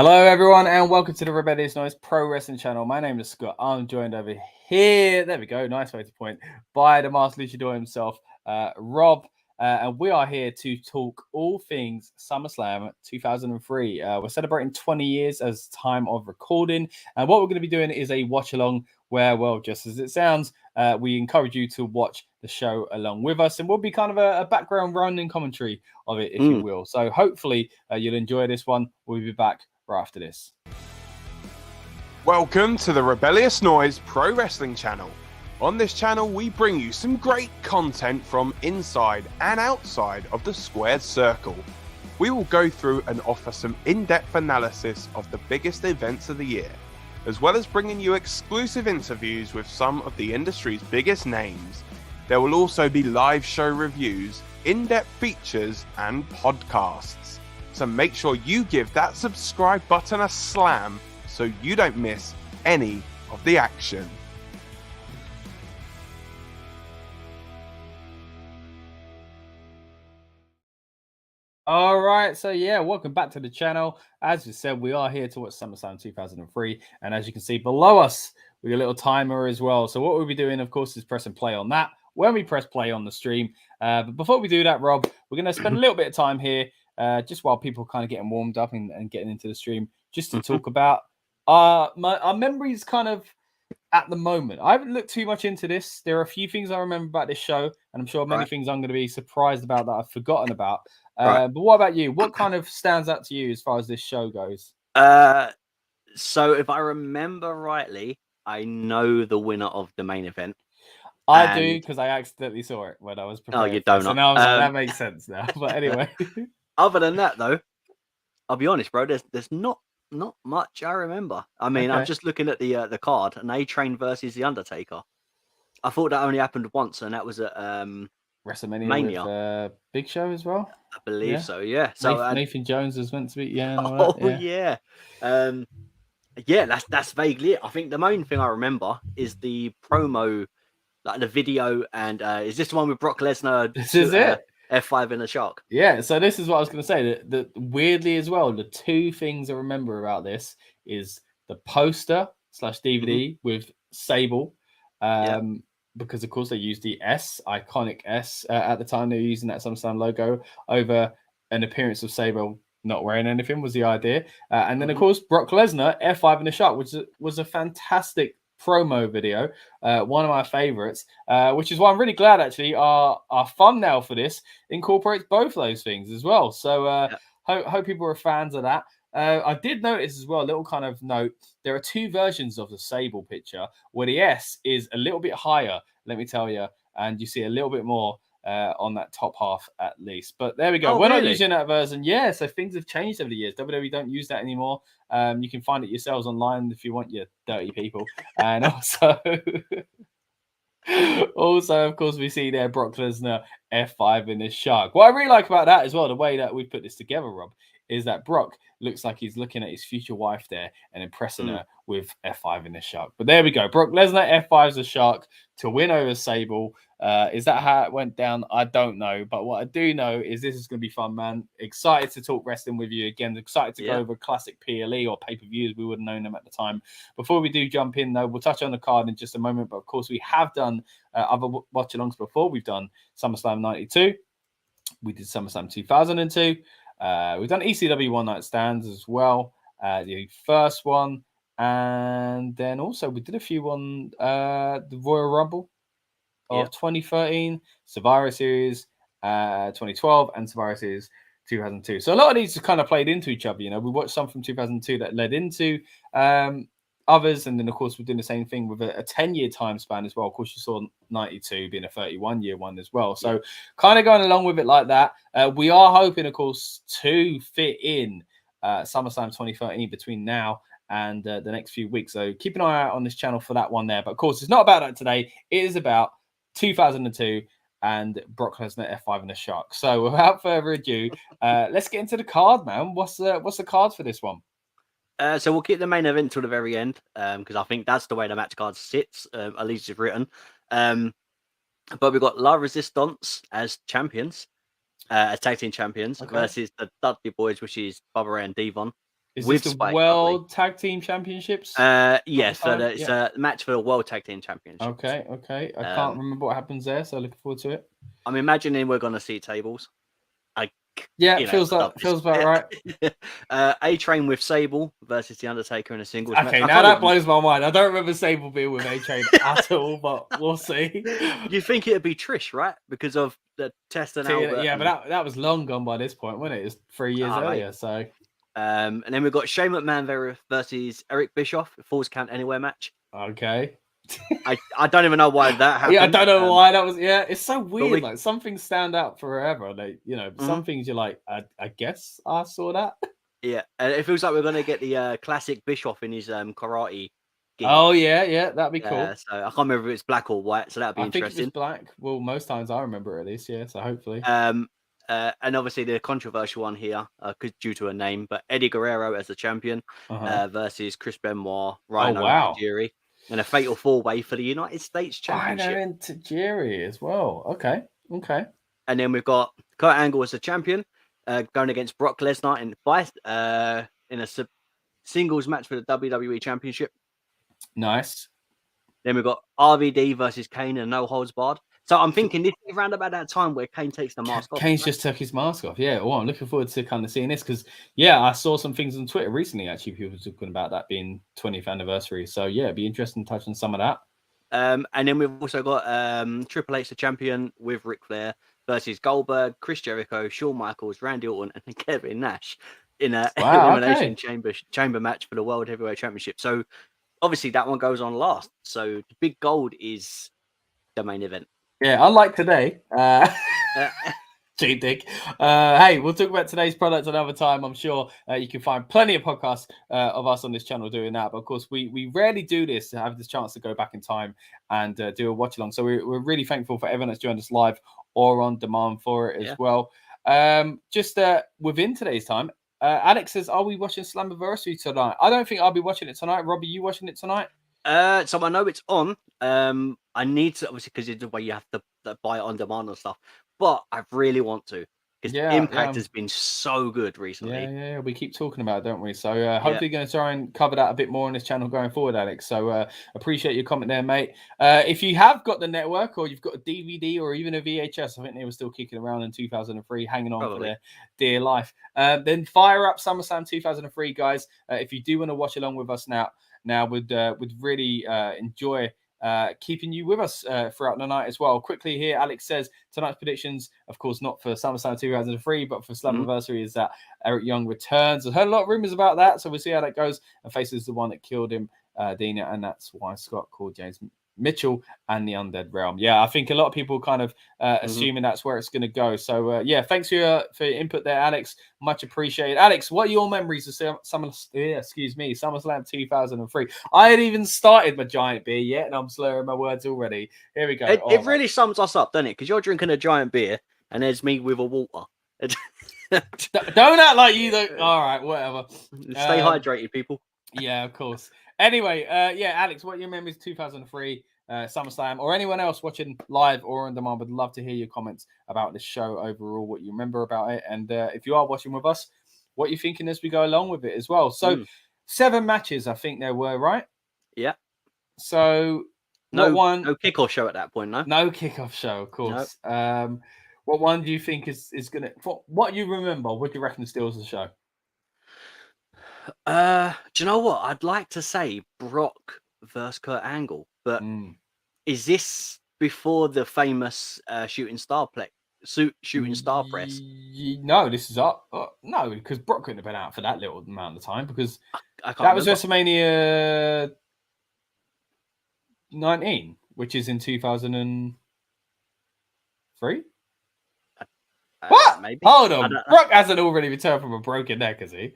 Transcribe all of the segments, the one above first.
Hello, everyone, and welcome to the Rebellious Noise Pro Wrestling channel. My name is Scott. I'm joined over here. There we go. Nice way to point. By the Master Luchador himself, Rob. And we are here to talk all things SummerSlam 2003. We're celebrating 20 years as time of recording. And what we're going to be doing is a watch along where, well, just as it sounds, we encourage you to watch the show along with us. And we'll be kind of a background running commentary of it, if you will. So hopefully you'll enjoy this one. We'll be back right after this. Welcome to the Rebellious Noise Pro Wrestling channel. On this channel, we bring you some great content from inside and outside of the squared circle. We will go through and offer some in-depth analysis of the biggest events of the year, as well as bringing you exclusive interviews with some of the industry's biggest names. There will also be live show reviews, in-depth features, and podcasts. So make sure you give that subscribe button a slam so you don't miss any of the action. All right, so yeah, welcome back to the channel. As we said, we are here to watch SummerSlam 2003, and as you can see below us, we got a little timer as well. So what we'll be doing, of course, is pressing play on that when we press play on the stream. But before we do that, Rob, we're going to spend a little bit of time here, just while people kind of getting warmed up and getting into the stream, just to talk about our memories kind of at the moment. I haven't looked too much into this. There are a few things I remember about this show, and I'm sure many things I'm going to be surprised about that I've forgotten about. But what about you? What kind of stands out to you as far as this show goes? So if I remember rightly, I know the winner of the main event. I do, because I accidentally saw it when I was preparing. Oh, you don't. So now I was like, that makes sense now. But anyway. Other than that, though, I'll be honest, bro. There's not much I remember. I mean, I'm just looking at the card, and A-Train versus the Undertaker. I thought that only happened once, and that was at WrestleMania with Big Show as well. I believe so. Yeah. So Nathan Jones was meant to be. Yeah. That's vaguely it. I think the main thing I remember is the promo, like the video, and is this the one with Brock Lesnar? This is it. F5 in a shark. Yeah, so this is what I was going to say. That weirdly as well, the two things I remember about this is the poster / DVD with Sable, because of course they used the iconic S at the time. They were using that SummerSlam logo over an appearance of Sable not wearing anything was the idea, and then of course Brock Lesnar F5 in a shark, which was a fantastic promo video, one of my favorites, which is why I'm really glad actually our thumbnail for this incorporates both those things as well. So hope people are fans of that. I did notice as well, a little kind of note, there are two versions of the Sable picture where the S is a little bit higher, let me tell you, and you see a little bit more on that top half at least. But there we go. We're not using that version. Yeah, so things have changed over the years. WWE don't use that anymore. You can find it yourselves online if you want, you dirty people. And also, of course, we see there Brock Lesnar F5 in this shark. What I really like about that as well, the way that we put this together, Rob, is that Brock looks like he's looking at his future wife there and impressing her with F5 in the shark. But there we go. Brock Lesnar F5's a shark to win over Sable. Is that how it went down? I don't know. But what I do know is this is going to be fun, man. Excited to talk wrestling with you again. Excited to go over classic PLE or pay-per-views. We would have known them at the time. Before we do jump in, though, we'll touch on the card in just a moment. But, of course, we have done other watch-alongs before. We've done SummerSlam 92. We did SummerSlam 2002. We've done ECW One Night Stands as well, the first one, and then also we did a few on the Royal Rumble of 2013, Survivor Series 2012, and Survivor Series 2002. So a lot of these just kind of played into each other. You know, we watched some from 2002 that led into others, and then of course we're doing the same thing with a 10-year time span as well. Of course, you saw 92 being a 31-year one as well. So kind of going along with it like that. We are hoping, of course, to fit in SummerSlam 2013 between now and the next few weeks. So keep an eye out on this channel for that one there. But of course, it's not about that today. It is about 2002 and Brock Lesnar F5 in the shark. So without further ado, let's get into the card, man. What's the card for this one? So we'll keep the main event till the very end, because I think that's the way the match card sits, at least it's written. But we've got La Resistance as champions, as tag team champions, versus the Dudley Boyz, which is Bubba Ray and D-Von, Is with this the Spike World Tag Team Championships? Yes, so time? it's a match for the World Tag Team Championship. Okay. I can't remember what happens there, so looking forward to it. I'm imagining we're going to see tables. Feels about right. A-Train with Sable versus The Undertaker in a singles match. Okay, now that blows my mind. I don't remember Sable being with A-Train at all, but we'll see. You think it'd be Trish, right? Because of the Test and Albert. Yeah, but that was long gone by this point, wasn't it? It was 3 years earlier, mate. So. And then we've got Shane McMahon versus Eric Bischoff, Falls Count Anywhere match. Okay. I don't even know why that happened. Yeah, I don't know why that was. Yeah, it's so weird. We, like some things stand out forever. Like some things you're like, I guess I saw that. Yeah, and it feels like we're gonna get the classic Bischoff in his karate. Gig. Oh yeah, that'd be cool. So I can't remember if it's black or white, so that'd be interesting. I think it's black. Well, most times I remember it at least. Yeah, so hopefully. And obviously the controversial one here, due to a name, but Eddie Guerrero as the champion versus Chris Benoit, Rhyno, Tajiri. And a fatal 4-way for the United States Championship. Rhyno and Tajiri as well. Okay. And then we've got Kurt Angle as the champion, going against Brock Lesnar in a singles match for the WWE Championship. Nice. Then we've got RVD versus Kane and no holds barred. So I'm thinking this is around about that time where Kane takes the mask off. Kane's just took his mask off. Yeah. Well, I'm looking forward to kind of seeing this because, I saw some things on Twitter recently. Actually, people were talking about that being 20th anniversary. So it'd be interesting to touch on some of that. And then we've also got Triple H the champion with Ric Flair versus Goldberg, Chris Jericho, Shawn Michaels, Randy Orton, and Kevin Nash in an elimination chamber match for the World Heavyweight Championship. So obviously that one goes on last. So the big gold is the main event. Yeah, unlike today. Cheap dick. Hey, we'll talk about today's product another time. I'm sure you can find plenty of podcasts of us on this channel doing that. But of course, we rarely do this to have this chance to go back in time and do a watch along. So we're really thankful for everyone that's joined us live or on demand for it as well. Just within today's time, Alex says, "Are we watching Slammiversary tonight?" I don't think I'll be watching it tonight. Robbie, you watching it tonight? So I know it's on. I need to, obviously, because it's the way you have to buy it on demand and stuff. But I really want to, because Impact has been so good recently. Yeah, we keep talking about it, don't we? So hopefully going to try and cover that a bit more on this channel going forward, Alex. So appreciate your comment there, mate. If you have got the network or you've got a DVD or even a VHS, I think they were still kicking around in 2003, hanging on for their dear life. Then fire up SummerSlam 2003, guys. If you do want to watch along with us now would really enjoy keeping you with us throughout the night as well. Quickly here, Alex says tonight's predictions, of course, not for SummerSlam 2003, but for Slammiversary, is that Eric Young returns. I've heard a lot of rumors about that, so we'll see how that goes. And faces the one that killed him, Dina, and that's why Scott called James Mitchell and the Undead Realm. Yeah, I think a lot of people kind of assuming that's where it's going to go. So thanks for your input there, Alex. Much appreciated. Alex, what are your memories of SummerSlam 2003? I had even started my giant beer yet, and I'm slurring my words already. Here we go. It really sums us up, doesn't it? Because you're drinking a giant beer, and there's me with a water. Don't act like you don't. All right, whatever. Stay hydrated, people. Yeah, of course. Anyway, Alex, what are your memories of 2003 SummerSlam, or anyone else watching live or on demand? Would love to hear your comments about this show overall, what you remember about it, and if you are watching with us, what you're thinking as we go along with it as well. So 7 matches, I think there were, right? Yeah. So no kickoff show at that point, no? No kickoff show, of course. Nope. What one do you think is going to... What you remember, what do you reckon steals the show? Do you know what? I'd like to say Brock versus Kurt Angle, but is this before the famous shooting star press? No, this is up. No, because Brock couldn't have been out for that little amount of time, because that was WrestleMania 19, which is in 2003. What? Maybe. Hold on. Brock hasn't already returned from a broken neck, has he?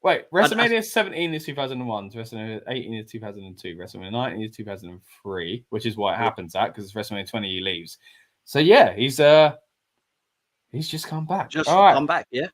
Wait, WrestleMania 17 is 2001, WrestleMania 18 is 2002, WrestleMania 19 is 2003, which is why it happens at, because it's WrestleMania 20 he leaves. So yeah, he's just come back. Come back, yeah.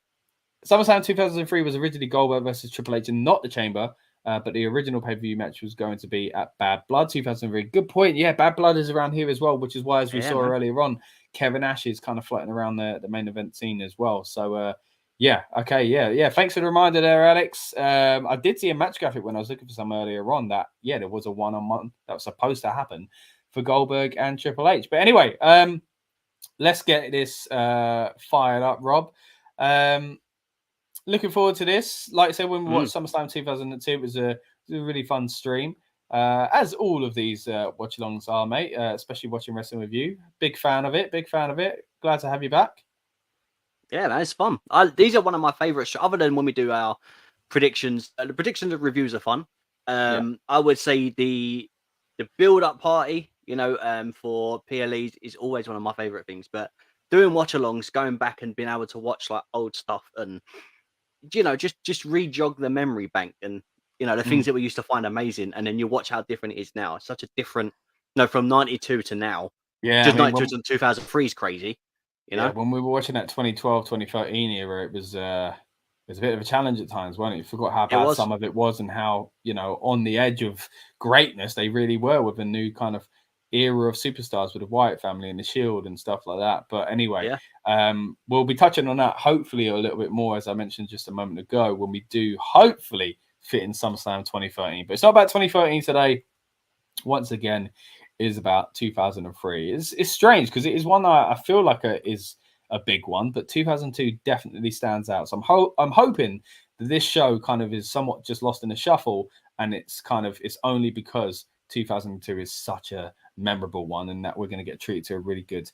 SummerSlam 2003 was originally Goldberg versus Triple H and not the Chamber, but the original pay-per-view match was going to be at Bad Blood 2003. Good point. Yeah, Bad Blood is around here as well, which is why, as we saw earlier on, Kevin Nash is kind of floating around the main event scene as well. So Yeah. Okay. Yeah. Thanks for the reminder there, Alex. I did see a match graphic when I was looking for some earlier on that, there was a one-on-one that was supposed to happen for Goldberg and Triple H. But anyway, let's get this fired up, Rob. Looking forward to this. Like I said, when we watched SummerSlam 2002, it was a really fun stream. As all of these watch-alongs are, mate, especially watching wrestling with you. Big fan of it. Glad to have you back. Yeah, man, it's fun. These are one of my favorites, other than when we do our predictions. The predictions and reviews are fun. I would say the build-up party, for PLEs is always one of my favorite things. But doing watch-alongs, going back and being able to watch like old stuff and just re-jog the memory bank and the things that we used to find amazing, and then you watch how different it is now. It's such a different, from 92 to now. Yeah, just 92 to 2003 is crazy. When we were watching that 2012, 2013 era, it was a bit of a challenge at times, wasn't it? You forgot how bad some of it was and how, on the edge of greatness they really were with a new kind of era of superstars with the Wyatt family and the Shield and stuff like that. But anyway, we'll be touching on that hopefully a little bit more, as I mentioned just a moment ago, when we do hopefully fit in SummerSlam 2013. But it's not about 2013 today. Once again, is about 2003. It's strange because it is one that I feel like is a big one, but 2002 definitely stands out. So I'm hoping that this show kind of is somewhat just lost in the shuffle, and it's only because 2002 is such a memorable one, and that we're going to get treated to a really good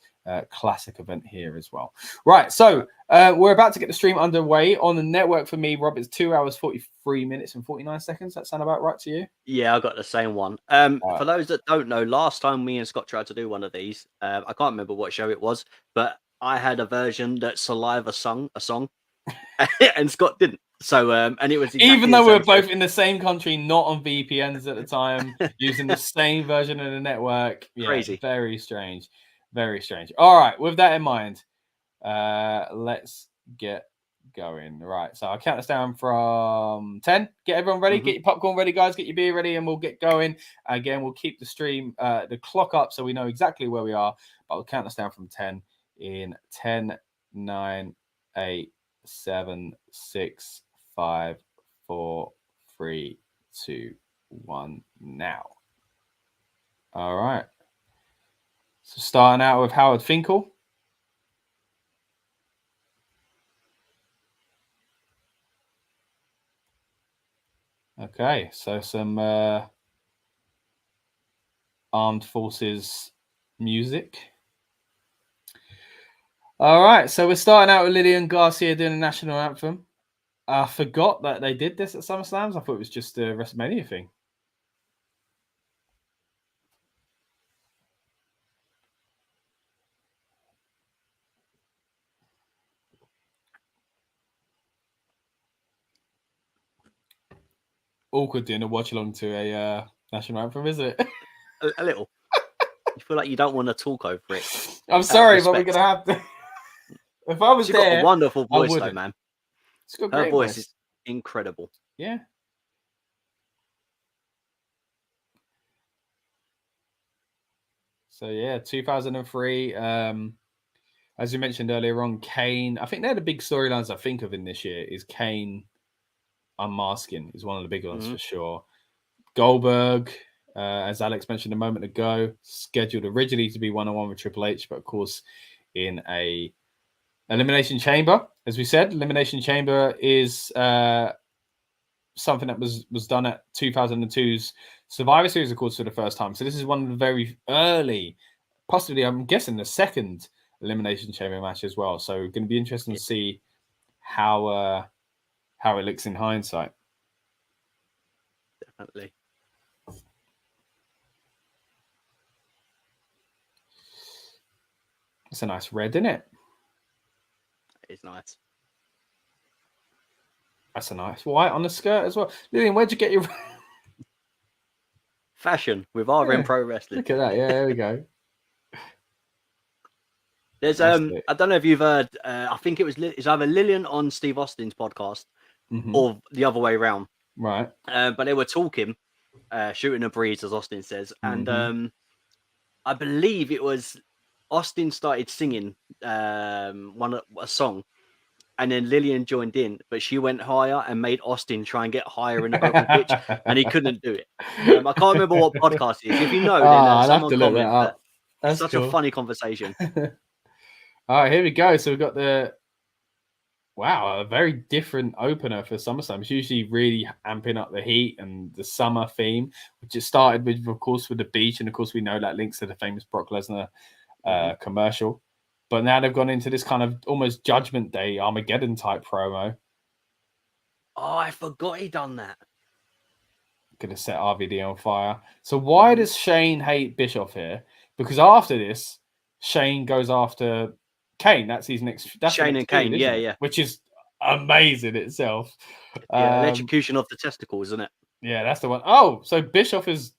classic event here as well. Right, so we're about to get the stream underway on the network. For me, Rob, it's 2 hours 43 minutes and 49 seconds. That sound about right to you? Yeah, I got the same one. For those that don't know, last time me and Scott tried to do one of these, I can't remember what show it was, but I had a version that Saliva sung a song and Scott didn't. So, and it was even though we were both in the same country, not on VPNs at the time, using the same version of the network. Yeah, crazy. Very strange. Very strange. All right. With that in mind, let's get going. Right. So I'll count us down from 10. Get everyone ready. Get your popcorn ready, guys. Get your beer ready, and we'll get going. Again, we'll keep the stream, the clock up so we know exactly where we are. But we'll count us down from 10 in 10, 9, 8, 7, 6, 5, 4, 3, 2, 1 now. All right. So starting out with Howard Finkel. Okay, so some Armed Forces music. All right, so we're starting out with Lillian Garcia doing the national anthem. I forgot that they did this at SummerSlams. I thought it was just a WrestleMania thing. Awkward doing a watch along to a national anthem, isn't it? A little. You feel like you don't want to talk over it. I'm sorry, but we're gonna have to. If I was She's there, got a wonderful voice, though, man. Her voice is incredible. Yeah. So yeah, 2003. As you mentioned earlier on, Kane. I think they're the big storylines I think of in this year. Is Kane unmasking is one of the big ones for sure. Goldberg, as Alex mentioned a moment ago, scheduled originally to be 1-on-1 with Triple H, but of course in a Elimination Chamber. As we said, Elimination Chamber is something that was done at 2002's Survivor Series, of course, for the first time. So this is one of the very early, possibly, I'm guessing, the second Elimination Chamber match as well. So going to be interesting to see how it looks in hindsight. Definitely. It's a nice red, isn't it? It's nice. That's a nice white on the skirt as well. Lillian, where'd you get your fashion with RN Pro Wrestling? Look at that. Yeah, there we go. There's I don't know if you've heard. I think it's either Lillian on Steve Austin's podcast or the other way around. Right. But they were talking, shooting a breeze, as Austin says, and I believe it was Austin started singing a song, and then Lillian joined in, but she went higher and made Austin try and get higher in the vocal pitch, and he couldn't do it. I can't remember what podcast it is. If you know, then I'll have someone to look that comment. up. That's That's such cool. a funny conversation. All right, here we go. So we've got a very different opener for SummerSlam. It's usually really amping up the heat and the summer theme, which it started with, of course, with the beach. And of course, we know that links to the famous Brock Lesnar commercial. But now they've gone into this kind of almost Judgment Day, Armageddon type promo. Oh, I forgot he done that. Going to set RVD on fire. So why does Shane hate Bischoff here? Because after this, Shane goes after Kane. That's his next. That's Shane next and Kane, feud, yeah. Which is amazing itself. Yeah, electrocution of the testicles, isn't it? Yeah, that's the one. Oh, so Bischoff is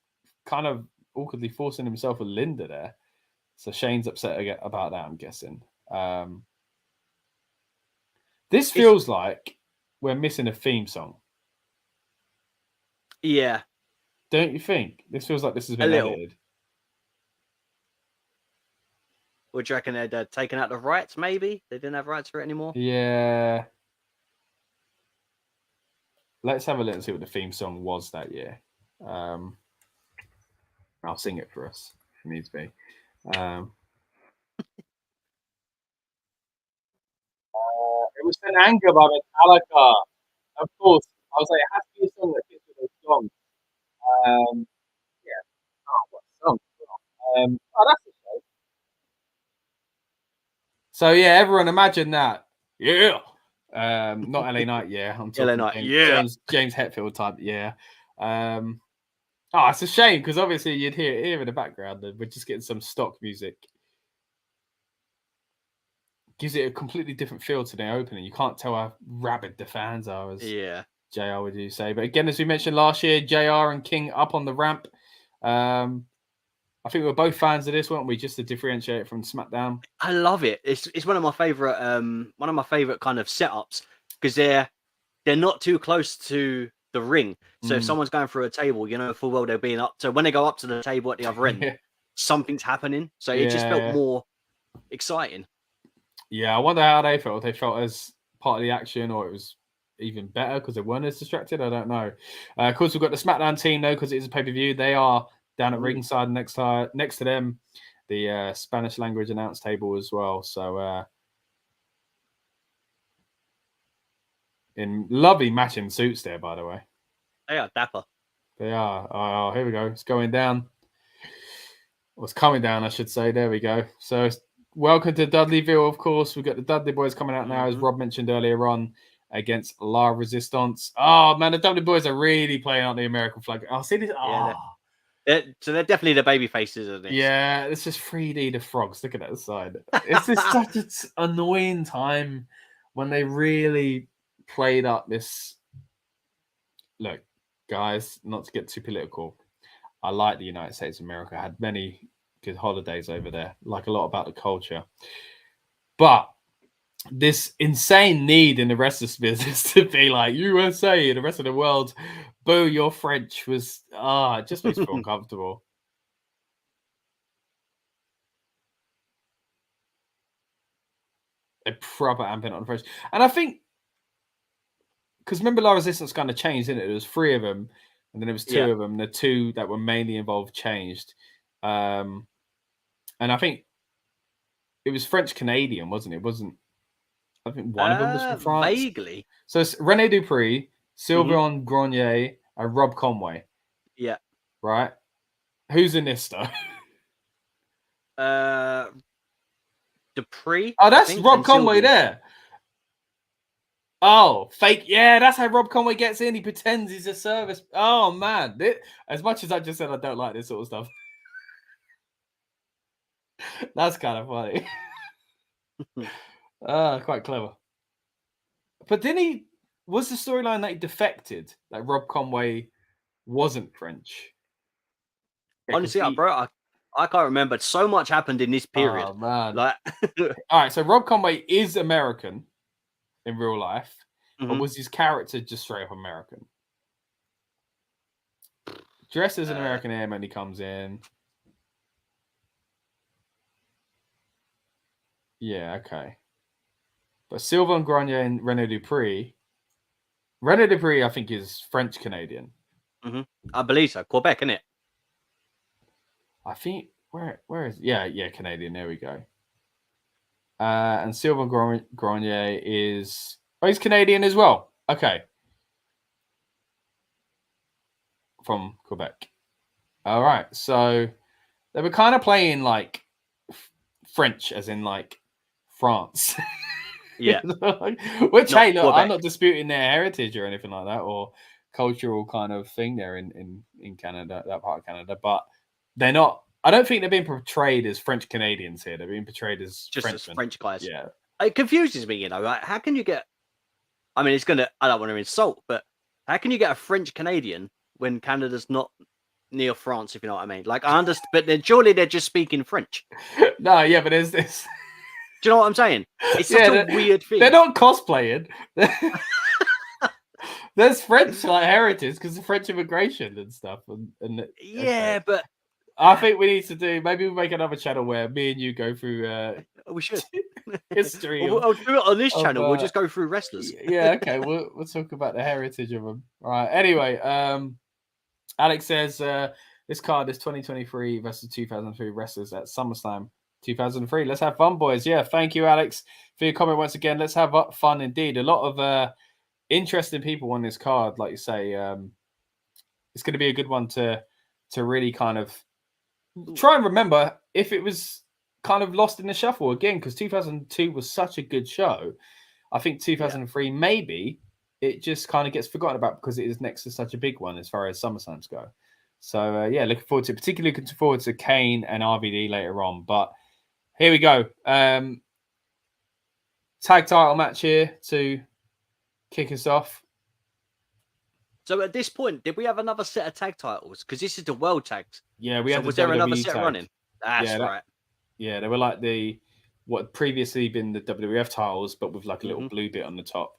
kind of awkwardly forcing himself with Linda there. So Shane's upset about that, I'm guessing. This feels like we're missing a theme song. Yeah. Don't you think? This feels like this has been edited. Or do you reckon they'd taken out the rights, maybe? They didn't have rights for it anymore? Yeah. Let's have a look and see what the theme song was that year. I'll sing it for us if it needs to be. It was an anger by Metallica. Of course. I was like, it has to be a song that fits with a song. Yeah. Oh, what song? That's a show. So yeah, everyone imagine that. Yeah. Not LA Knight, yeah. I'm talking LA Knight, yeah. James Hetfield type, yeah. It's a shame because obviously you'd hear it here in the background and we're just getting some stock music. Gives it a completely different feel to the opening. You can't tell how rabid the fans are, as JR would you say. But again, as we mentioned last year, JR and King up on the ramp. I think we were both fans of this, weren't we? Just to differentiate it from SmackDown. I love it. It's one of my favorite kind of setups because they're not too close to the ring. So if someone's going through a table, you know full well they're being up. So when they go up to the table at the other end, something's happening. So it just felt more exciting. Yeah, I wonder how they felt. They felt as part of the action, or it was even better because they weren't as distracted. I don't know. Of course, we've got the SmackDown team though, because it is a pay-per-view. They are down at ringside next to them, the Spanish language announce table as well. So in lovely matching suits there, by the way. They are dapper. They are. Oh, here we go. It's going down. Well, it's coming down, I should say. There we go. So welcome to Dudleyville, of course. We've got the Dudley Boyz coming out now, as Rob mentioned earlier on, against La Résistance. Oh, man, the Dudley Boyz are really playing out the American flag. I'll see this. So they're definitely the baby faces of this. Yeah, it's just 3D the frogs. Look at that side. It's just such an annoying time when they really played up this. Look, guys, not to get too political. I like the United States of America. I had many good holidays over there. Like a lot about the culture. But this insane need in the rest of this business to be like USA and the rest of the world, boo, you're French, was it just makes me feel uncomfortable. A proper amping on the French. And I think because remember La Resistance kind of changed, didn't it? There was 3 of them, and then there was 2 of them. The 2 that were mainly involved changed. And I think it was French Canadian, wasn't it? I think one of them was from France. Vaguely. So it's René Duprée, Sylvain Grenier, and Rob Conway. Yeah. Right? Who's in this though? Dupree. Oh, that's Rob Conway there. Oh, fake. Yeah, that's how Rob Conway gets in. He pretends he's a service. Oh, man. As much as I just said I don't like this sort of stuff. That's kind of funny. Quite clever. But was the storyline that he defected? That Rob Conway wasn't French? Honestly, bro, I can't remember. So much happened in this period. Oh, man. Like... All right, so Rob Conway is American in real life, but was his character just straight up American? Dressed as an American airman, he comes in. Yeah, okay. But Sylvain, Grenier, and René Duprée. René Duprée, I think, is French Canadian. Mm-hmm. I believe so. Quebec, isn't it? I think where is Canadian. There we go. And Sylvain Grenier is he's Canadian as well. Okay, from Quebec. All right, so they were kind of playing like French, as in like France. Yeah. Which, hey, look, I'm not disputing their heritage or anything like that, or cultural kind of thing there in Canada, that part of Canada. But they're not. I don't think they're being portrayed as French Canadians here. They're being portrayed as just Frenchmen. as French guys. Yeah, it confuses me. You know, like, how can you get? I mean, I don't want to insult, but how can you get a French Canadian when Canada's not near France? If you know what I mean. Like, I understand, but then surely they're just speaking French. No, yeah, but there's this. Do you know what I'm saying? It's such a weird thing. They're not cosplaying. There's French like heritage because of French immigration and stuff. Yeah, but I think we need to do. Maybe we'll make another channel where me and you go through. We should history. I'll do it on this channel. We'll just go through wrestlers. Yeah, okay. We'll talk about the heritage of them. All right. Anyway, Alex says this card is 2023 versus 2003 wrestlers at SummerSlam 2003. Let's have fun, boys. Yeah, thank you, Alex, for your comment once again. Let's have fun indeed. A lot of interesting people on this card, like you say. It's going to be a good one to really kind of try and remember if it was kind of lost in the shuffle again, because 2002 was such a good show. I think 2003 maybe it just kind of gets forgotten about because it is next to such a big one as far as SummerSlams go. So looking forward to it. Particularly looking forward to Kane and RVD later on. But here we go. Tag title match here to kick us off. So at this point, did we have another set of tag titles? Because this is the world tags. Yeah, we had. Was there another set running? That's right. Yeah, they were like what had previously been the WWF titles, but with like a little blue bit on the top.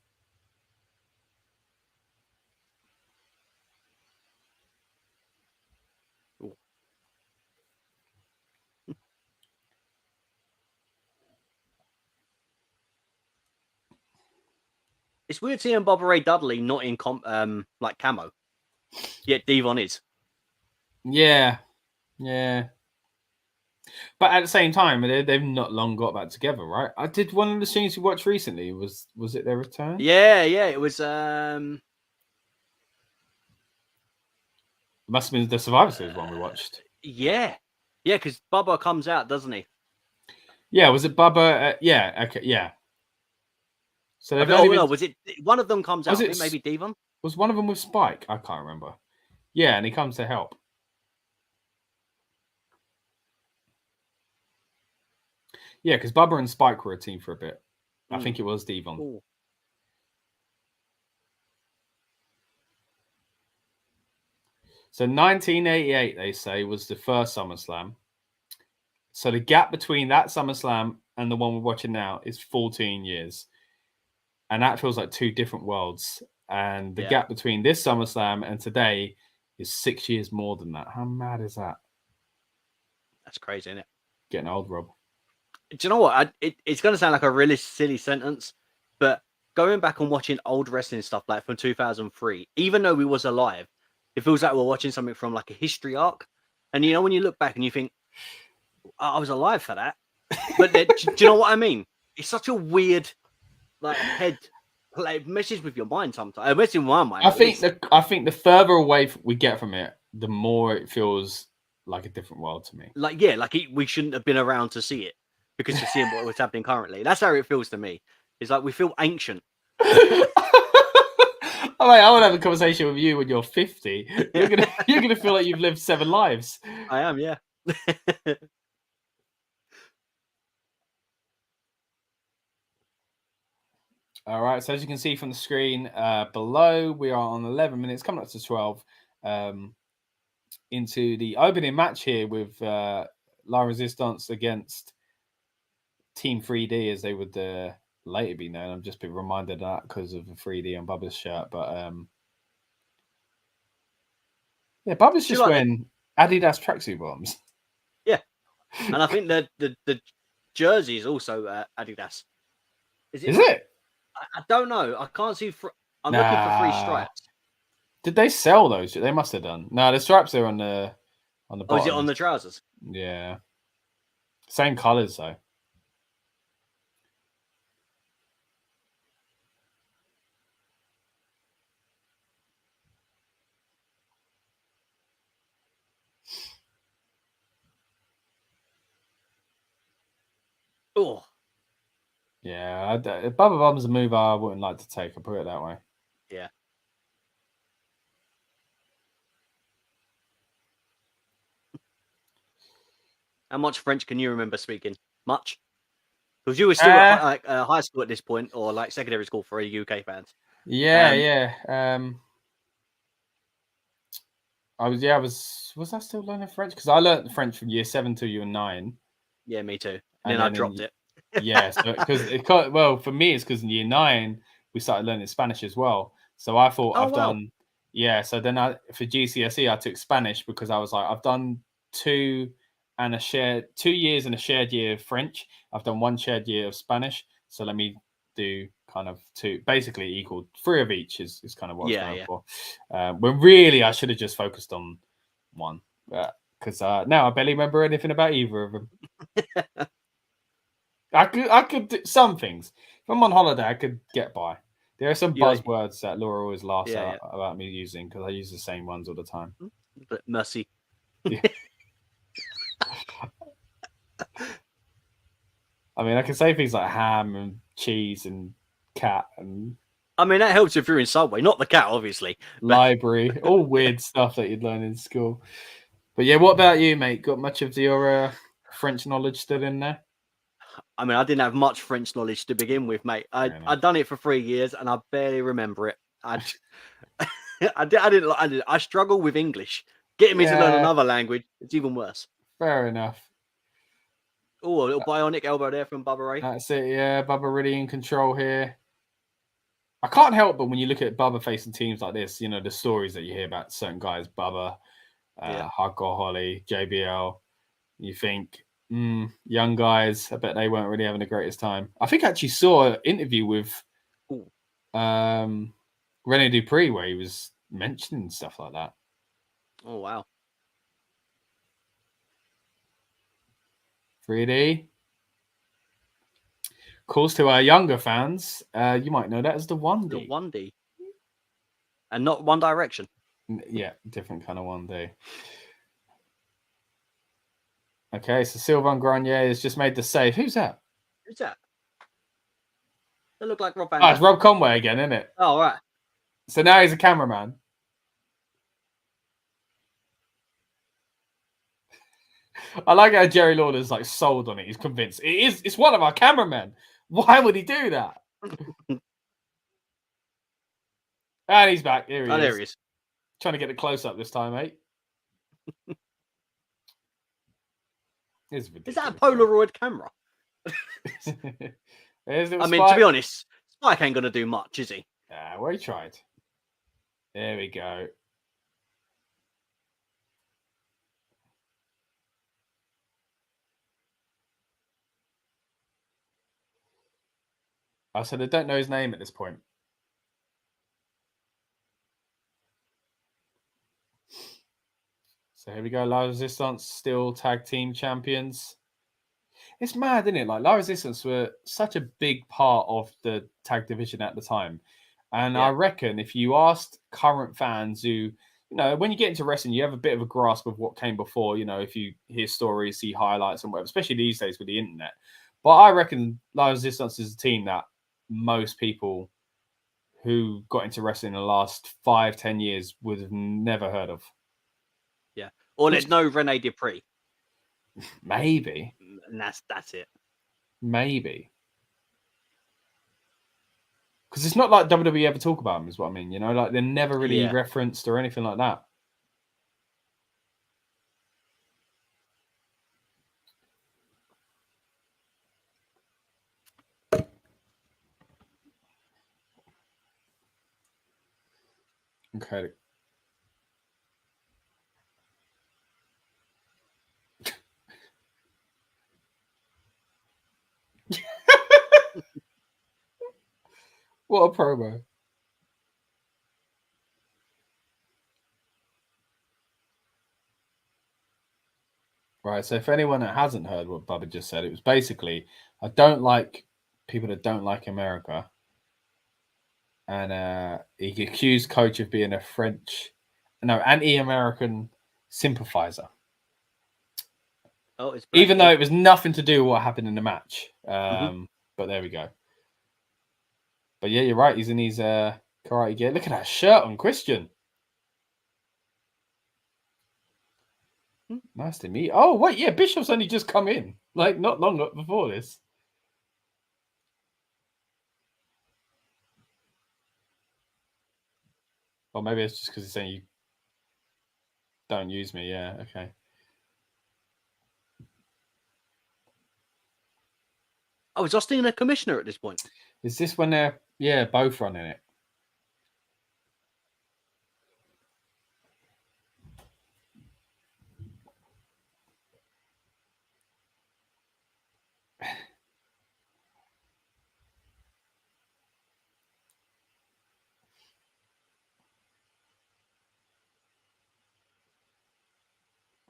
It's weird seeing Bubba Ray Dudley not in like camo. Yet D-Von is. Yeah. But at the same time, they've not long got back together, right? I did one of the things you watched recently. Was it their return? Yeah. It was. It must have been the Survivor Series one we watched. Yeah, because Bubba comes out, doesn't he? Yeah, was it Bubba? Yeah, okay, yeah. So was it one of them comes out? Maybe D-Von? Was one of them with Spike? I can't remember. Yeah, and he comes to help. Yeah, because Bubba and Spike were a team for a bit. I think it was D-Von. Ooh. So 1988, they say, was the first SummerSlam. So the gap between that SummerSlam and the one we're watching now is 14 years. And that feels like two different worlds. And the gap between this SummerSlam and today is 6 years more than that. How mad is that? That's crazy, isn't it? Getting old, Rob. Do you know what? It's going to sound like a really silly sentence, but going back and watching old wrestling stuff like from 2003, even though we was alive, it feels like we're watching something from like a history arc. And you know, when you look back and you think, I was alive for that. But do you know what I mean? It's such a weird like messes with your mind sometimes. It messes with my mind. I think the further away we get from it, the more it feels like a different world to me. We shouldn't have been around to see it because you're seeing what was happening currently. That's how it feels to me. It's like we feel ancient. I want to have a conversation with you when you're 50. You're gonna feel like you've lived 7 lives. I am, yeah. All right, so as you can see from the screen below, we are on 11 minutes, coming up to 12, into the opening match here with La Résistance against Team 3D, as they would later be known. I've just been reminded of that because of the 3D on Bubba's shirt. But Bubba's just wearing Adidas tracksuit bottoms. Yeah, and I think the jersey is also Adidas. Is it? I don't know. I can't see. I'm looking for 3 stripes. Did they sell those? They must have done. No, the stripes are on the bottom. Oh, is it on the trousers? Yeah. Same colours though. Oh. Yeah, Bubba Bomb's a move I wouldn't like to take. I'll put it that way. Yeah. How much French can you remember speaking? Much? Because you were still at high school at this point, or like secondary school for UK fans. Yeah. Was I still learning French? Because I learned French from year 7 to year 9. Yeah, me too. And then I dropped it. Yeah, because for me, it's because in year 9 we started learning Spanish as well. So I thought done. Yeah, so then for GCSE I took Spanish because I was like, I've done 2 years and a shared year of French. I've done 1 shared year of Spanish. So let me do kind of 2, basically equal 3 of each is kind of what I was going for. When really I should have just focused on 1. Because now I barely remember anything about either of them. I could do some things. If I'm on holiday, I could get by. There are some buzzwords that Laura always laughs at about me using because I use the same ones all the time. But mercy. Yeah. I mean, I can say things like ham and cheese and cat and. I mean, that helps if you're in Subway, not the cat, obviously. Library, all weird stuff that you'd learn in school. But yeah, what about you, mate? Got much of your French knowledge still in there? I mean, I didn't have much French knowledge to begin with, mate. I'd done it for 3 years and I barely remember it. I struggle with English. Getting me to learn another language, it's even worse. Fair enough. Oh, a little bionic elbow there from Bubba Ray. That's it, yeah. Bubba really in control here. I can't help but when you look at Bubba facing teams like this, you know, the stories that you hear about certain guys, Bubba, Hardcore Holly, JBL, you think, young guys, I bet they weren't really having the greatest time. I think I actually saw an interview with René Duprée where he was mentioning stuff like that. Oh, wow. 3D. Of course, to our younger fans, you might know that as the 1D. The 1D. And not One Direction. Yeah, different kind of 1D. Okay, so Sylvain Grenier has just made the save. Who's that? Who's that? They look like Rob Van Dam. Oh, it's Rob Conway again, isn't it? Oh, right. So now he's a cameraman. I like how Jerry Lawler's like sold on it. He's convinced it's one of our cameramen. Why would he do that? And he's back. Here he is. There he is. Trying to get the close up this time, mate. Is that a Polaroid camera? I mean, to be honest, Spike ain't going to do much, is he? Well, he tried. There we go. I said I don't know his name at this point. So here we go. La Résistance still tag team champions. It's mad, isn't it? Like La Résistance were such a big part of the tag division at the time. And I reckon if you asked current fans who, you know, when you get into wrestling, you have a bit of a grasp of what came before, you know, if you hear stories, see highlights and whatever, especially these days with the internet. But I reckon La Résistance is a team that most people who got into wrestling in the last 5-10 years would have never heard of. Yeah. Or there's no René Duprée. Maybe. And that's it. Maybe. Because it's not like WWE ever talk about them, is what I mean. You know, like they're never really referenced or anything like that. Okay. What a promo. Right, so for anyone that hasn't heard what Bubba just said, it was basically, I don't like people that don't like America. And he accused Coach of being a anti-American sympathizer. Oh, it's even though it was nothing to do with what happened in the match. But there we go. But yeah, you're right. He's in his karate gear. Look at that shirt on Christian. Nice to meet. Oh, wait, yeah, Bischoff's only just come in, like not long before this. Or maybe it's just because he's saying you don't use me. Yeah, okay. Oh, is Austin a commissioner at this point? Is this when they're both running it?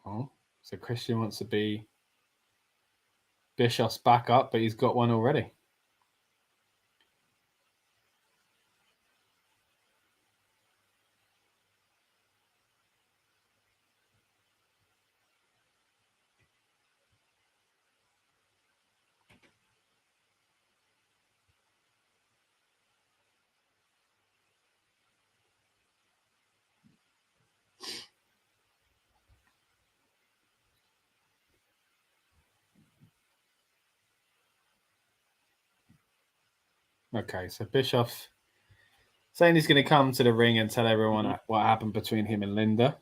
Oh, so Christian wants to be Bischoff's backup, but he's got one already. Okay, so Bischoff saying he's going to come to the ring and tell everyone what happened between him and Linda.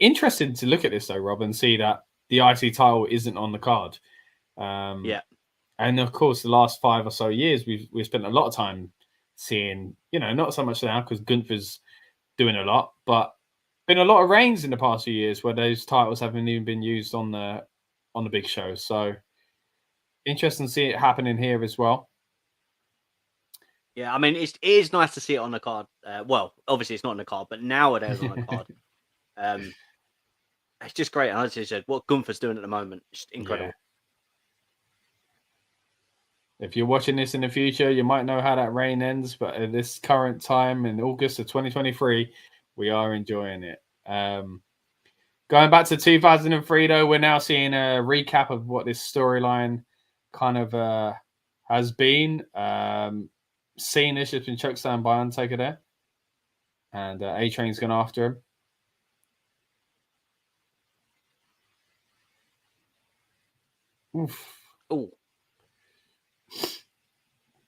Interesting to look at this, though, Rob, and see that the IC title isn't on the card. Yeah. And, of course, the last 5 or so years, we've spent a lot of time seeing, not so much now because Gunther's doing a lot, but been a lot of reigns in the past few years where those titles haven't even been used on the big shows. So, interesting to see it happening here as well. Yeah, I mean, it is nice to see it on the card. Well, obviously it's not on the card, but nowadays on the card. It's just great. And as you said, what Gunther's doing at the moment, just incredible. Yeah. If you're watching this in the future, you might know how that reign ends, but at this current time in August of 2023, we are enjoying it. Going back to 2003, though, we're now seeing a recap of what this storyline kind of has been. Cena's just been choked down by Undertaker there. And A-Train's gone after him. Oof. Oh.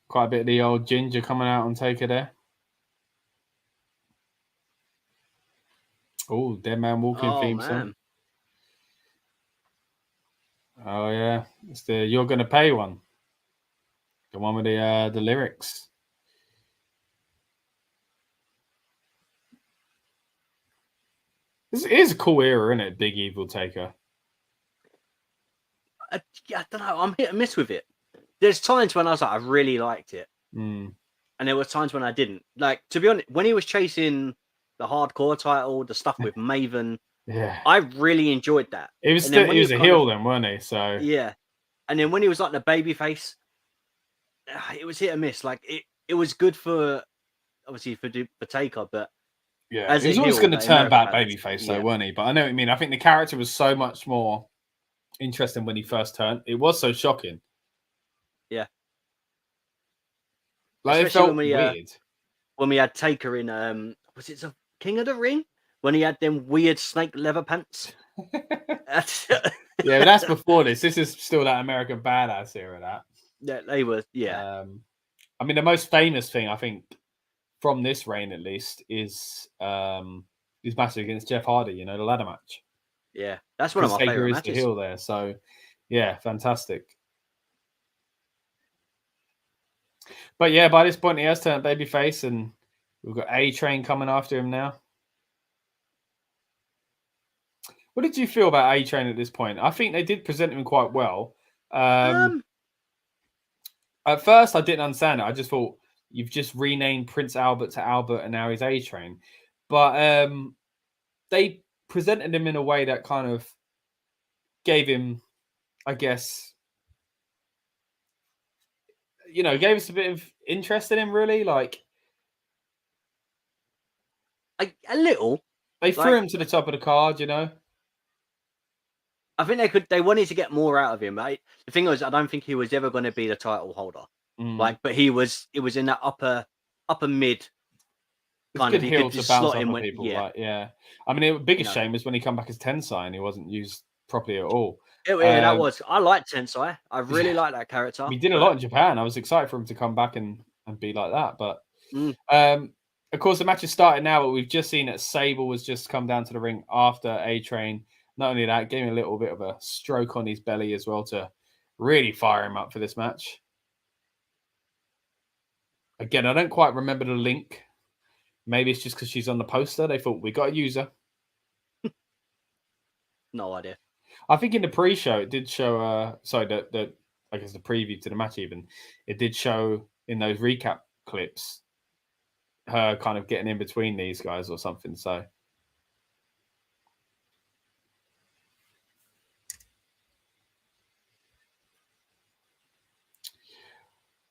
Quite a bit of the old ginger coming out on Taker there. Oh, Dead Man Walking theme song. Oh, yeah. It's the You're Gonna Pay one. The one with the lyrics. This is a cool era, isn't it? Big Evil Taker. I don't know. I'm hit and miss with it. There's times when I was like, I really liked it. And there were times when I didn't. Like, to be honest, when he was chasing the hardcore title, the stuff with Maven, I really enjoyed that. He was a heel then, wasn't he? So yeah. And then when he was like the babyface, it was hit and miss. Like it was good for obviously for Taker, but yeah, he was always going to turn back babyface, though, weren't he? But I know what you mean. I think the character was so much more interesting when he first turned. It was so shocking. Yeah, like especially it felt weird when we had Taker in was it the King of the Ring when he had them weird snake leather pants. Yeah, but that's before this. This is still that American Badass era. That yeah, they were. Yeah, I mean, the most famous thing I think from this reign, at least, is his match against Jeff Hardy. The ladder match. Yeah, that's one of my favorite matches. The heel there, so yeah, fantastic. But yeah, by this point, he has turned babyface, and we've got A-Train coming after him now. What did you feel about A-Train at this point? I think they did present him quite well. At first, I didn't understand it. I just thought you've just renamed Prince Albert to Albert, and now he's A-Train. But they presented him in a way that kind of gave him, I guess, gave us a bit of interest in him, really. Like, a little. They threw him to the top of the card, I think they wanted to get more out of him. The thing was, I don't think he was ever going to be the title holder. But it was in that upper mid kind of. You could just slot him with people. Yeah. I mean, the biggest shame is when he come back as Tensai and he wasn't used properly at all. That was. I liked Tensai. I really like that character. He did a lot in Japan. I was excited for him to come back and be like that. But of course, the match is starting now. But we've just seen that Sable has just come down to the ring after A-Train. Not only that, gave him a little bit of a stroke on his belly as well to really fire him up for this match. Again, I don't quite remember the link. Maybe it's just because she's on the poster. They thought, we got to use her. No idea. I think in the pre-show, it did show, I guess the preview to the match even, it did show in those recap clips her kind of getting in between these guys or something. So,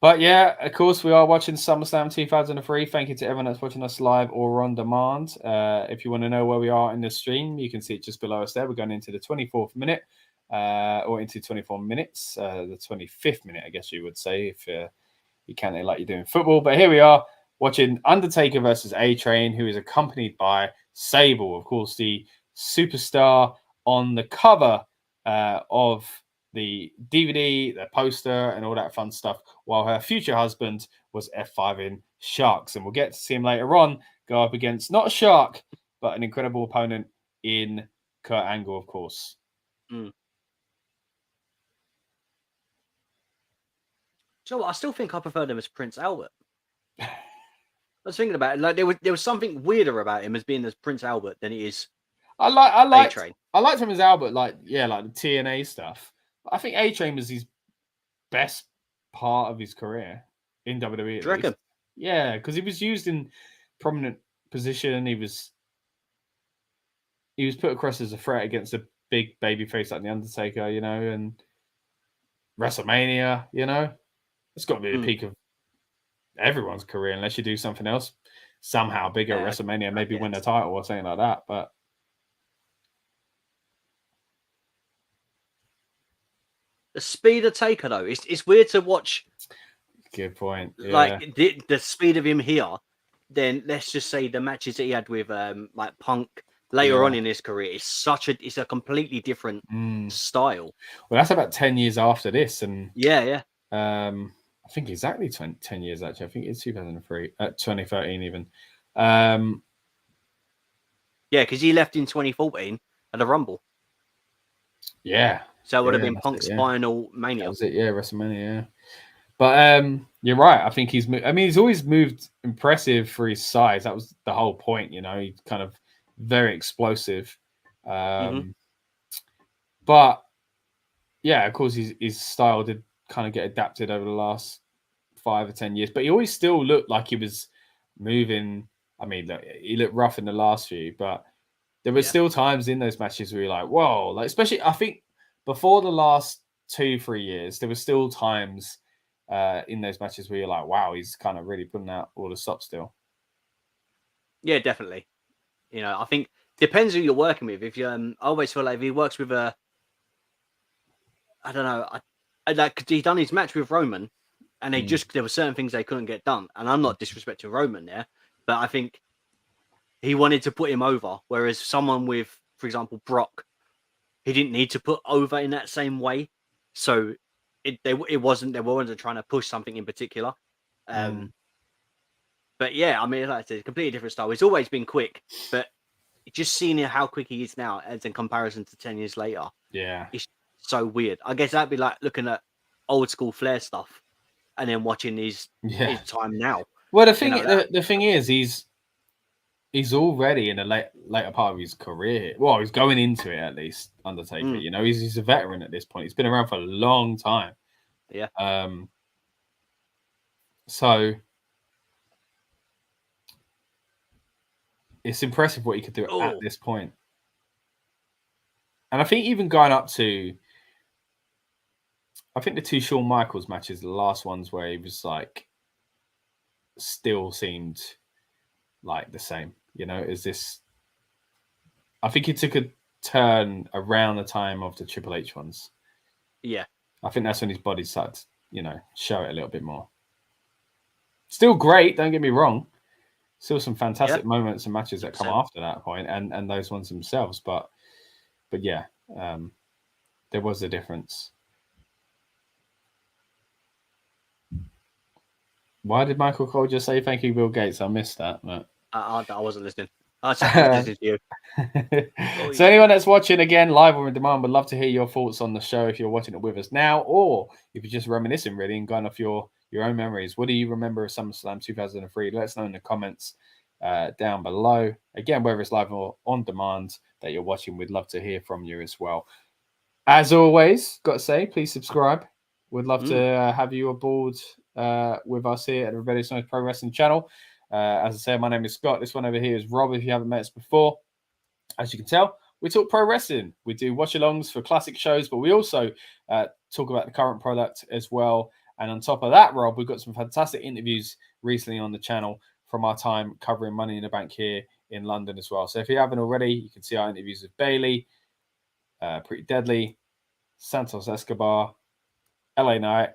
but yeah, of course, we are watching SummerSlam 2003. Thank you to everyone that's watching us live or on demand. If you want to know where we are in the stream, you can see it just below us there. We're going into the 24th minute, or into 24 minutes, the 25th minute, I guess you would say, if you count it like you're doing football. But here we are watching Undertaker versus A-Train, who is accompanied by Sable, of course, the superstar on the cover of the DVD, the poster, and all that fun stuff, while her future husband was F5-ing Sharks. And we'll get to see him later on go up against not a shark, but an incredible opponent in Kurt Angle, of course. So I still think I preferred him as Prince Albert. I was thinking about it. Like there was something weirder about him as being as Prince Albert than he is. I liked him as Albert, like the TNA stuff. I think A-Train was his best part of his career in WWE. Do you reckon? Yeah, because he was used in prominent position. He was put across as a threat against a big baby face like the Undertaker, and WrestleMania, it's got to be the peak of everyone's career unless you do something else somehow bigger at WrestleMania, maybe win a title or something like that. But the speed of Taker, though, it's weird to watch. Good point. Yeah. Like the speed of him here, then let's just say the matches that he had with like Punk later on in his career it's a completely different style. Well, that's about 10 years after this, and I think exactly 10 years actually. I think it's 2013 even. Yeah, because he left in 2014 at the Rumble. Yeah. So it would have been Punk's final Mania. That was it, WrestleMania, yeah. But you're right. I think he's always moved impressive for his size. That was the whole point, He's kind of very explosive. But yeah, of course, his style did kind of get adapted over the last 5 or 10 years. But he always still looked like he was moving. I mean, look, he looked rough in the last few, but there were still times in those matches where you're like, whoa, like especially I think before the last 2-3 years, there were still times in those matches where you're like, wow, he's kind of really putting out all the stops still. Yeah, definitely. I think depends who you're working with. If you, I always feel like if he works with I don't know, like he done his match with Roman, and there were certain things they couldn't get done. And I'm not disrespecting Roman there, but I think he wanted to put him over. Whereas someone with, for example, Brock, he didn't need to put over in that same way. So they weren't trying to push something in particular. But yeah, I mean, like I said, a completely different style. He's always been quick, but just seeing how quick he is now as in comparison to 10 years later. Yeah. It's so weird. I guess that'd be like looking at old school Flair stuff and then watching his time now. Well, the thing is, he's already in a later part of his career. Well, he's going into it at least, Undertaker. He's a veteran at this point. He's been around for a long time. Yeah. So it's impressive what he could do Oh. at this point. And I think even going up to, I think the 2 Shawn Michaels matches, the last ones where he was like, still seemed like the same. You know, is this? I think he took a turn around the time of the Triple H ones. Yeah. I think that's when his body started, you know, show it a little bit more. Still great, don't get me wrong. Still some fantastic moments and matches that come after that point, and those ones themselves. But yeah, there was a difference. Why did Michael Cole just say thank you, Bill Gates? I missed that. But... I wasn't listening. I was listening to you. So anyone that's watching again live or on demand would love to hear your thoughts on the show if you're watching it with us now, or if you're just reminiscing really and going off your own memories. What do you remember of SummerSlam 2003? Let us know in the comments down below. Again, whether it's live or on demand that you're watching, we'd love to hear from you as well. As always, got to say, please subscribe. We'd love to have you aboard with us here at the Résistance Pro Wrestling channel. As I said, my name is Scott. This one over here is Rob, if you haven't met us before. As you can tell, we talk pro wrestling. We do watch-alongs for classic shows, but we also talk about the current product as well. And on top of that, Rob, we've got some fantastic interviews recently on the channel from our time covering Money in the Bank here in London as well. So if you haven't already, you can see our interviews with Bailey, Pretty Deadly, Santos Escobar, LA Knight.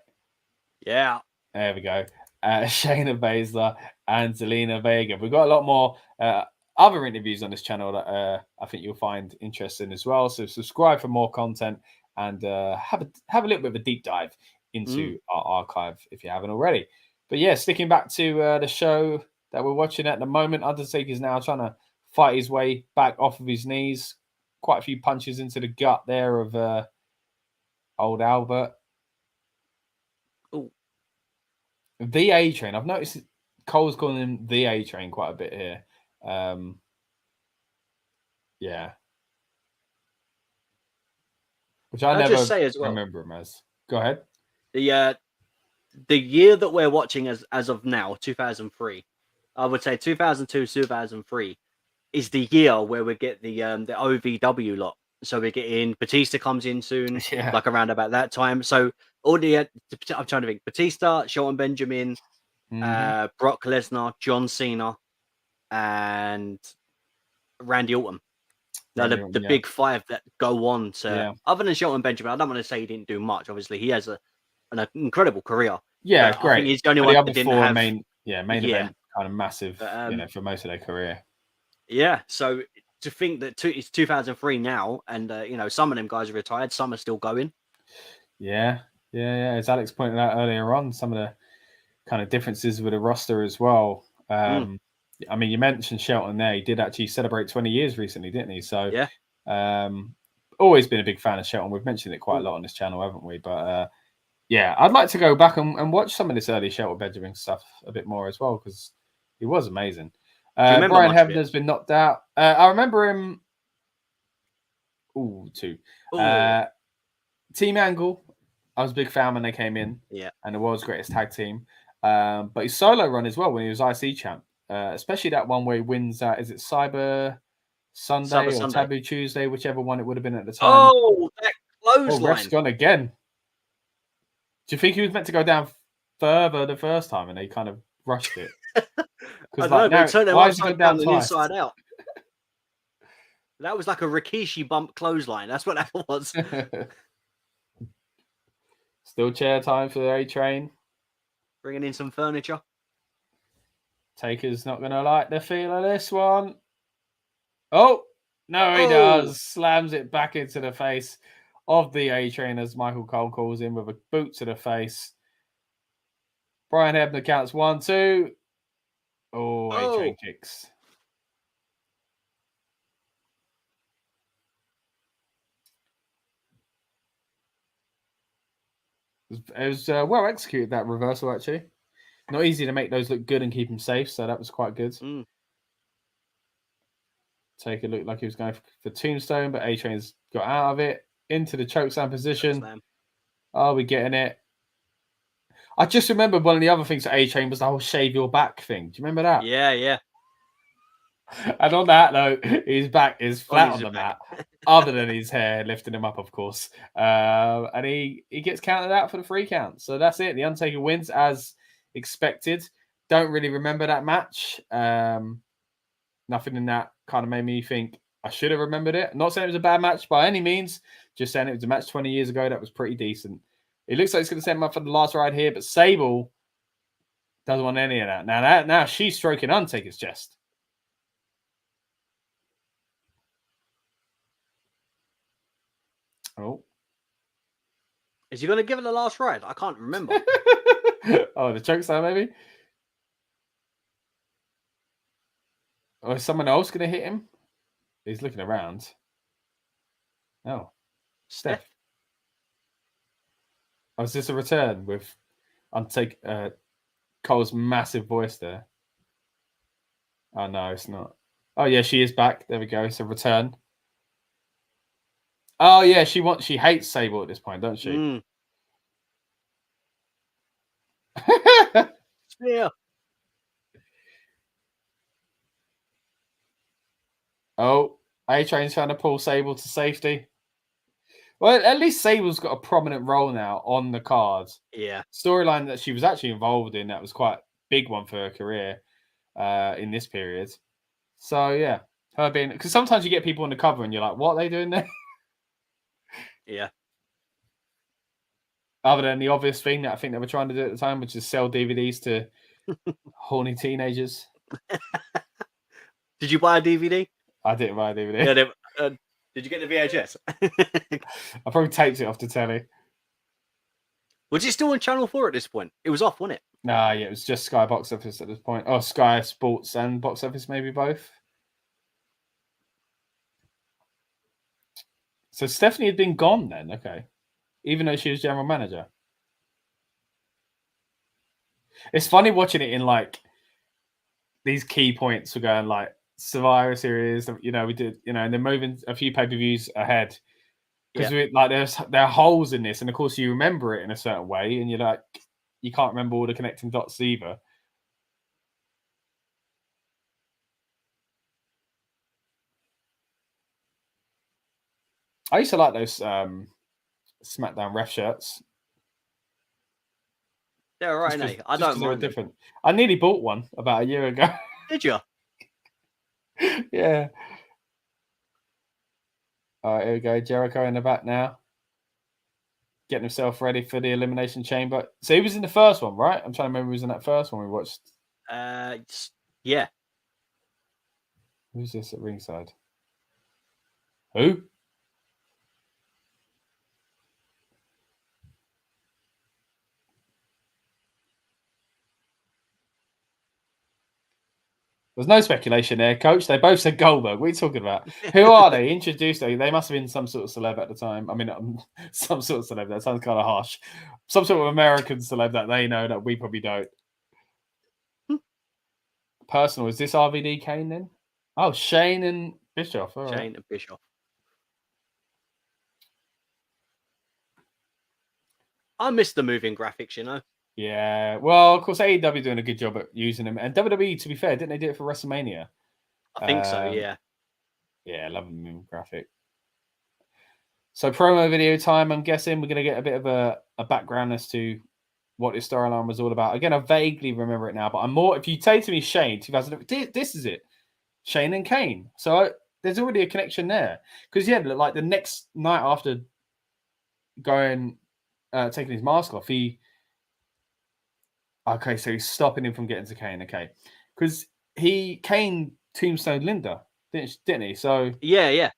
Yeah. There we go. Shayna Baszler and Zelina Vega. We've got a lot more other interviews on this channel that I think you'll find interesting as well. So subscribe for more content and have a little bit of a deep dive into our archive if you haven't already. But yeah, sticking back to the show that we're watching at the moment, Undertaker's now trying to fight his way back off of his knees. Quite a few punches into the gut there of old Albert. Oh. The A-Train. I've noticed Cole's calling him the A-Train quite a bit here. Yeah. Which I never just say as well, remember him as. Go ahead. The year that we're watching as of now, 2003, I would say 2002, 2003 is the year where we get the OVW lot. So we're getting Batista comes in soon, like around about that time. So all the I'm trying to think: Batista, Shelton Benjamin, Brock Lesnar, John Cena, and Randy Orton. The big five that go on to, other than Shelton Benjamin, I don't want to say he didn't do much. Obviously, he has an incredible career. Yeah, great. I think he's the only one that didn't have main event kind of massive, for most of their career. Yeah, so to think that it's 2003 now, and some of them guys are retired, some are still going. Yeah. As Alex pointed out earlier on, some of the kind of differences with the roster as well. I mean, you mentioned Shelton there. He did actually celebrate 20 years recently, didn't he? So, always been a big fan of Shelton. We've mentioned it quite a lot on this channel, haven't we? But, I'd like to go back and watch some of this early Shelton Benjamin stuff a bit more as well, because he was amazing. Brian Hebner's been knocked out. I remember him. Team Angle. I was a big fan when they came in. Yeah. And the world's greatest tag team. But his solo run as well when he was IC champ. Especially that one where he wins is it Cyber Sunday or Sunday. Taboo Tuesday, whichever one it would have been at the time. Oh, that clothesline. Ref's gone again. Do you think he was meant to go down further the first time and they kind of rushed it? Because why is he going down the inside out? That was like a Rikishi bump clothesline. That's what that was. Still chair time for the A-Train. Bringing in some furniture. Taker's not going to like the feel of this one. Oh, no, he does. Slams it back into the face of the A-Train as Michael Cole calls in with a boot to the face. Brian Hebner counts 1, 2. Oh, A-Train kicks. It was well executed, that reversal, actually. Not easy to make those look good and keep them safe, so that was quite good. Taker looked like he was going for Tombstone, but A-Train's got out of it. Into the chokeslam position. Are we getting it? I just remembered one of the other things that A-Train was the whole shave your back thing. Do you remember that? Yeah. And on that note, his back is flat on the mat, other than his hair lifting him up, of course. And he gets counted out for the 3 count. So that's it. The Undertaker wins as expected. Don't really remember that match. Nothing in that kind of made me think I should have remembered it. Not saying it was a bad match by any means. Just saying it was a match 20 years ago that was pretty decent. It looks like it's going to set him up for the last ride here, but Sable doesn't want any of that. Now she's stroking Undertaker's chest. Oh. Is he going to give it the last ride? I can't remember. Oh, the choke slam, maybe? Or is someone else going to hit him? He's looking around. Oh. Steph. Oh, is this a return with Undertaker, Cole's massive voice there? Oh, no, it's not. Oh, yeah, she is back. There we go. It's a return. Oh, yeah, she hates Sable at this point, doesn't she? Yeah. Oh, A-Train's trying to pull Sable to safety. Well, at least Sable's got a prominent role now on the cards. Yeah. Storyline that she was actually involved in, that was quite a big one for her career in this period. So, yeah. Her being... Because sometimes you get people on the cover and you're like, what are they doing there? Yeah. Other than the obvious thing that I think they were trying to do at the time, which is sell DVDs to horny teenagers. Did you buy a DVD? I didn't buy a DVD. Yeah, did you get the VHS? I probably taped it off the telly. Was it still on Channel 4 at this point? It was off, wasn't it? Nah, yeah, it was just Sky Box Office at this point. Oh, Sky Sports and Box Office, maybe both. So Stephanie had been gone then, okay. Even though she was general manager. It's funny watching it in like these key points. We're going like Survivor Series, we did, and they're moving a few pay-per-views ahead. Because there are holes in this, and of course you remember it in a certain way, and you're like, you can't remember all the connecting dots either. I used to like those SmackDown ref shirts. They're all right, I don't mind. Different. I nearly bought one about a year ago. Did you? Yeah. All right, here we go. Jericho in the back now. Getting himself ready for the Elimination Chamber. So he was in the first one, right? I'm trying to remember who was in that first one we watched. Yeah. Who's this at ringside? Who? There's no speculation there, Coach. They both said Goldberg. What are you talking about? Who are they? Introduced them. They must have been some sort of celeb at the time. I mean, some sort of celeb. That sounds kind of harsh. Some sort of American celeb that they know that we probably don't. Personal. Is this RVD Kane then? Oh, Shane and Bischoff. All right. Shane and Bischoff. I miss the moving graphics, Yeah, well, of course, AEW doing a good job at using them, and WWE, to be fair, didn't they do it for WrestleMania? I think so. Yeah. Yeah, I love the moving graphic. So promo video time. I'm guessing we're going to get a bit of a background as to what this storyline was all about. Again, I vaguely remember it now, but I'm more. If you say to me, Shane, 2000, this is it, Shane and Kane. So there's already a connection there because like the next night after going, taking his mask off, Okay, so he's stopping him from getting to Kane. Okay, because Kane tombstone Linda, didn't he? So yeah.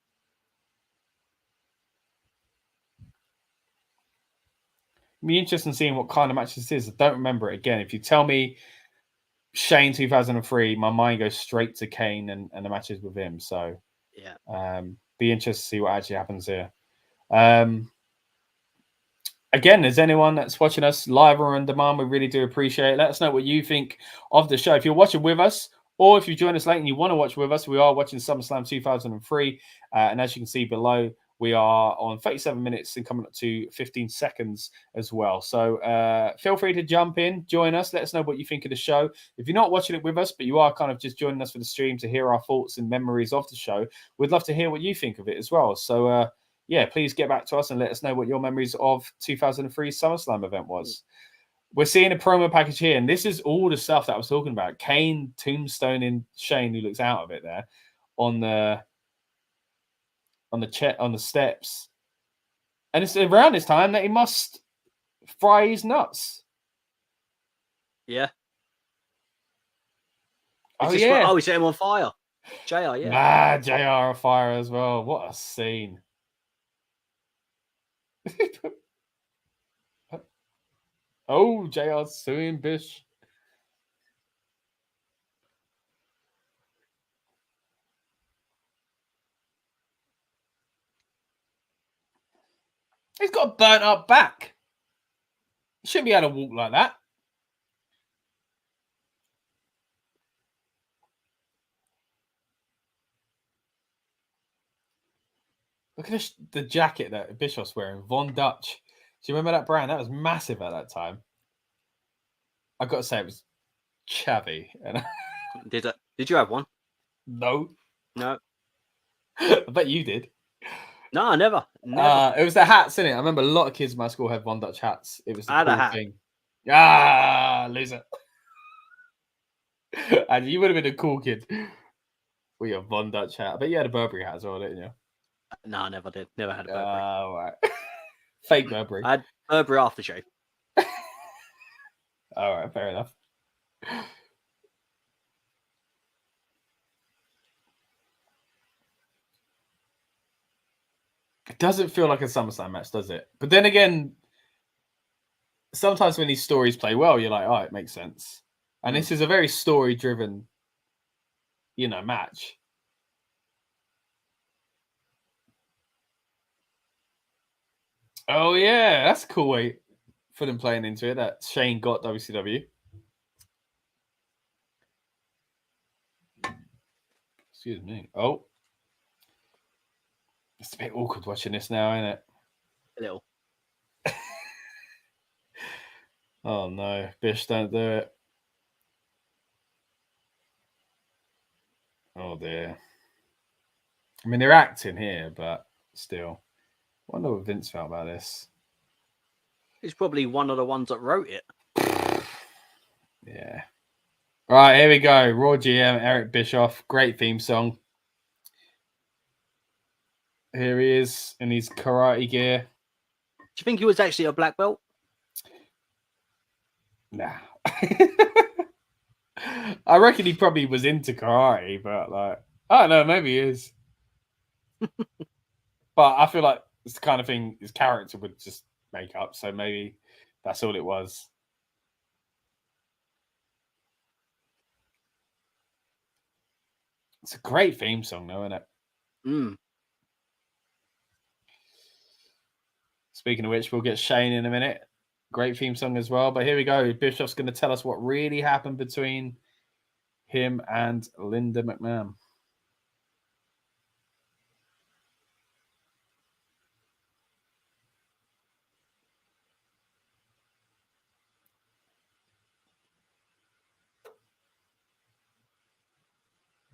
Be interested in seeing what kind of match this is. I don't remember it again. If you tell me Shane 2003, my mind goes straight to Kane and the matches with him. So yeah, be interested to see what actually happens here. Again, there's anyone that's watching us live or on demand, we really do appreciate it. Let us know what you think of the show. If you're watching with us, or if you join us late and you want to watch with us, we are watching SummerSlam 2003. And as you can see below, We are on 37 minutes and coming up to 15 seconds as well. So feel free to jump in, join us. Let us know what you think of the show. If you're not watching it with us, but you are kind of just joining us for the stream to hear our thoughts and memories of the show, we'd love to hear what you think of it as well. So, yeah, please get back to us and let us know what your memories of 2003 SummerSlam event was. We're seeing a promo package here, and this is all the stuff that I was talking about. Kane tombstoning Shane, who looks out of it there on the steps, and it's around this time that he must fry his nuts. Yeah. Oh yeah. Oh, he set him on fire. JR, yeah. Nah, JR on fire as well. What a scene. Oh, JR suing Bish. He's got a burnt up back. He shouldn't be able to walk like that. Look at the jacket that Bischoff's wearing. Von Dutch. Do you remember that brand? That was massive at that time. I've got to say, it was chavvy. And Did you have one? No. I bet you did. No, never. It was the hats, innit? I remember a lot of kids in my school had Von Dutch hats. It was the cool thing. Loser. And you would have been a cool kid with your Von Dutch hat. I bet you had a Burberry hat as well, didn't you? No, I never did. Never had a Burberry. Oh, right. Fake Burberry. I had Burberry aftershave. All right, fair enough. It doesn't feel like a SummerSlam match, does it? But then again, sometimes when these stories play well, you're like, oh, it makes sense. And this is a very story-driven, match. Oh, yeah. That's a cool way for them playing into it, that Shane got WCW. Excuse me. Oh. It's a bit awkward watching this now, isn't it? A little. Oh, no. Bish, don't do it. Oh, dear. I mean, they're acting here, but still. I wonder what Vince felt about this. He's probably one of the ones that wrote it. Yeah. All right, here we go. Raw GM, Eric Bischoff. Great theme song. Here he is in his karate gear. Do you think he was actually a black belt? Nah. I reckon he probably was into karate, but I don't know, maybe he is. But I feel like it's the kind of thing his character would just make up, so maybe that's all it was. It's a great theme song, though, isn't it? Speaking of which, we'll get Shane in a minute. Great theme song as well. But here we go. Bischoff's going to tell us what really happened between him and Linda McMahon.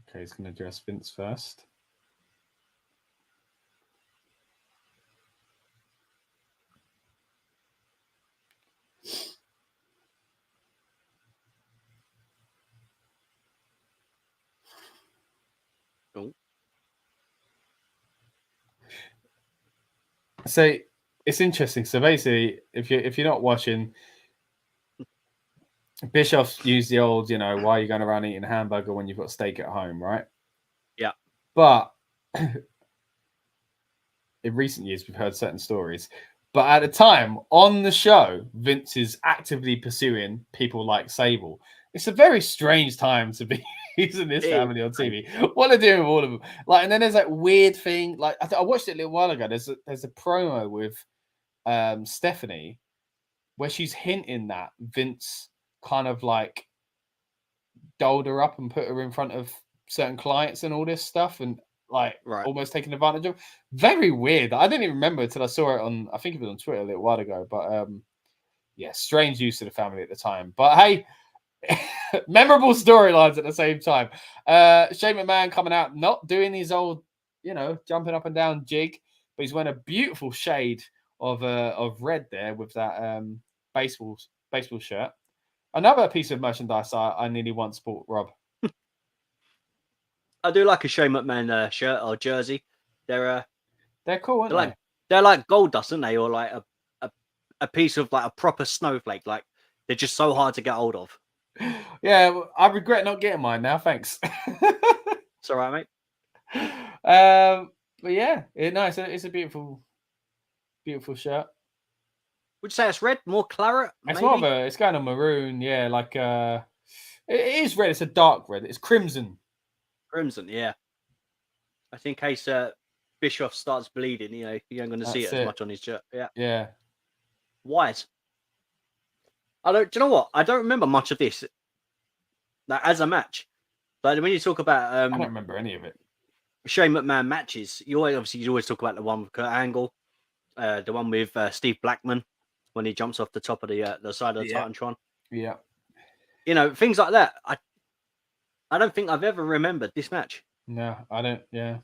Okay, he's going to address Vince first. So it's interesting. So basically, if you're not watching, Bischoff used the old, why are you going around eating a hamburger when you've got steak at home, right? Yeah. But in recent years, we've heard certain stories. But at the time, on the show, Vince is actively pursuing people like Sable. It's a very strange time to be using this family on TV. What are they doing with all of them? And then there's that weird thing. I watched it a little while ago. There's a promo with Stephanie where she's hinting that Vince kind of dolled her up and put her in front of certain clients and all this stuff. And like almost taken advantage of. Very weird. I didn't even remember until I saw it on, I think it was on Twitter a little while ago. But yeah, strange use of the family at the time. But hey, memorable storylines at the same time. Shane McMahon coming out, not doing his old, jumping up and down jig, but he's wearing a beautiful shade of red there with that baseball shirt. Another piece of merchandise I nearly once bought, Rob. I do like a Shane McMahon shirt or jersey. They're cool, aren't they? They're like gold dust, aren't they? Or like a piece of like a proper snowflake. Like they're just so hard to get hold of. Yeah, well, I regret not getting mine now. Thanks. It's all right, mate. But yeah, it's a beautiful shirt. Would you say it's red, more claret? It's more of it's kind of maroon, yeah. Like it is red. It's a dark red. It's crimson. Crimson, yeah. I think in case Bischoff starts bleeding, you ain't going to see it as much on his shirt. Yeah. Yeah. White. Do you know what? I don't remember much of this. Like as a match. Like when you talk about I don't remember any of it. Shane McMahon matches, you always talk about the one with Kurt Angle, the one with Steve Blackman when he jumps off the top of the side of the Titantron. Yeah. Things like that. I don't think I've ever remembered this match. No, I don't. Yeah.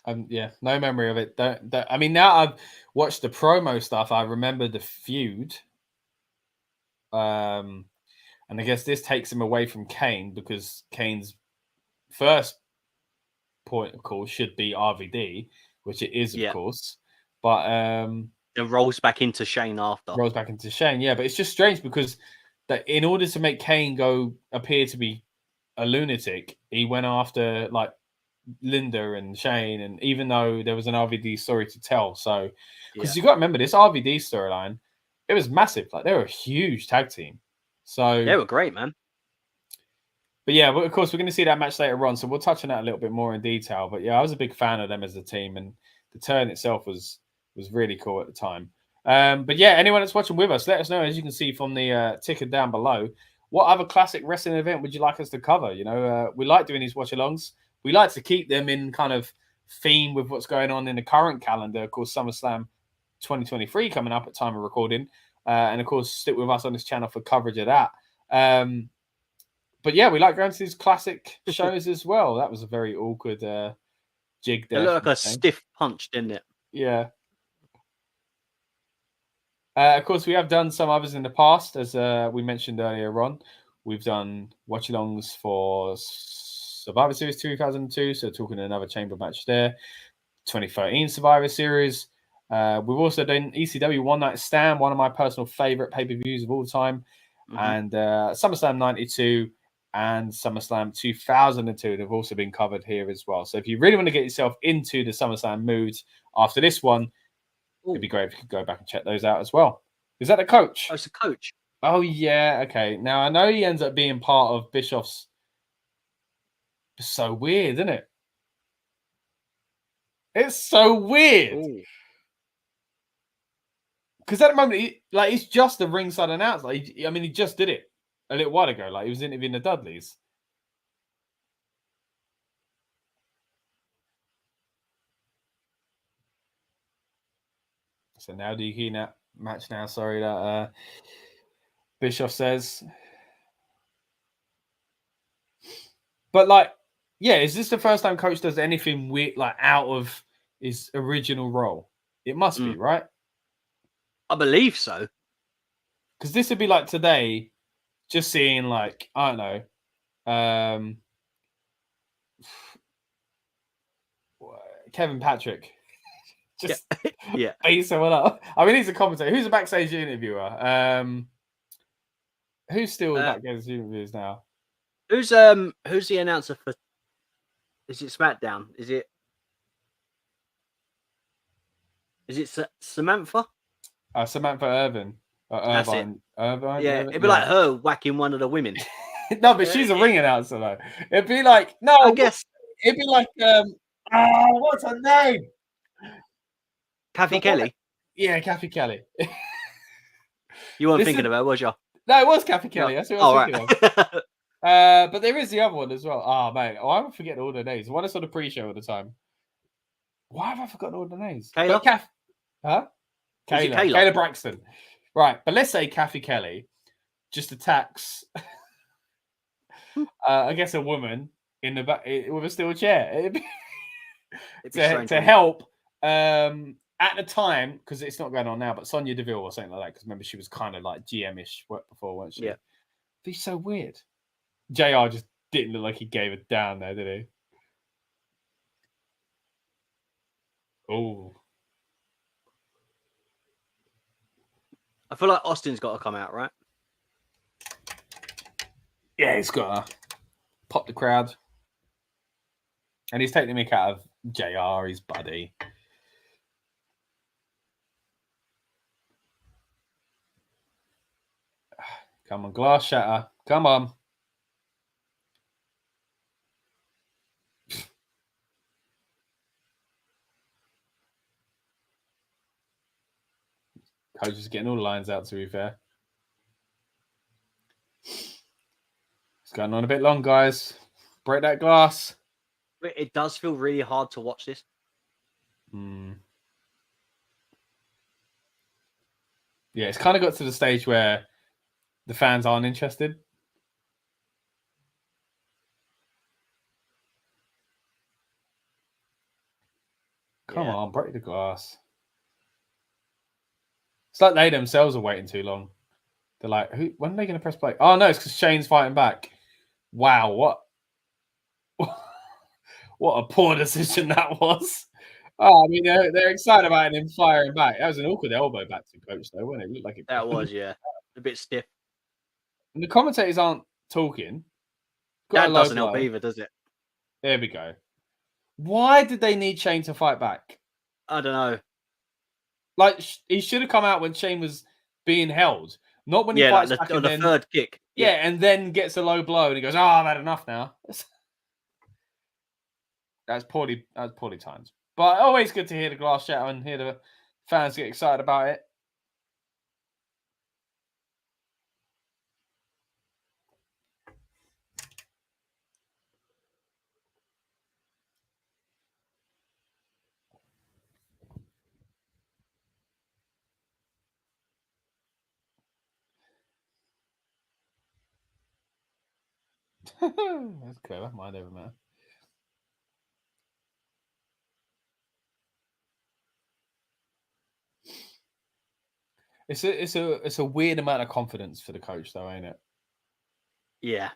No memory of it. I mean, now I've watched the promo stuff. I remember the feud. And I guess this takes him away from Kane because Kane's first point of call should be RVD, which it is, of course. But it rolls back into Shane after. Rolls back into Shane, yeah. But it's just strange because that in order to make Kane appear to be a lunatic, he went after like Linda and Shane, and even though there was an RVD story to tell, so because you got to remember this RVD storyline, it was massive. Like they were a huge tag team, so they were great, man. But yeah, of course we're going to see that match later on, so we'll touch on that a little bit more in detail. But yeah, I was a big fan of them as a team, and the turn itself was really cool at the time. But yeah, anyone that's watching with us, let us know, as you can see from the ticker down below, what other classic wrestling event would you like us to cover? We like doing these watch-alongs. We like to keep them in kind of theme with what's going on in the current calendar. Of course, SummerSlam 2023 coming up at time of recording. And of course, stick with us on this channel for coverage of that. But yeah, we like going to these classic shows as well. That was a very awkward jig there. It looked like a stiff punch, didn't it? Yeah. Of course, we have done some others in the past, as we mentioned earlier on. We've done watch-alongs for Survivor Series 2002, so talking another chamber match there. 2013 Survivor Series. We've also done ECW One Night Stand, one of my personal favorite pay-per-views of all time, and SummerSlam 92 and SummerSlam 2002. They've also been covered here as well. So if you really want to get yourself into the SummerSlam mood after this one, it'd be great if you could go back and check those out as well. Is that the coach? Oh, it's the coach. Oh, yeah. Okay. Now, I know he ends up being part of Bischoff's. It's so weird, isn't it? It's so weird. Because at the moment, he's just a ringside announcer. He just did it a little while ago. Like, he was interviewing the Dudleys. So now do you hear that match now? Sorry, that Bischoff says. But is this the first time Coach does anything weird, like out of his original role? It must be, right? I believe so. Because this would be like today, just seeing I don't know, Kevin Patrick. Just beat someone up. I mean, he's a commentator. Who's a backstage interviewer? Who's still backstage interviewers now? Who's the announcer for? Is it SmackDown? Is it Samantha? Samantha Irvine. Irvine. Irvine. Yeah, it'd be like her whacking one of the women. No, but she's a ring announcer though. It'd be like I guess it'd be like what's her name? Kathy Kelly. Yeah, Kathy Kelly. You weren't thinking of her, was you? No, it was Kathy Kelly. That's what I was thinking of. But there is the other one as well. Oh, mate. Oh, I'm forgetting all the names. One is on the pre-show all the time. Why have I forgotten all the names? Kayla? Huh? Is it Kayla. Kayla? Kayla Braxton. Right. But let's say Kathy Kelly just attacks, I guess, a woman in the back with a steel chair. to help at the time, because it's not going on now, but Sonya Deville or something like that, because remember she was kind of like GM-ish before, wasn't she? Yeah. But he's so weird. JR just didn't look like he gave it down there, did he? Oh. I feel like Austin's got to come out, right? Yeah, he's got to pop the crowd. And he's taking the mick out of JR, his buddy. Come on, glass shatter. Come on. Coach is getting all the lines out, to be fair. It's going on a bit long, guys. Break that glass. It does feel really hard to watch this. Yeah, it's kind of got to the stage where the fans aren't interested. Come on, break the glass. It's like they themselves are waiting too long. They're like, when are they going to press play? Oh, no, it's because Shane's fighting back. Wow, what a poor decision that was. Oh, I mean, they're excited about him firing back. That was an awkward elbow back to Coach, though, wasn't it? It looked like it. That was, yeah. A bit stiff. And the commentators aren't talking. That doesn't help either, does it? There we go. Why did they need Shane to fight back? I don't know. Like, he should have come out when Shane was being held. Not when he fights back on and the then, third kick. Yeah, and then gets a low blow and he goes, I've had enough now. That's poorly timed. But always good to hear the glass shatter and hear the fans get excited about it. That's clever. Mind over matter. It's a weird amount of confidence for the coach, though, ain't it? Yeah.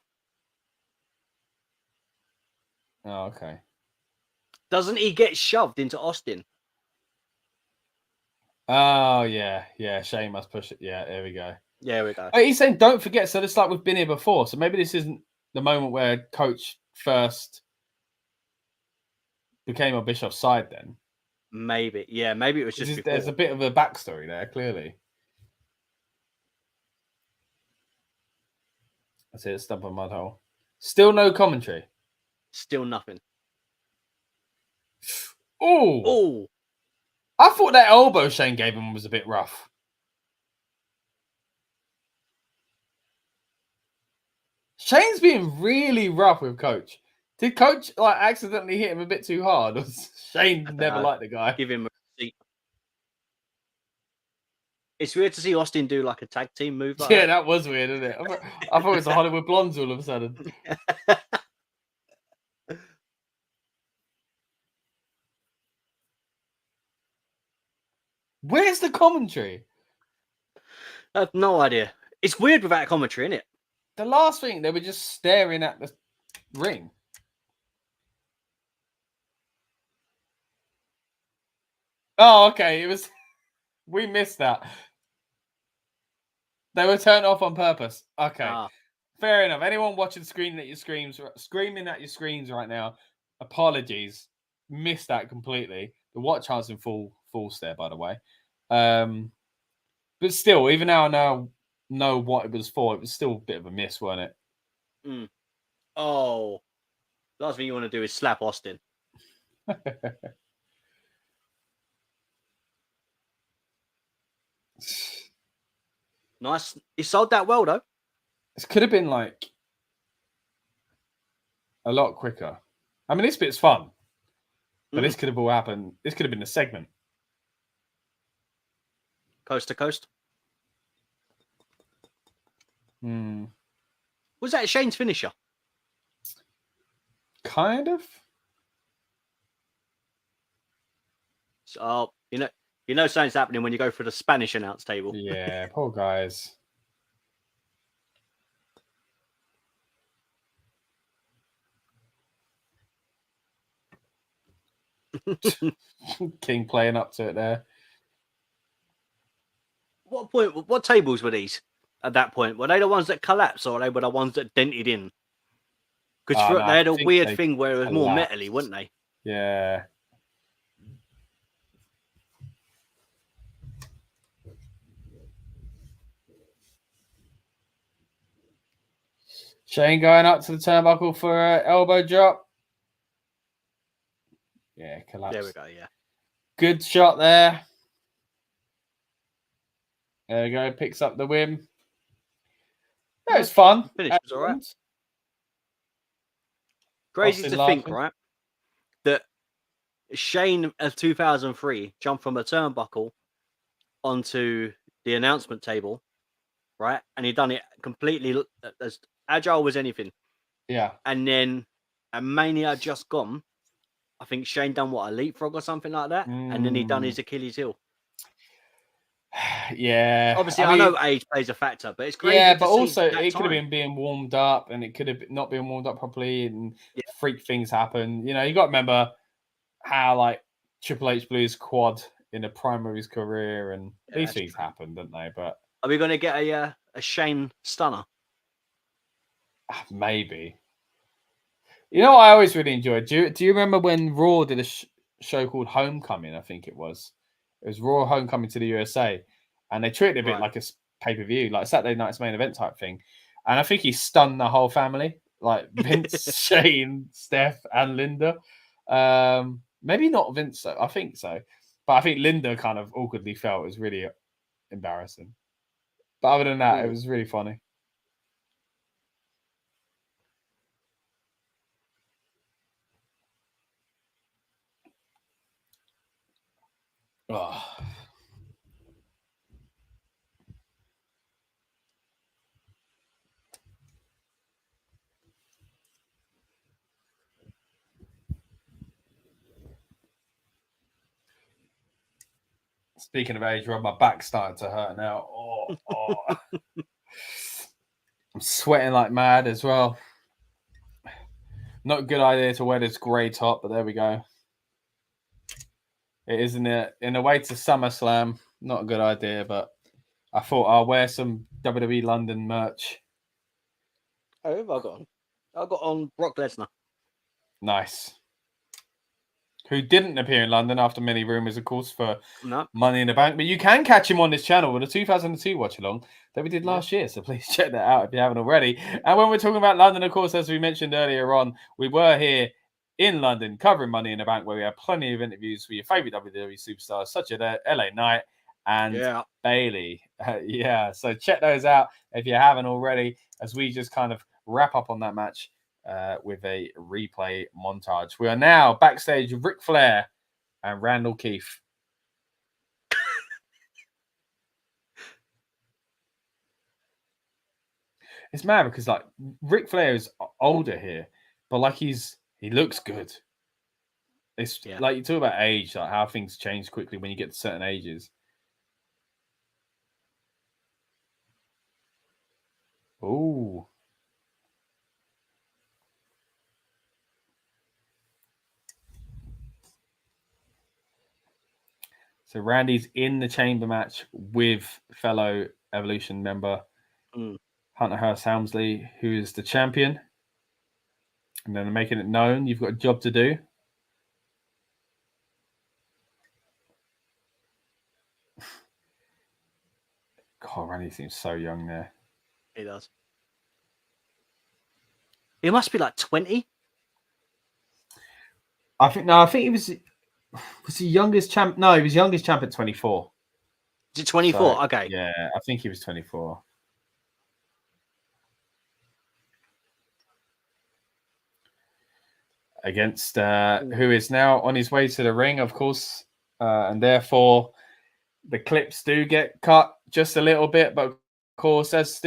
Oh, okay. Doesn't he get shoved into Austin? Oh, yeah. Shane must push it. Yeah, there we go. Yeah, we go. Oh, he's saying, don't forget. So it's like we've been here before. So maybe this isn't the moment where Coach first became on Bischoff's side then. Maybe. Yeah, maybe it was just before. There's a bit of a backstory there, clearly. That's it. Stump on mud hole. Still no commentary. Still nothing. Oh. I thought that elbow Shane gave him was a bit rough. Shane's being really rough with Coach. Did Coach accidentally hit him a bit too hard? Or Shane never liked the guy. Give him a seat. It's weird to see Austin do like a tag team move. Like that was weird, isn't it? I thought it was the Hollywood Blondes all of a sudden. Where's the commentary? I have no idea. It's weird without commentary, isn't it? The last thing, they were just staring at the ring. Oh, okay. We missed that. They were turned off on purpose. Okay. Fair enough. Anyone watching screaming at your screens right now, apologies. Missed that completely. The watch house in full stare, by the way. But still, even now I know what it was for. It was still a bit of a miss, wasn't it? Oh. Last thing you want to do is slap Austin. Nice. He sold that well, though. This could have been like a lot quicker. I mean, this bit's fun, but this could have all happened. This could have been a segment. Coast to coast. Was that Shane's finisher? Kind of. So you know something's happening when you go for the Spanish announce table. Yeah, poor guys. King playing up to it there. What tables were these at that point? Were they the ones that collapsed, or they were the ones that dented in? Because they had a weird thing where it was more metally, weren't they? Yeah. Shane going up to the turnbuckle for an elbow drop. Yeah, collapse. There we go, yeah. Good shot there. There we go. Picks up the win. That was fun. Finish was all right. Crazy to think, right? That Shane of 2003 jumped from a turnbuckle onto the announcement table, right? And he done it completely as agile as anything. Yeah. And then a Mania just gone. I think Shane done a leapfrog or something like that. And then he done his Achilles heel. Yeah. Obviously, I know age plays a factor, but it's crazy. Yeah, but also it could have been being warmed up and it could have not been warmed up properly and freak things happen. You know, you got to remember how like Triple H blew his quad in the prime of his career and these things happen, don't they? But are we going to get a Shane stunner? Maybe. You know what I always really enjoyed? Do you remember when Raw did a show called Homecoming, I think it was? It was Raw Homecoming to the USA. And they treated it a bit like a pay-per-view, like Saturday night's main event type thing. And I think he stunned the whole family, like Vince, Shane, Steph, and Linda. Maybe not Vince, though. I think so. But I think Linda kind of awkwardly felt it was really embarrassing. But other than that, it was really funny. Oh. Speaking of age, Rob, my back's starting to hurt now. I'm sweating like mad as well. Not a good idea to wear this grey top, but there we go. It is in the way to SummerSlam. Not a good idea, but I thought I'll wear some WWE London merch. Oh, who have I got on? I got on Brock Lesnar. Nice. Who didn't appear in London after many rumours, of course, for Money in the Bank. But you can catch him on this channel with a 2002 watch-along that we did last year. So please check that out if you haven't already. And when we're talking about London, of course, as we mentioned earlier on, we were here in London covering Money in the Bank, where we had plenty of interviews with your favourite WWE superstars, such as LA Knight and Bailey. So check those out if you haven't already, as we just kind of wrap up on that match. With a replay montage. We are now backstage with Ric Flair and Randall Keefe. It's mad because like Ric Flair is older here, but like he looks good. It's like you talk about age, like how things change quickly when you get to certain ages. Ooh. So Randy's in the chamber match with fellow Evolution member Hunter Hearst Helmsley, who is the champion. And then making it known you've got a job to do. God, Randy seems so young there. He does. He must be like 20. I think he was he youngest champ? No, he was youngest champ at 24. Is it 24? So, okay. Yeah, I think he was 24. against who is now on his way to the ring, of course, and therefore the clips do get cut just a little bit. But of course, as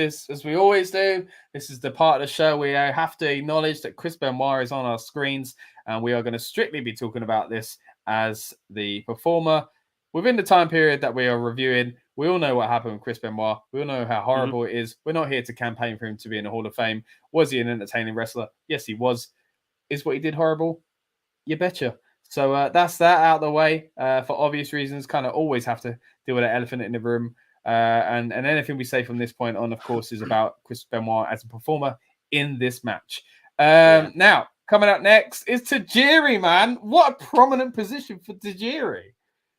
we always do, this is the part of the show we have to acknowledge that Chris Benoit is on our screens, and we are going to strictly be talking about this as the performer within the time period that we are reviewing. We all know what happened with Chris Benoit. We all know how horrible it is. We're not here to campaign for him to be in the Hall of Fame. Was he an entertaining wrestler? Yes, he was. Is what he did horrible? You betcha. So that's that out of the way. For obvious reasons, kind of always have to deal with an elephant in the room. And anything we say from this point on, of course, is about Chris Benoit as a performer in this match. Now, coming up next is Tajiri, man. What a prominent position for Tajiri.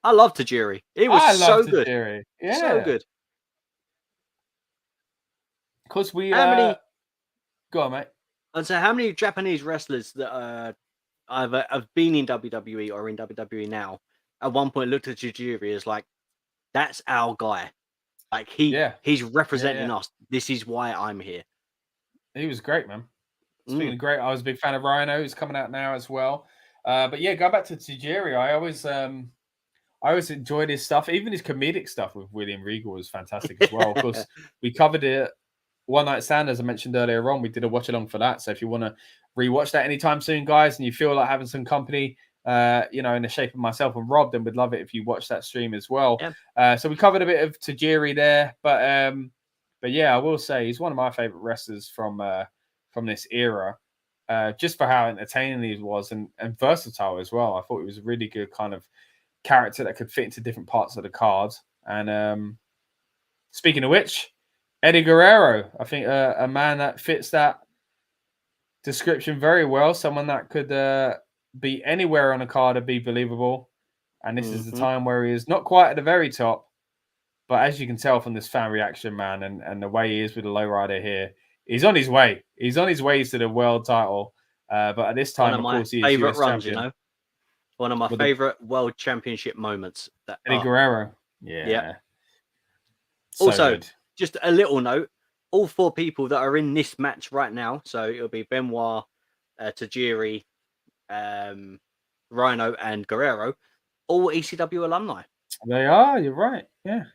I love Tajiri. He was so good. Tajiri. Yeah. So good. Because we... Go on, mate. And so how many Japanese wrestlers that either have been in WWE or in WWE now at one point looked at Tajiri as like, that's our guy. Like he's representing us. This is why I'm here. He was great, man. Speaking of great, I was a big fan of Rhyno, who's coming out now as well. But yeah, going back to Tajiri, I always enjoyed his stuff. Even his comedic stuff with William Regal was fantastic as well. Of course, we covered it One Night Stand, as I mentioned earlier on. We did a watch along for that. So if you want to rewatch that anytime soon, guys, and you feel like having some company, in the shape of myself and Rob, then we'd love it if you watch that stream as well. Yeah. So we covered a bit of Tajiri there, but yeah, I will say he's one of my favorite wrestlers from this era, just for how entertaining he was and versatile as well. I thought he was a really good kind of character that could fit into different parts of the card. And speaking of which, Eddie Guerrero, I think a man that fits that description very well. Someone that could be anywhere on a card and be believable. And this is the time where he is not quite at the very top, but as you can tell from this fan reaction, man, and the way he is with the lowrider here, he's on his way. He's on his way to the world title. But at this time, of course, he is US runs, champion. One of my favorite world championship moments. Eddie Guerrero. Yeah. So also, good. Just a little note, all four people that are in this match right now, so it'll be Benoit, Tajiri, Rhyno, and Guerrero, all ECW alumni. They are, you're right. Yeah.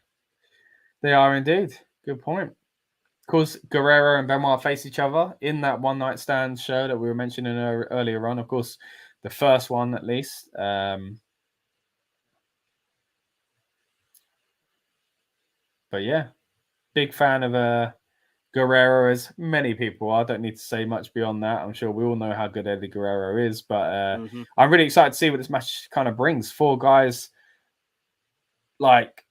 They are indeed. Good point. Of course, Guerrero and Benoit face each other in that One Night Stand show that we were mentioning earlier on. Of course, the first one at least. But yeah, big fan of Guerrero, as many people. I don't need to say much beyond that. I'm sure we all know how good Eddie Guerrero is. But I'm really excited to see what this match kind of brings. Four guys, like,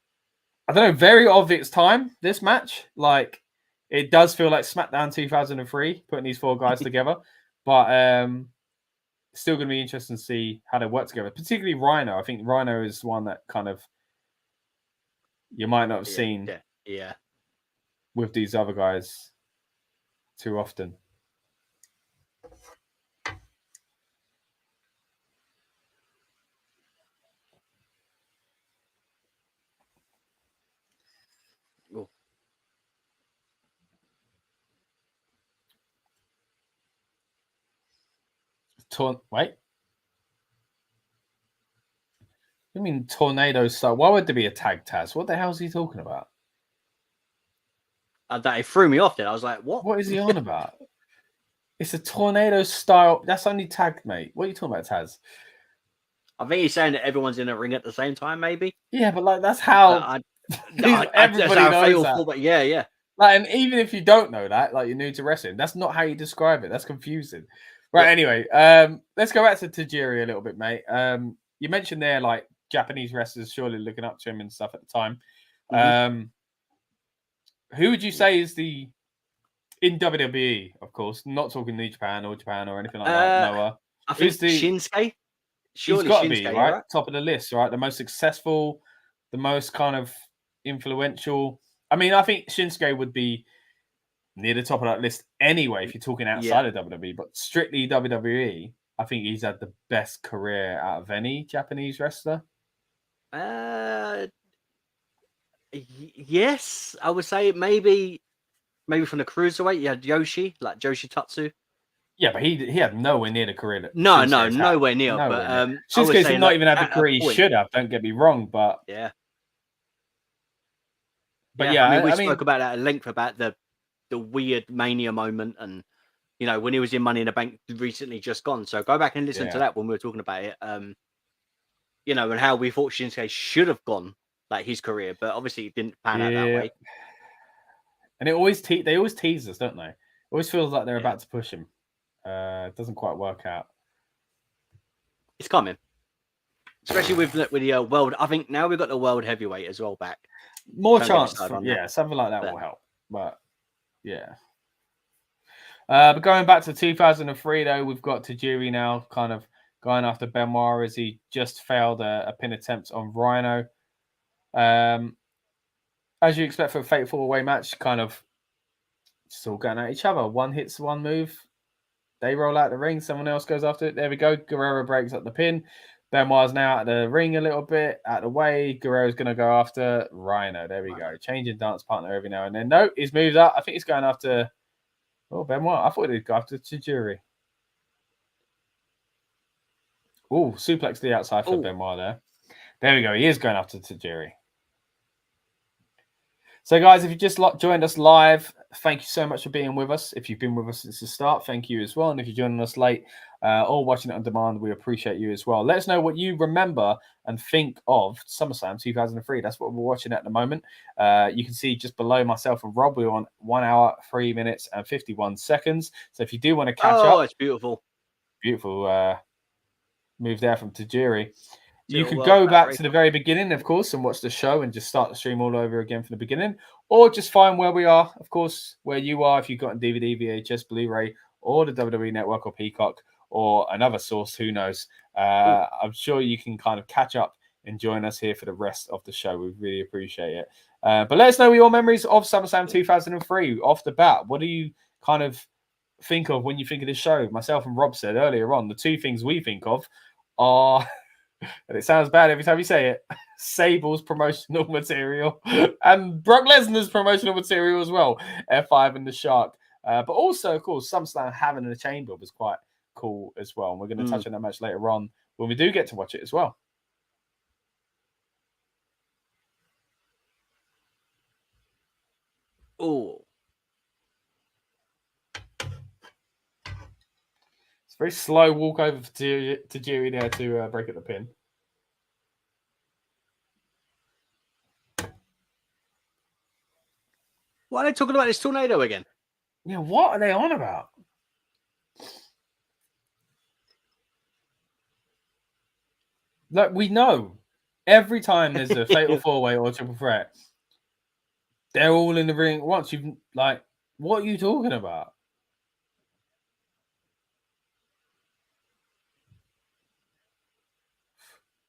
I don't know, very of its time, this match. Like, it does feel like SmackDown 2003, putting these four guys together. But still going to be interesting to see how they work together, particularly Rhyno. I think Rhyno is one that kind of you might not have seen with these other guys too often. Wait. I mean, tornado style. Why would there be a tag, Taz? What the hell is he talking about? That it threw me off. Then I was like, "What? What is he on about?" It's a tornado style. That's only tag, mate. What are you talking about, Taz? I think he's saying that everyone's in a ring at the same time, maybe. Yeah, but like that's how everybody knows that. But yeah. Like, and even if you don't know that, like you're new to wrestling, that's not how you describe it. That's confusing. Right. Anyway, let's go back to Tajiri a little bit, mate. You mentioned there, like, Japanese wrestlers surely looking up to him and stuff at the time. Who would you say is in WWE, of course, not talking New Japan or anything like that, Noah? I think Shinsuke. Surely he's got to be, right? Top of the list, right? The most successful, the most kind of influential. I mean, I think Shinsuke would be near the top of that list anyway, if you're talking outside of WWE, but strictly WWE, I think he's had the best career out of any Japanese wrestler. Yes, I would say maybe from the cruiserweight, you had Yoshi, like Joshi Tatsu. Yeah, but he had nowhere near the career that nowhere near. But Shinsuke's not even had the career he should have. Don't get me wrong, but yeah. But yeah, I mean, we spoke about that at length about the weird Mania moment, and when he was in Money in the Bank recently just gone. So go back and listen to that when we were talking about it. And how we thought Shinsuke should have gone, like his career, but obviously it didn't pan out that way. And they always tease us, don't they? It always feels like they're about to push him. It doesn't quite work out. It's coming, especially with the world. I think now we've got the world heavyweight as well back. More chance, something like that will help. But yeah. But going back to 2003, though, we've got Tajiri now kind of going after Benoi as he just failed a pin attempt on Rhyno. As you expect for a Fatal 4-Way match, kind of still going at each other. One hits one move. They roll out the ring. Someone else goes after it. There we go. Guerrero breaks up the pin. Benoit's now at the ring a little bit, out of the way. Guerrero's going to go after Rhyno. There we go. Changing dance partner every now and then. No, his move's up. I think he's going after... Oh, Benoit. I thought he'd go after Tajiri. Oh, suplex to the outside for Benoit there. There we go. He is going after Tajiri. So, guys, if you just joined us live, thank you so much for being with us. If you've been with us since the start, thank you as well. And if you're joining us late or watching it on demand, we appreciate you as well. Let us know what you remember and think of SummerSlam 2003. That's what we're watching at the moment. You can see just below myself and Rob, we're on 1 hour, 3 minutes, and 51 seconds. So if you do want to catch up... Oh, it's beautiful. Beautiful move there from Tajiri. You could go back to the very beginning, of course, and watch the show and just start the stream all over again from the beginning. Or just find where we are, of course, where you are if you've got a DVD, VHS, Blu-ray, or the WWE Network or Peacock, or another source, who knows. I'm sure you can kind of catch up and join us here for the rest of the show. We really appreciate it. But let us know your memories of SummerSlam 2003 off the bat. What do you kind of think of when you think of this show? Myself and Rob said earlier on, the two things we think of are... And it sounds bad every time you say it. Sable's promotional material and Brock Lesnar's promotional material as well. F5 and the Shark. But also, of course, SummerSlam having a chamber was quite cool as well. And we're going to touch on that match later on when we do get to watch it as well. Oh. It's a very slow walk over to Tajiri there to break up the pin. Why are they talking about this tornado again? Yeah, what are they on about? Like, we know every time there's a fatal 4-way or triple threat, they're all in the ring once. You've like, what are you talking about?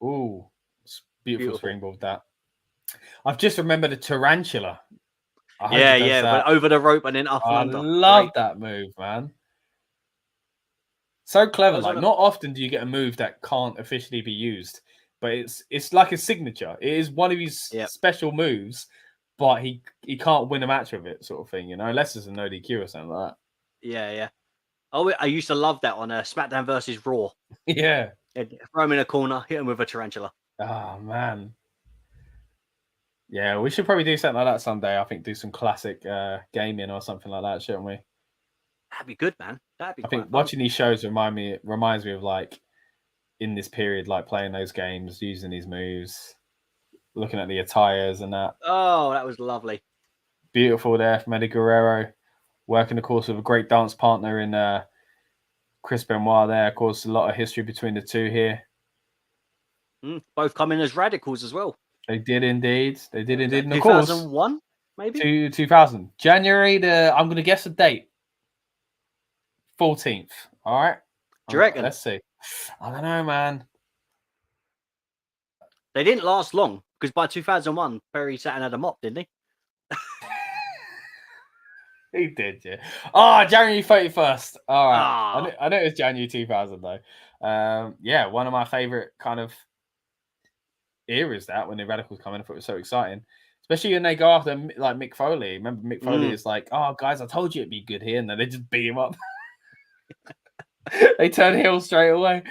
Ooh, it's beautiful springboard that. I've just remembered a tarantula. Yeah, but over the rope and then up and under. I love that move, man. So clever. Like, not often do you get a move that can't officially be used, but it's like a signature. It is one of his special moves, but he can't win a match with it, sort of thing, unless there's a no DQ or something like that. Yeah. Oh, I used to love that on SmackDown versus Raw. Yeah. Throw him in a corner, hit him with a tarantula. Oh, man. Yeah, we should probably do something like that someday. I think do some classic gaming or something like that, shouldn't we? That'd be good, man. That'd be. I think watching these shows reminds me of like in this period, like playing those games, using these moves, looking at the attires and that. Oh, that was lovely. Beautiful there from Eddie Guerrero, working of course with a great dance partner in Chris Benoit there. Of course, a lot of history between the two here. Both come in as radicals as well. They did indeed. And of 2001, maybe? 2000. January I'm going to guess a date. 14th. All right? Do you reckon? Let's see. I don't know, man. They didn't last long because by 2001, Perry sat and had a mop, didn't he? He did, yeah. Oh, January 31st. All right. I know it was January 2000, though. Yeah, one of my favorite kind of eras that when the Radicals come in. I thought it was so exciting, especially when they go after like Mick Foley. Remember Mick Foley is like, "Oh, guys, I told you it'd be good here," and then they just beat him up. They turn heel straight away.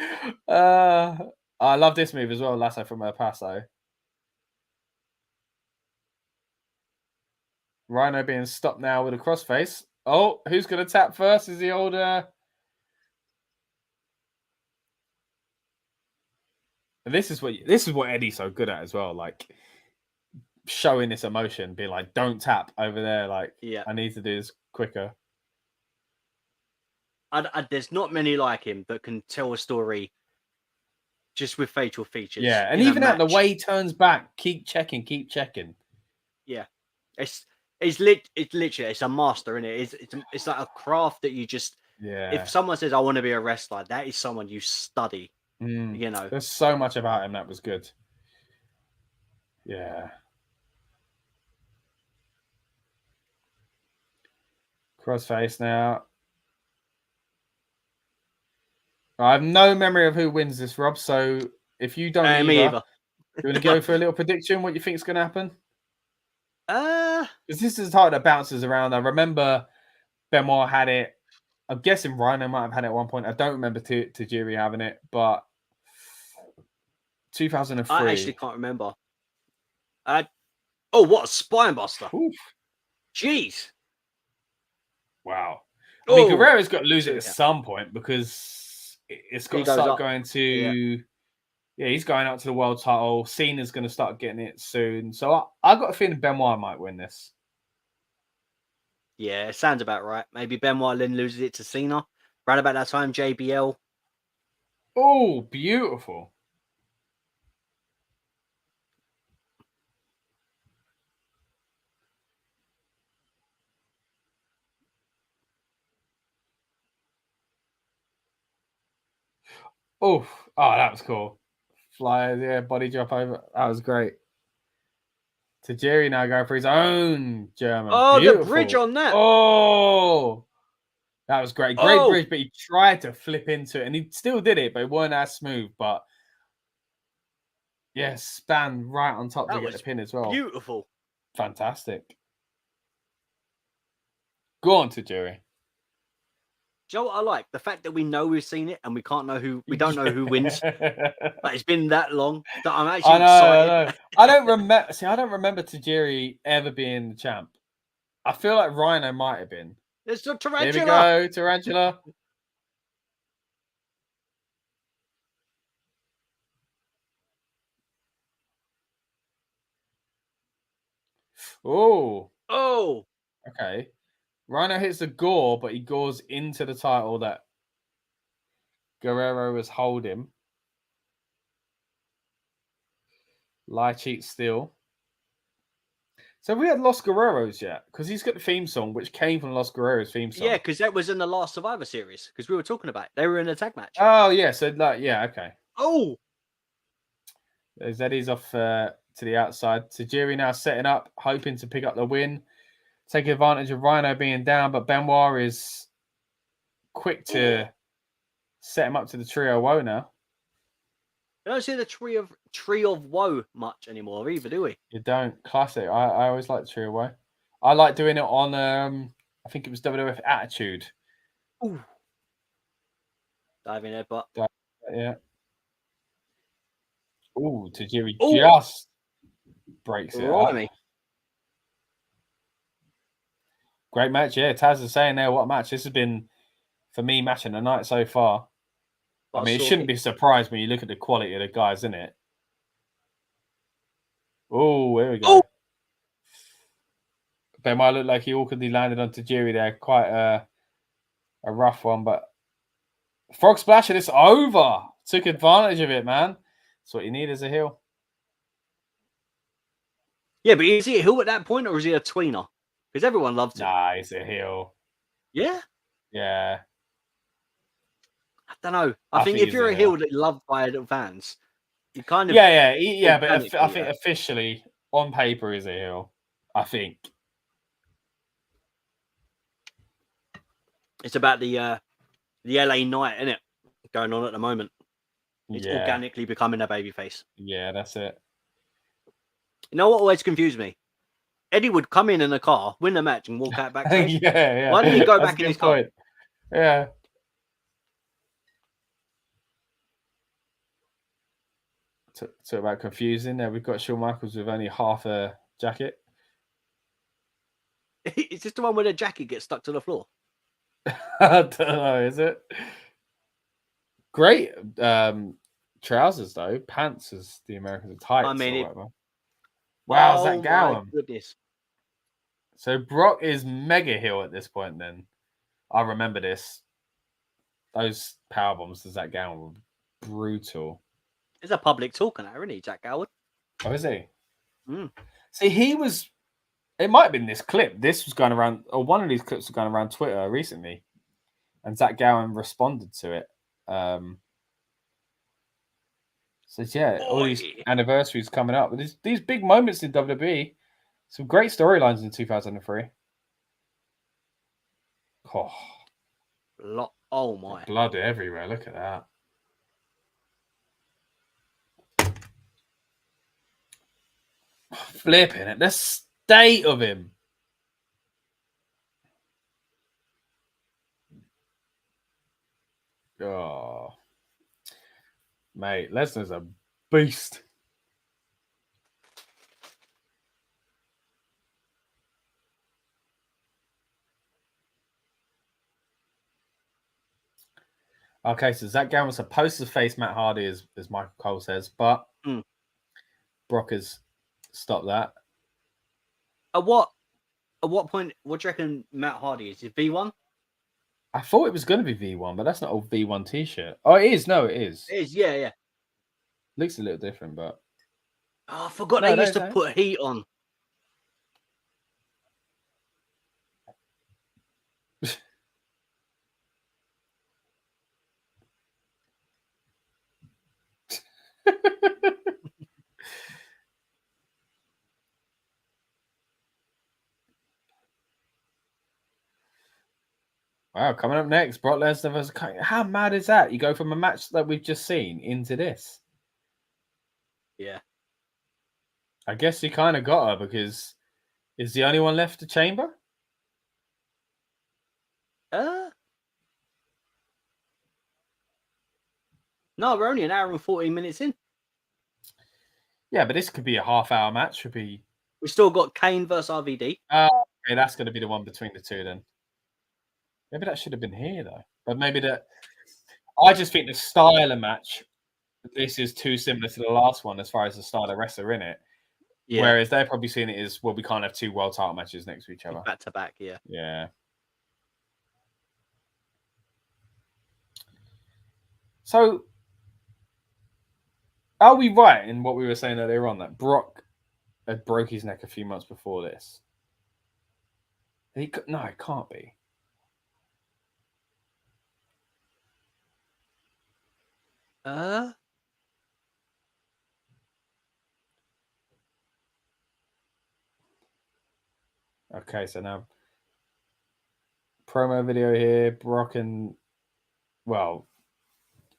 I love this move as well, Lasso from El Paso. Rhyno being stopped now with a crossface. Oh, who's going to tap first? Is the older... This is what Eddie's so good at as well. Like showing this emotion, being like, "Don't tap over there." Like, I need to do this quicker. There's not many like him that can tell a story just with facial features. Yeah, and even at the way he turns back, keep checking. Yeah, it's literally a master, isn't it? It's like a craft that you just. Yeah. If someone says, "I want to be a wrestler," that is someone you study. You know, there's so much about him that was good. Yeah. Crossface now. I have no memory of who wins this, Rob. So if you don't me either. You want to go for a little prediction? What you think is going to happen? Because this is the title that bounces around. I remember Benoi had it. I'm guessing Rhyno might have had it at one point. I don't remember Tajiri having it, but 2003. I actually can't remember. What a spine buster! Oof. Jeez. Wow. I mean, Guerrero's got to lose it at some point because it's got to start going to... Yeah, he's going up to the world title. Cena's going to start getting it soon. So I got a feeling Benoi might win this. Yeah, it sounds about right. Maybe Benoi then loses it to Cena. Right about that time, JBL. Oh, beautiful. Oh, that was cool. Flyers, body drop over. That was great. Tajiri now going for his own German. Oh, beautiful. The bridge on that. Oh, that was great. Great bridge, but he tried to flip into it, and he still did it, but it wasn't as smooth. But yeah, span right on top to get the pin as well. Beautiful. Fantastic. Go on, Tajiri. Do you know what I like? The fact that we know we've seen it and we don't know who wins. But it's been that long that I'm actually excited. I don't remember. See, I don't remember Tajiri ever being the champ. I feel like Rhyno might have been. There's the tarantula. Here we go, tarantula. Oh. Okay. Rhyno hits the gore, but he gores into the title that Guerrero was holding. Lie, cheat, steal. So we had Los Guerreros yet? Because he's got the theme song, which came from Los Guerreros' theme song. Yeah, because that was in the last Survivor Series. Because we were talking about it. They were in a tag match. Oh, yeah. So, okay. Oh! There's Eddie's off to the outside. Tajiri now setting up, hoping to pick up the win. Take advantage of Rhyno being down, but Benoi is quick to set him up to the trio woe now. I don't see the tree of woe much anymore either, do we? You don't. Classic. I always like the trio woe. I like doing it on I think it was WWF Attitude. Ooh. Diving headbutt. Yeah. Ooh, Tajiri just breaks it up. Great match, yeah. Taz is saying there, what a match. This has been, for me, match of the night so far. I mean, it shouldn't be surprised when you look at the quality of the guys, isn't it? Oh, here we go. Ben might look like he awkwardly landed on Tajiri there. Quite a rough one, but Frog Splash and it's over. Took advantage of it, man. That's what you need as a heel. Yeah, but is he a heel at that point or is he a tweener? Because everyone loves him. Nah, he's a heel. Yeah? Yeah. I don't know. I think if you're a heel that loved by the fans, you kind of... Yeah, but I think officially, on paper, he's a heel. I think. It's about the LA Knight, isn't it? Going on at the moment. It's organically becoming a babyface. Yeah, that's it. You know what always confused me? Eddie would come in a car, win the match, and walk out backstage. Yeah. Why didn't he go back in his car? Yeah. talk about confusing. There we've got Shawn Michaels with only half a jacket. Is this the one where the jacket gets stuck to the floor? I don't know, is it? Great trousers though. Pants as the Americans are tights. I mean, or whatever. Wow, oh Zach Gowan. my goodness. So Brock is mega heel at this point. Then I remember this. Those power bombs to Zach Gowan were brutal. He's a public talker now, isn't he, Jack Howard? Oh, is he? Mm. See, he was. It might have been this clip. This was going around, or one of these clips was going around Twitter recently, and Zach Gowan responded to it. So yeah, all these anniversaries coming up. These big moments in WWE. Some great storylines in 2003. Oh my! Blood everywhere. Look at that. Flipping it. The state of him. Oh, mate, Lesnar's a beast. Okay, so Zach Gowan was supposed to face Matt Hardy, as Michael Cole says, but Brock has stopped that. At what point? What do you reckon Matt Hardy is? Is V1? I thought it was going to be V1, but that's not a V1 t-shirt. Oh, it is. No, it is. It is, yeah. Looks a little different, but... Oh, I forgot they used to put heat on. Wow, coming up next, Brock Lesnar versus Kane. How mad is that? You go from a match that we've just seen into this. Yeah. I guess you kind of got her because is the only one left to chamber? No, we're only an hour and 14 minutes in. Yeah, but this could be a half-hour match. We still got Kane versus RVD. Okay, that's going to be the one between the two then. Maybe that should have been here though. But maybe that. I just think the style of match, this is too similar to the last one as far as the style of wrestler in it. Yeah. Whereas they're probably seeing it as, well, we can't have two world title matches next to each other. Back to back, yeah. Yeah. So, are we right in what we were saying earlier on that Brock had broke his neck a few months before this? No, it can't be. Okay, so now promo video here. Brock and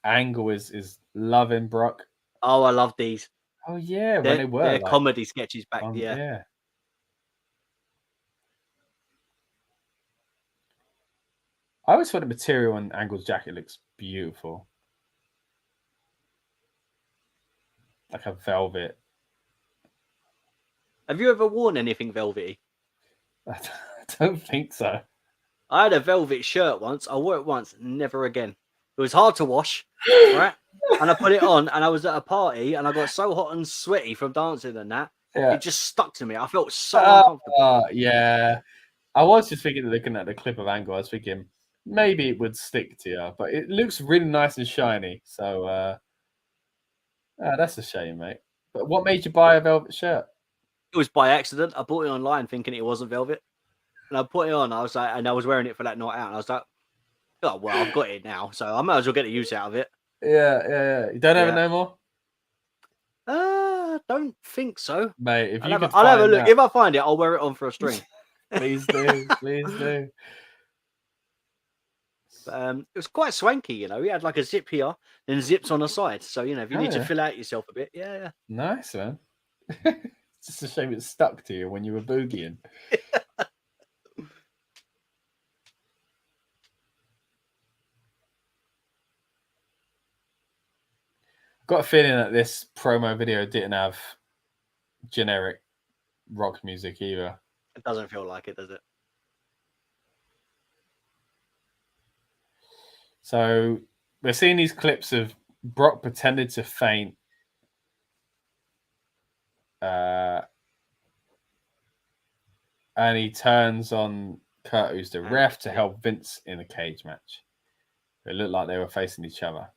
Angle is loving Brock. Oh, I love these. Oh yeah, when they were like, comedy sketches back. Yeah. I always thought the material on Angle's jacket looks beautiful. Like a velvet. Have you ever worn anything velvety? I don't think so. I had a velvet shirt once. I wore it once, never again. It was hard to wash, right? And I put it on, and I was at a party, and I got so hot and sweaty from dancing and that. Yeah. It just stuck to me. I felt so uncomfortable. Yeah. I was just thinking, looking at the clip of Angle, I was thinking maybe it would stick to you, but it looks really nice and shiny. So that's a shame, mate. But what made you buy a velvet shirt? It was by accident. I bought it online thinking it wasn't velvet. And I put it on. I was like, and I was wearing it for that night out. And I was like, oh, well, I've got it now. So I might as well get the use out of it. Yeah. You don't have it no more? Don't think so. Mate, if I'll have a look. If I find it, I'll wear it on for a string. Please do. Please do. It was quite swanky, you know. We had like a zip here, then zips on the side. So, you know, if you need to fill out yourself a bit, yeah. Nice, man. It's just a shame it stuck to you when you were boogieing. Got a feeling that this promo video didn't have generic rock music either. It doesn't feel like it, does it? So we're seeing these clips of Brock pretended to faint. And he turns on Kurt, who's the ref, to help Vince in a cage match. It looked like they were facing each other.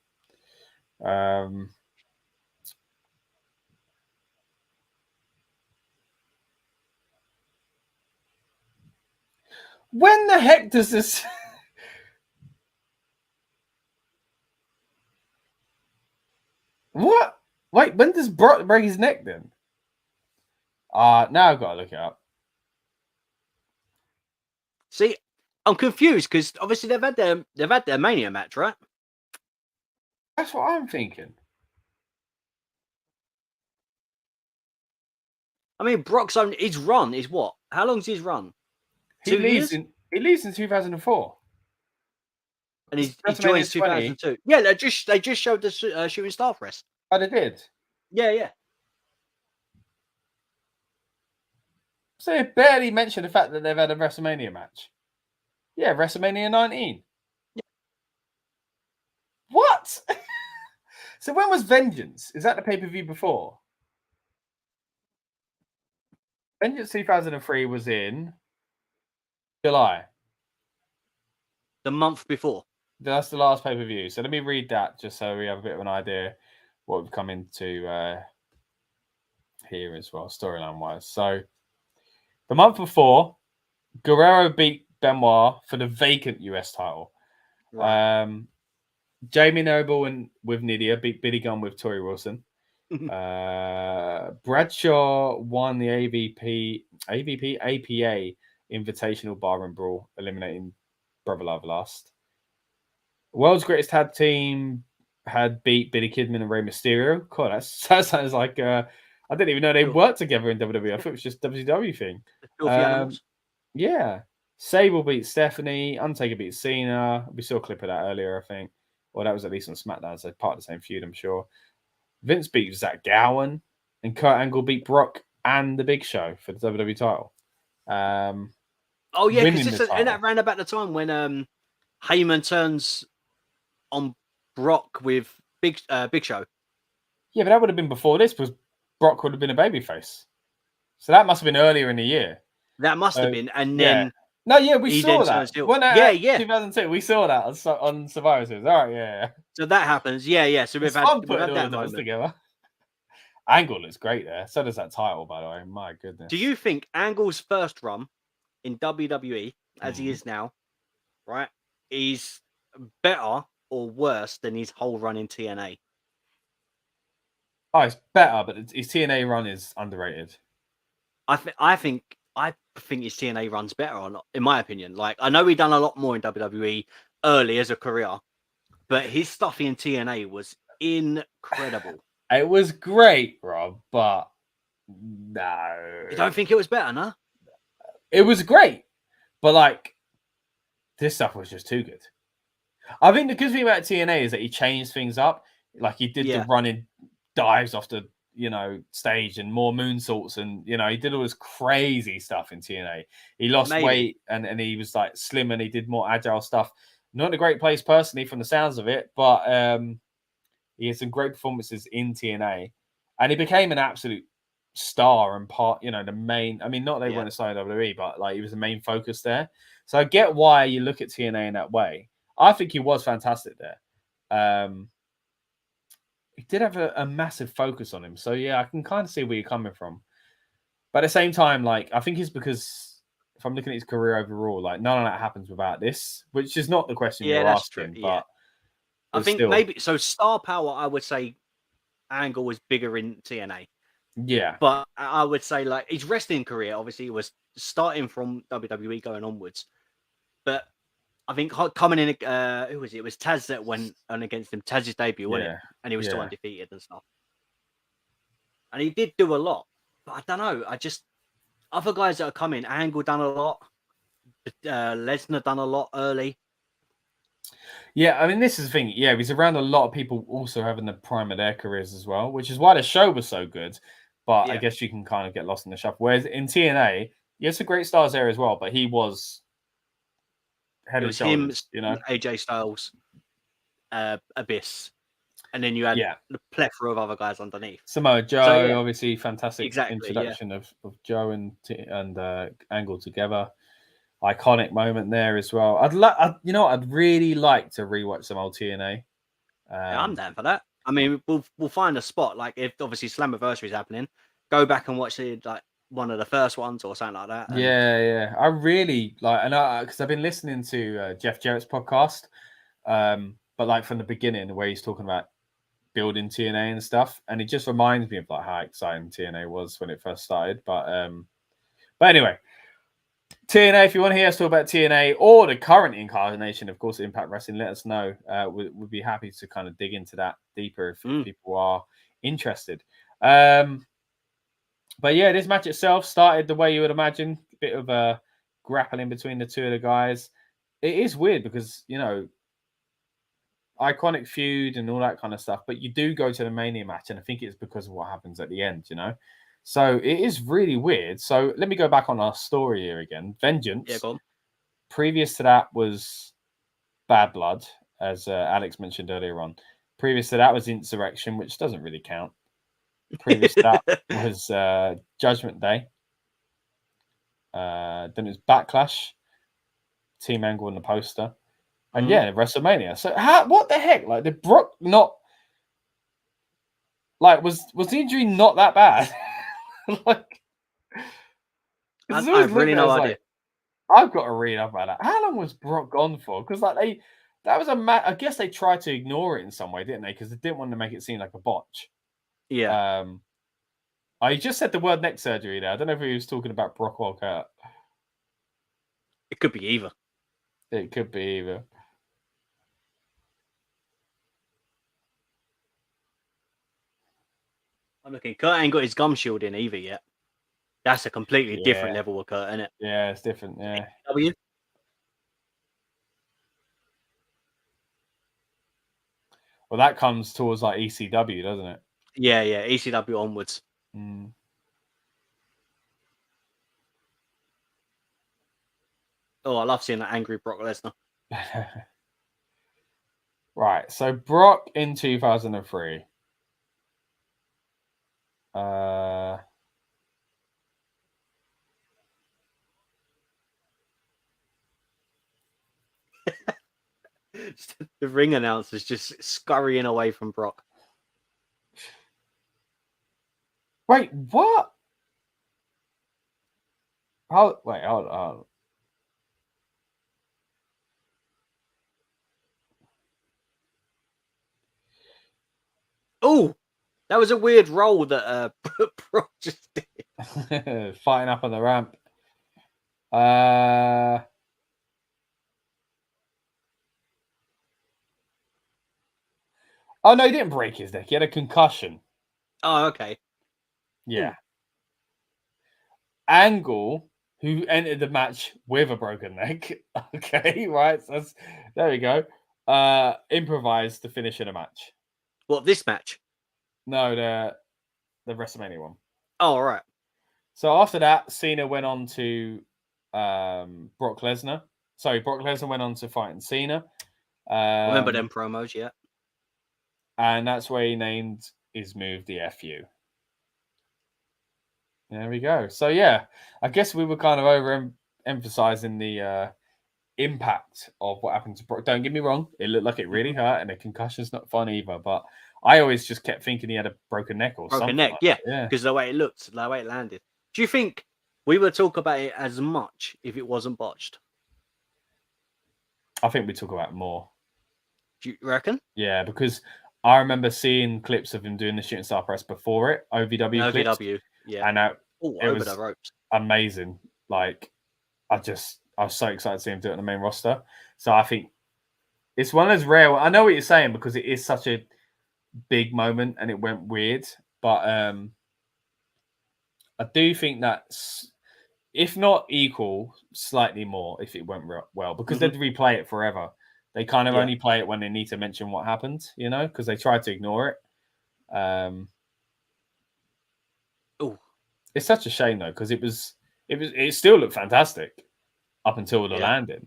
When the heck does this... What? Wait, when does Brock break his neck then? Now I've got to look it up. See, I'm confused because obviously they've had their Mania match, right? That's what I'm thinking. I mean, Brock's his run is what? How long's his run? He leaves in 2004. And he joins 2002. Yeah, they just showed the shooting star rest. Oh, they did? Yeah. So they barely mentioned the fact that they've had a WrestleMania match. Yeah, WrestleMania 19. Yeah. What? So when was Vengeance? Is that the pay-per-view before? Vengeance 2003 was in July. The month before. That's the last pay-per-view. So let me read that just so we have a bit of an idea what we've come into here as well, storyline-wise. So the month before, Guerrero beat Benoi for the vacant US title. Right. Jamie Noble and with Nydia beat Billy Gunn with Tori Wilson. Bradshaw won the APA Invitational Bar and Brawl, eliminating Brother Love last. World's Greatest Tag Team had beat Billy Kidman and Rey Mysterio. God, that sounds like I didn't even know they worked together in WWE. I thought it was just a WCW thing. Yeah. Sable beat Stephanie. Undertaker beat Cena. We saw a clip of that earlier, I think. Well, that was at least on SmackDown, so part of the same feud, I'm sure. Vince beat Zach Gowen, and Kurt Angle beat Brock and The Big Show for the WWE title. Because isn't that round about the time when Heyman turns on Brock with Big Show? Yeah, but that would have been before this, because Brock would have been a babyface. So that must have been earlier in the year. That must have been, and then we saw that. 2002, we saw that on Survivor Series. All right, yeah. So that happens, yeah. So we've had that moment together. Angle looks great there. So does that title, by the way. My goodness. Do you think Angle's first run in WWE, as he is now, right, is better or worse than his whole run in TNA? Oh, it's better, but his TNA run is underrated. I think his TNA run's better, in my opinion. Like, I know he done a lot more in WWE early as a career, but his stuff in TNA was incredible. It was great, Rob, but no. You don't think it was better, no? It was great, but like, this stuff was just too good. I think the good thing about TNA is that he changed things up. Like, he did the running dives off the stage and more moonsaults, and he did all this crazy stuff in TNA. He lost weight and he was like slim, and he did more agile stuff. Not in a great place personally from the sounds of it, but he had some great performances in TNA, and he became an absolute star and part, the main. I mean, not that he weren't a star in WWE, but like he was the main focus there. So I get why you look at TNA in that way. I think he was fantastic there. He did have a massive focus on him. So, yeah, I can kind of see where you're coming from. But at the same time, like, I think it's because if I'm looking at his career overall, like, none of that happens without this, which is not the question you're asking. True, but I think maybe, so star power, I would say Angle was bigger in TNA. Yeah. But I would say, like, his wrestling career, obviously, was starting from WWE going onwards. But I think coming in, who was it? It was Taz that went on against him. Taz's debut, wasn't it? And he was still undefeated and stuff. And he did do a lot. But I don't know. Other guys that are coming, Angle done a lot. Lesnar done a lot early. Yeah, I mean, this is the thing. Yeah, he's around a lot of people also having the prime of their careers as well, which is why the show was so good. But I guess you can kind of get lost in the shuffle. Whereas in TNA, yes, a great stars there as well, but he was head and shoulders, you know. AJ Styles, Abyss, and then you had the plethora of other guys underneath. Samoa Joe, obviously, fantastic introduction of Joe and Angle together. Iconic moment there as well. I'd really like to rewatch some old TNA. I'm down for that. I mean, we'll find a spot. Like if obviously Slammiversary is happening, go back and watch one of the first ones or something like that. And... Yeah. I really like, and because I've been listening to Jeff Jarrett's podcast, but like from the beginning, where he's talking about building TNA and stuff, and it just reminds me of like how exciting TNA was when it first started. But anyway. TNA, if you want to hear us talk about TNA or the current incarnation, of course, Impact Wrestling, let us know. We'd be happy to kind of dig into that deeper if people are interested. But yeah, this match itself started the way you would imagine, a bit of a grappling between the two of the guys. It is weird because, you know, iconic feud and all that kind of stuff, but you do go to the Mania match, and I think it's because of what happens at the end, you know? So it is really weird. So let me go back on our story here again. Vengeance. Yeah, go on. Previous to that was Bad Blood, as Alex mentioned earlier on. Previous to that was Insurrection, which doesn't really count. Previous to that was Judgment Day. Then it was Backlash, Team Angle on the poster. And WrestleMania. So what the heck? Like, did Brock not... Like, was the injury not that bad? Like, I have really no idea. I've got to read up about that. How long was Brock gone for? Because like that was I guess they tried to ignore it in some way, didn't they? Because they didn't want to make it seem like a botch. Yeah. I just said the word neck surgery there. I don't know if he was talking about Brock or Kurt. It could be either. It could be either. I'm looking. Kurt ain't got his gum shield in either yet. That's a completely different level of Kurt, isn't it? Yeah, it's different. Yeah. W. Well, that comes towards like ECW, doesn't it? Yeah. ECW onwards. Oh, I love seeing that angry Brock Lesnar. Right. So Brock in 2003. The ring announcer's just scurrying away from Brock. Wait, what? Hold on. Oh, that was a weird roll that Brock just did. Fighting up on the ramp. Oh, no, he didn't break his neck. He had a concussion. Oh, okay. Yeah. Angle, who entered the match with a broken neck. Okay, right. So there we go. Improvised to finish in a match. What, this match? No, the WrestleMania one. Oh, all right. So after that, Cena went on to Brock Lesnar. Sorry, Brock Lesnar went on to fighting Cena. Remember them promos, yeah. And that's where he named his move the FU. There we go. So, yeah, I guess we were kind of over-emphasizing the impact of what happened to Brock. Don't get me wrong. It looked like it really hurt, and a concussion's not fun either. But I always just kept thinking he had a broken neck or something. Broken neck, like yeah. Because the way it looked, the way it landed. Do you think we would talk about it as much if it wasn't botched? I think we talk about it more. Do you reckon? Yeah, because I remember seeing clips of him doing the shooting star press before it, OVW clips. Yeah. And it was the ropes. Amazing. Like, I was so excited to see him do it on the main roster. So I think it's one of those rare. I know what you're saying because it is such a big moment and it went weird. But I do think that's, if not equal, slightly more if it went well because they'd replay it forever. They kind of only play it when they need to mention what happened, because they try to ignore it. It's such a shame though, because it still looked fantastic up until the landing.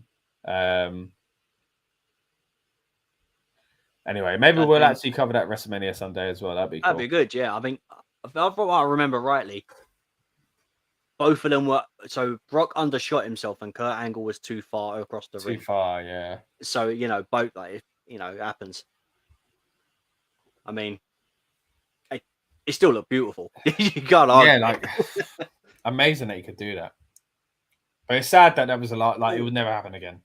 Anyway, maybe we'll actually cover that WrestleMania Sunday as well. That'd be cool. That'd be good, yeah. I think, if I remember rightly, both of them were... So, Brock undershot himself and Kurt Angle was too far across the ring. Too far, yeah. So, both, like, it happens. I mean, it still looked beautiful. You can't argue. Yeah, like, amazing that he could do that. But it's sad that was a lot, like, it would never happen again,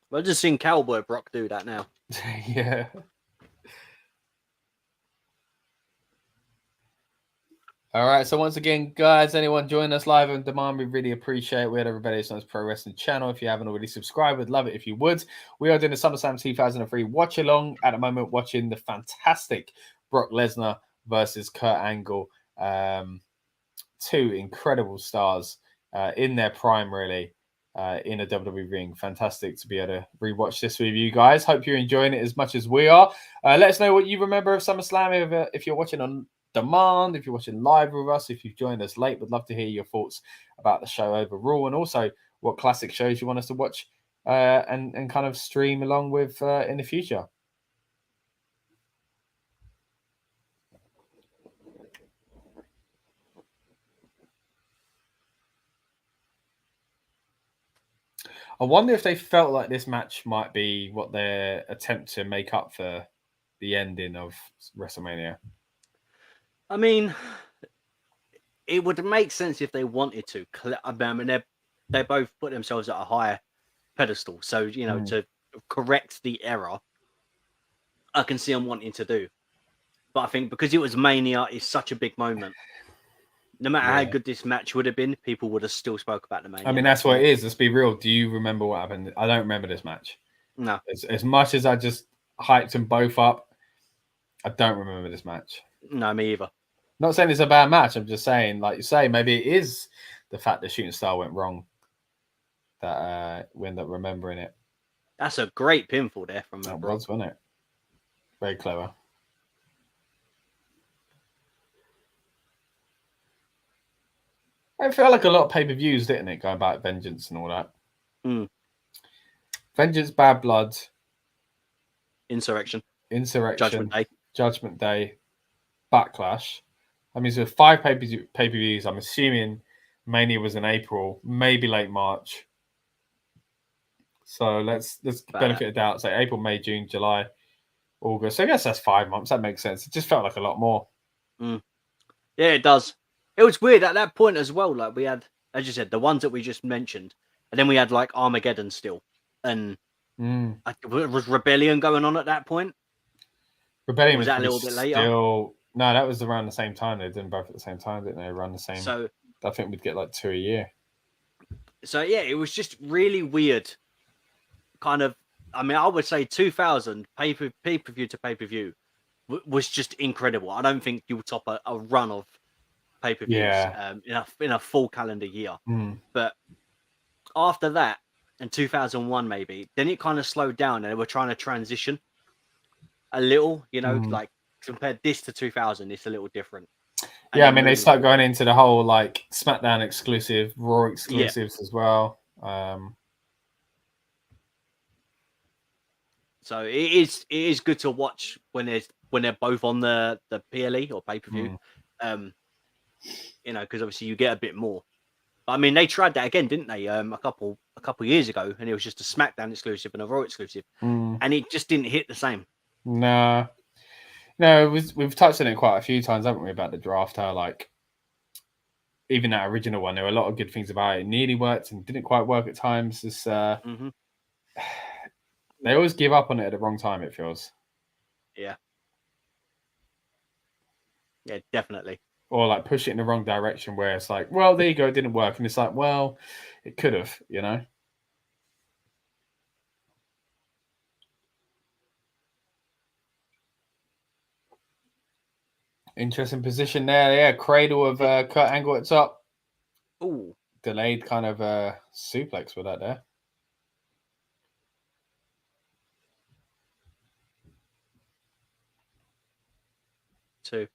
Well, just seeing Cowboy Brock do that now. Yeah. All right. So once again, guys, anyone join us live on demand, we really appreciate it. We had everybody on this Pro Wrestling channel. If you haven't already subscribed, we'd love it if you would. We are doing the SummerSlam 2003 watch along at the moment, watching the fantastic Brock Lesnar versus Kurt Angle. Two incredible stars in their prime, really. In a WWE ring. Fantastic to be able to rewatch this with you guys. Hope you're enjoying it as much as we are. Let us know what you remember of SummerSlam if you're watching on demand, if you're watching live with us, if you've joined us late. We'd love to hear your thoughts about the show overall, and also what classic shows you want us to watch and kind of stream along with in the future. I wonder if they felt like this match might be what their attempt to make up for the ending of WrestleMania. I mean, it would make sense if they wanted to. I mean, they both put themselves at a higher pedestal. So, to correct the error, I can see them wanting to do. But I think because it was Mania, it's such a big moment. No matter how good this match would have been, people would have still spoke about the Mania. I mean, that's what it is. Let's be real. Do you remember what happened? I don't remember this match. No. As much as I just hyped them both up, I don't remember this match. No, me either. Not saying it's a bad match. I'm just saying, like you say, maybe it is the fact the shooting star went wrong that we end up remembering it. That's a great pinfall there from that was, wasn't it? Very clever. It felt like a lot of pay-per-views, didn't it? Going back Vengeance and all that. Vengeance, Bad Blood. Insurrection. Judgment Day. Backlash. I mean, so 5 pay-per-views. I'm assuming Mania was in April, maybe late March. So let's benefit of doubt. Say April, May, June, July, August. So I guess that's 5 months. That makes sense. It just felt like a lot more. Yeah, it does. It was weird at that point as well. Like we had, as you said, the ones that we just mentioned, and then we had like Armageddon still, and was Rebellion going on at that point? Rebellion was that a little bit later? No, that was around the same time. They did both at the same time, didn't they? Around the same. So I think we'd get like 2 a year. So yeah, it was just really weird. Kind of, I mean, I would say 2000 pay-per-view to pay-per-view was just incredible. I don't think you'll top a run of pay-per-views in a full calendar year. But after that, in 2001 maybe, then it kind of slowed down and they were trying to transition a little, like compared this to 2000, it's a little different. And I mean, they start going into the whole like SmackDown exclusive, Raw exclusives as well. So it is good to watch when they're both on the PLE or pay-per-view. Because obviously you get a bit more. But I mean, they tried that again, didn't they? A couple years ago, and it was just a SmackDown exclusive and a Raw exclusive, and it just didn't hit the same. No, we've touched on it quite a few times, haven't we? About the draft, how like even that original one, there were a lot of good things about it. It nearly worked and didn't quite work at times. It's, they always give up on it at the wrong time. It feels. Yeah, definitely. Or like push it in the wrong direction where it's like, well, there you go, it didn't work. And it's like, well, it could have, Interesting position there. Yeah, cradle of Kurt Angle at top. Ooh. Delayed kind of suplex with that there. 2.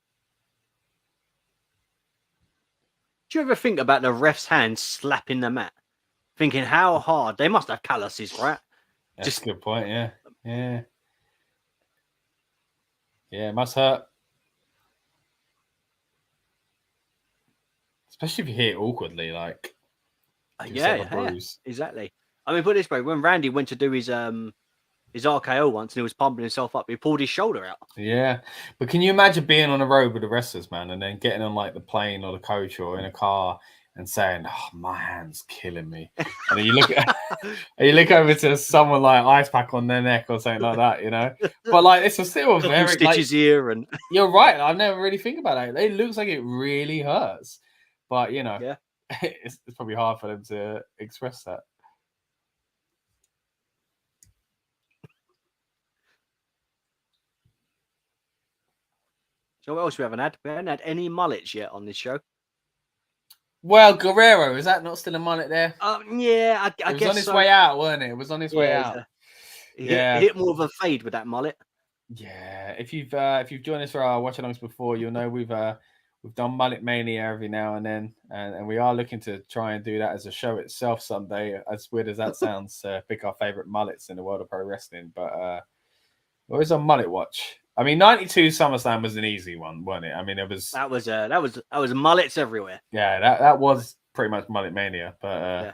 Do you ever think about the ref's hands slapping the mat? Thinking how hard they must have calluses, right? That's a good point. Yeah. Yeah. Yeah, it must hurt. Especially if you hit it awkwardly, like. Yeah, exactly. I mean, put it this way: when Randy went to do his RKO once, and he was pumping himself up, he pulled his shoulder out. Yeah, but can you imagine being on the road with the wrestlers, man, and then getting on like the plane or the coach or in a car and saying, "Oh, my hand's killing me," and then you look at, and you look over to someone like ice pack on their neck or something like that, you know. But like, it's still very stitches here, and you're right. I never really think about it. It looks like it really hurts, but you know, yeah. it's probably hard for them to express that. So what else we haven't had? We haven't had any mullets yet on this show. Well, Guerrero, is that not still a mullet there? Yeah, I guess it was on its way out, wasn't it? It was on its way out. He hit more of a fade with that mullet. Yeah, if you've joined us for our watch-alongs before, you'll know we've done Mullet Mania every now and then, and we are looking to try and do that as a show itself someday. As weird as that sounds, pick our favorite mullets in the world of pro wrestling. But we're always on mullet watch. I mean, 92 SummerSlam was an easy one, wasn't it? I mean, it was that was mullets everywhere. Yeah, that was pretty much Mullet Mania. But yeah.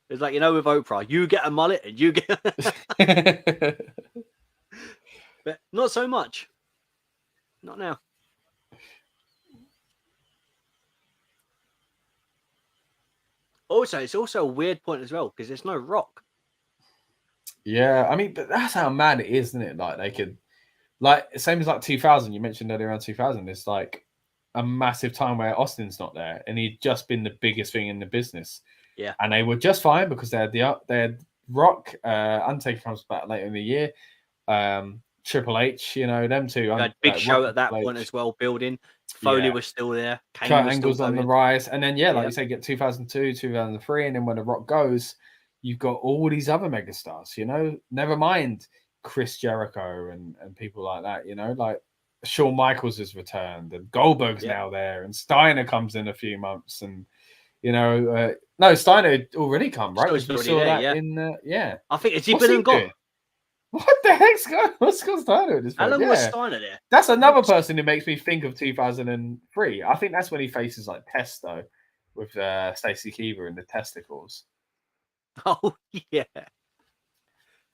It's like, you know, with Oprah, you get a mullet and you get, but not so much. Not now. Also, it's also a weird point as well because there's no Rock. Yeah, I mean, but that's how mad it is, isn't it? Like they could, like same as like 2000. You mentioned earlier on 2000. It's like a massive time where Austin's not there, and he'd just been the biggest thing in the business. Yeah, and they were just fine because they had Rock, Undertaker comes back later in the year, Triple H, you know, them two. Had Big Show at that point as well. Building Foley was still there. Kane was Angle's on the rise, and then like you say, get 2002, 2003, and then when the Rock goes, you've got all these other megastars. You know, never mind Chris Jericho and people like that. You know, like Shawn Michaels has returned, and Goldberg's now there, and Steiner comes in a few months, and you know, no, Steiner had already come, right? We saw that in I think it's been and gone. What the heck's going on? What's Steiner at this point? How long was Steiner there? That's another person who makes me think of 2003. I think that's when he faces like Testo with Stacy Keibler and the testicles. Oh, yeah. I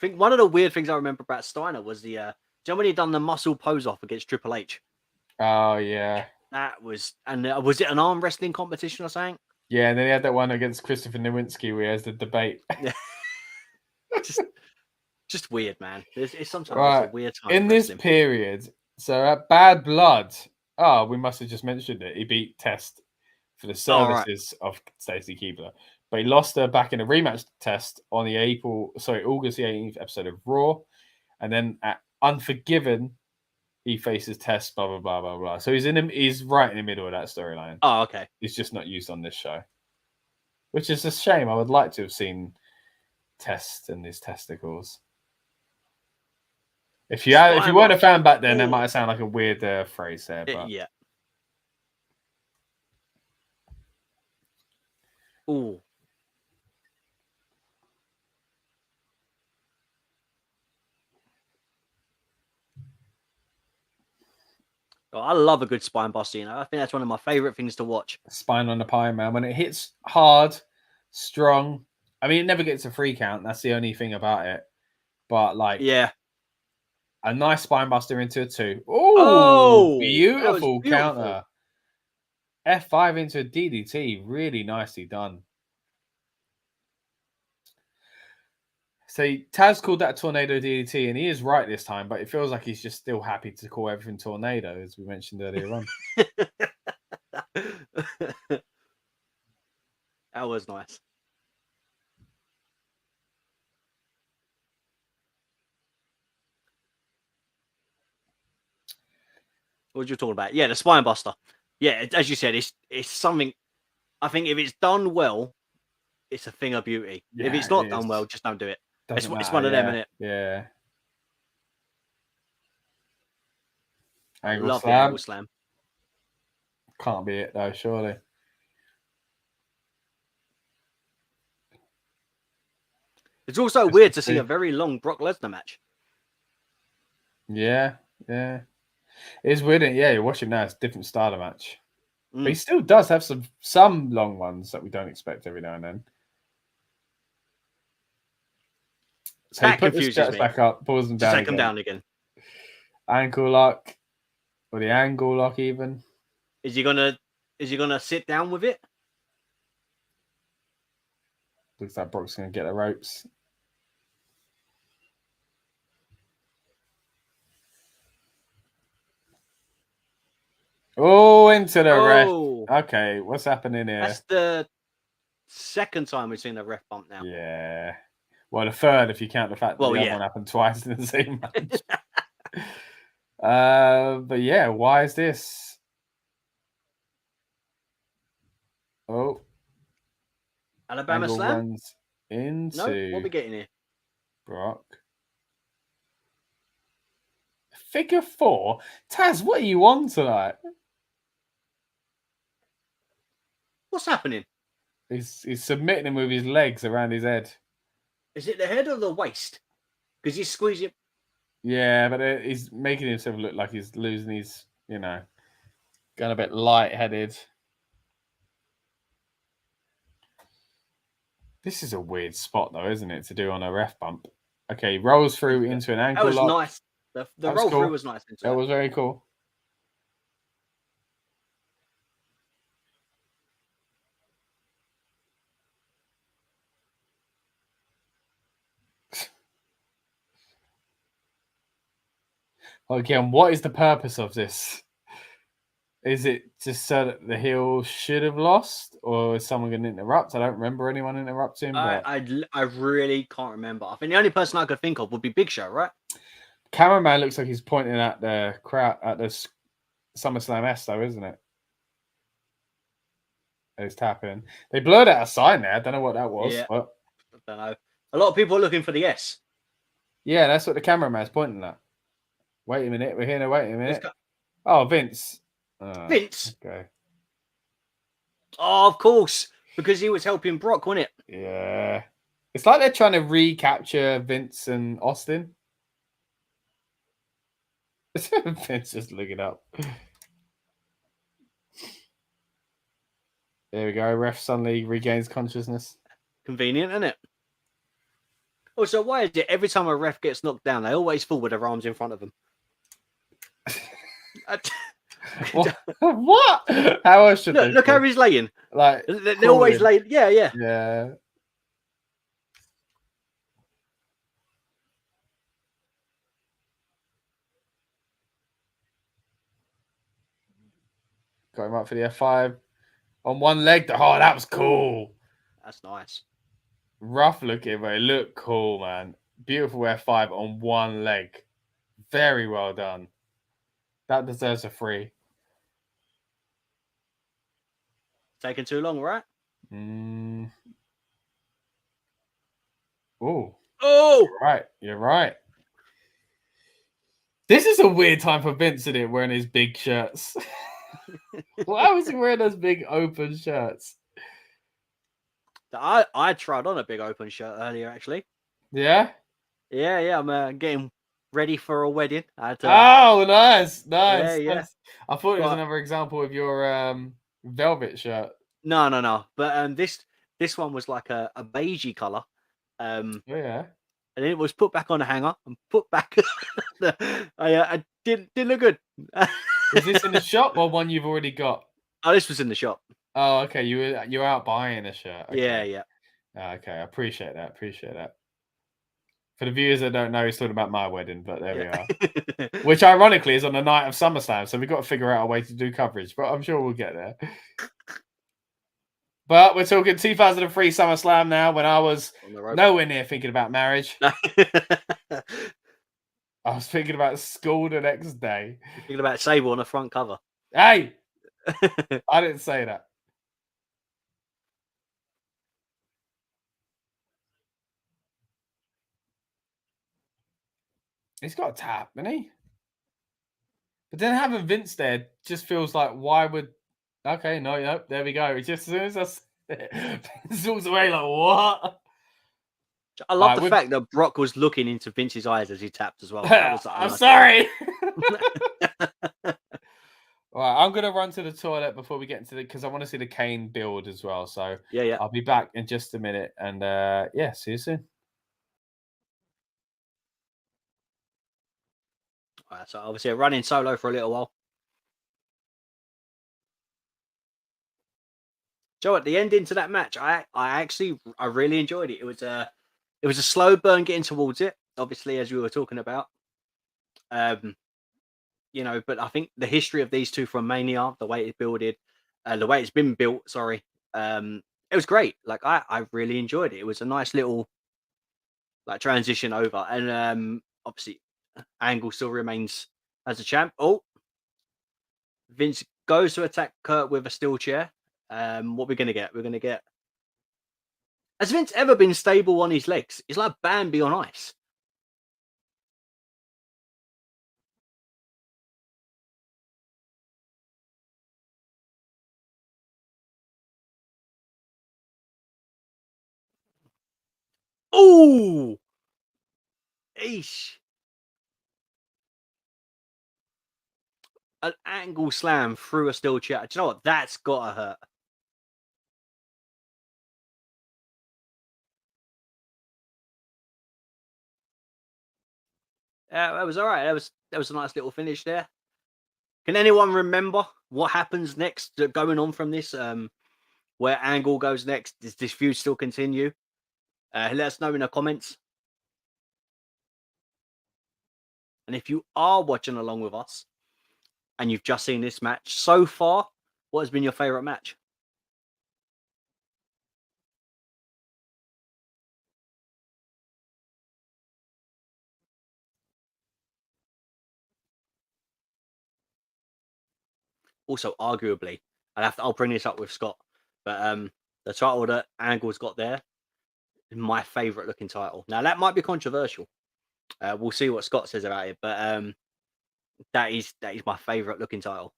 think one of the weird things I remember about Steiner was the, do you know when he done the muscle pose off against Triple H? Oh, yeah. That was, and was it an arm wrestling competition or something? Yeah, and then he had that one against Christopher Nowinski where he has the debate. Yeah. Just weird, man. It's sometimes a weird time. In this period, so at Bad Blood, we must have just mentioned it. He beat Test for the services of Stacy Keibler, but he lost her back in a rematch test on the August the 18th episode of Raw, and then at Unforgiven, he faces Test. Blah blah blah blah blah. So he's right in the middle of that storyline. Oh, okay. He's just not used on this show, which is a shame. I would like to have seen Test and his testicles. If you weren't a fan back then, that might sound like a weird phrase there. But yeah. Ooh. Oh, I love a good spine buster. You know, I think that's one of my favorite things to watch. Spine on the pie, man. When it hits hard, strong. I mean, it never gets a 3 count. That's the only thing about it. But like, a nice spine buster into a 2. Oh, beautiful counter. F5 into a DDT. Really nicely done. So Taz called that a tornado DDT, and he is right this time, but it feels like he's just still happy to call everything tornado, as we mentioned earlier on. That was nice. What were you talking about? Yeah, the spine buster. Yeah, as you said, it's something. I think if it's done well, it's a thing of beauty. Yeah, if it's not done well, just don't do it. It's one of them, isn't it? Yeah. I Angle love the slam. angle slam. Can't be it though, surely. It's also weird to see a very long Brock Lesnar match. Yeah. It's weird. Yeah, you watch it now. It's a different style of match. Mm. But he still does have some long ones that we don't expect every now and then. So That he put the confuses straps me. back up, pulls them To down take them again. down again. Ankle lock. Or the angle lock even. Is he gonna sit down with it? Looks like Brock's gonna get the ropes. Oh, into the ref. Okay, what's happening here? That's the second time we've seen a ref bump now. Yeah. Well, the third if you count the fact that the other one happened twice in the same match. But yeah, why is this? Oh. Alabama Angle slam? runs into No, what are we getting here? Brock. Figure 4? Taz, what are you on tonight? What's happening? He's submitting him with his legs around his head. Is it the head or the waist? Because he's squeezing. Yeah, but he's making himself look like he's losing his, going a bit lightheaded. This is a weird spot, though, isn't it, to do on a ref bump? Okay, rolls through into an ankle lock. That was lock. nice. The roll through was nice. That was very cool. Again, what is the purpose of this? Is it just so that the heel should have lost, or is someone going to interrupt? I don't remember anyone interrupting. But I really can't remember. I think the only person I could think of would be Big Show, right? Cameraman looks like he's pointing at the crowd at the SummerSlam S, though, isn't it? He's tapping. They blurred out a sign there. I don't know what that was. Yeah. But... I don't know. A lot of people are looking for the S. Yeah, that's what the cameraman's pointing at. Wait a minute. We're here to wait a minute. Oh, Vince. Vince? Okay. Oh, of course. Because he was helping Brock, wasn't it? Yeah. It's like they're trying to recapture Vince and Austin. Vince just looking up. There we go. Ref suddenly regains consciousness. Convenient, isn't it? Also, why is it every time a ref gets knocked down, they always fall with their arms in front of them? What? How else should look how he's laying. Like they're always laying. Yeah. Yeah. Got him up for the F5 on one leg. Oh, that was cool. That's nice. Rough looking, but it looked cool, man. Beautiful F5 on one leg. Very well done. That deserves a 3. Taking too long, right? Oh. You're right. This is a weird time for Vince, isn't it, wearing his big shirts? Why was he wearing those big open shirts? I tried on a big open shirt earlier, actually. Yeah? Yeah. I'm getting ready for a wedding. Oh, nice. Yeah. I thought it was another example of your velvet shirt. No. But this one was like a beigey color. Yeah. And it was put back on a hanger and put back. I didn't look good. Was this in the shop or one you've already got? Oh, this was in the shop. Oh, okay. You're out buying a shirt. Okay. Yeah. Okay, I appreciate that. For the viewers that don't know, he's talking about my wedding, but there we are. Which ironically is on the night of SummerSlam, so we've got to figure out a way to do coverage, but I'm sure we'll get there. But we're talking 2003 SummerSlam now, when I was nowhere near thinking about marriage. I was thinking about school the next day. Thinking about Sable on the front cover. Hey! I didn't say that. He's got a tap, hasn't he? But then having Vince there just feels like, why would? Okay, no, there we go. It just as soon as Vince walks away, like what? I love the fact that Brock was looking into Vince's eyes as he tapped as well. I'm sorry. All right, I'm gonna run to the toilet before we get into because I want to see the Kane build as well. So yeah, I'll be back in just a minute, and see you soon. All right, so obviously running solo for a little while. Joe, at the ending to that match, I really enjoyed it. It was a slow burn getting towards it, obviously, as we were talking about. You know, but I think the history of these two from Mania, the way it's builded, the way it's been built, it was great. Like I really enjoyed it. It was a nice little like transition over, and obviously Angle still remains as a champ. Oh, Vince goes to attack Kurt with a steel chair. What we're gonna get? We're gonna get. Has Vince ever been stable on his legs? It's like Bambi on ice. Oh, eesh. An angle slam through a steel chair. Do you know what? That's gotta hurt. That was all right. That was a nice little finish there. Can anyone remember what happens next going on from this? Where Angle goes next? Does this feud still continue? Let us know in the comments. And if you are watching along with us and you've just seen this match so far, what has been your favorite match? Also, arguably, I'll bring this up with Scott, but the title that Angle's got there is my favorite looking title. Now that might be controversial. We'll see what Scott says about it, but that is my favorite looking title.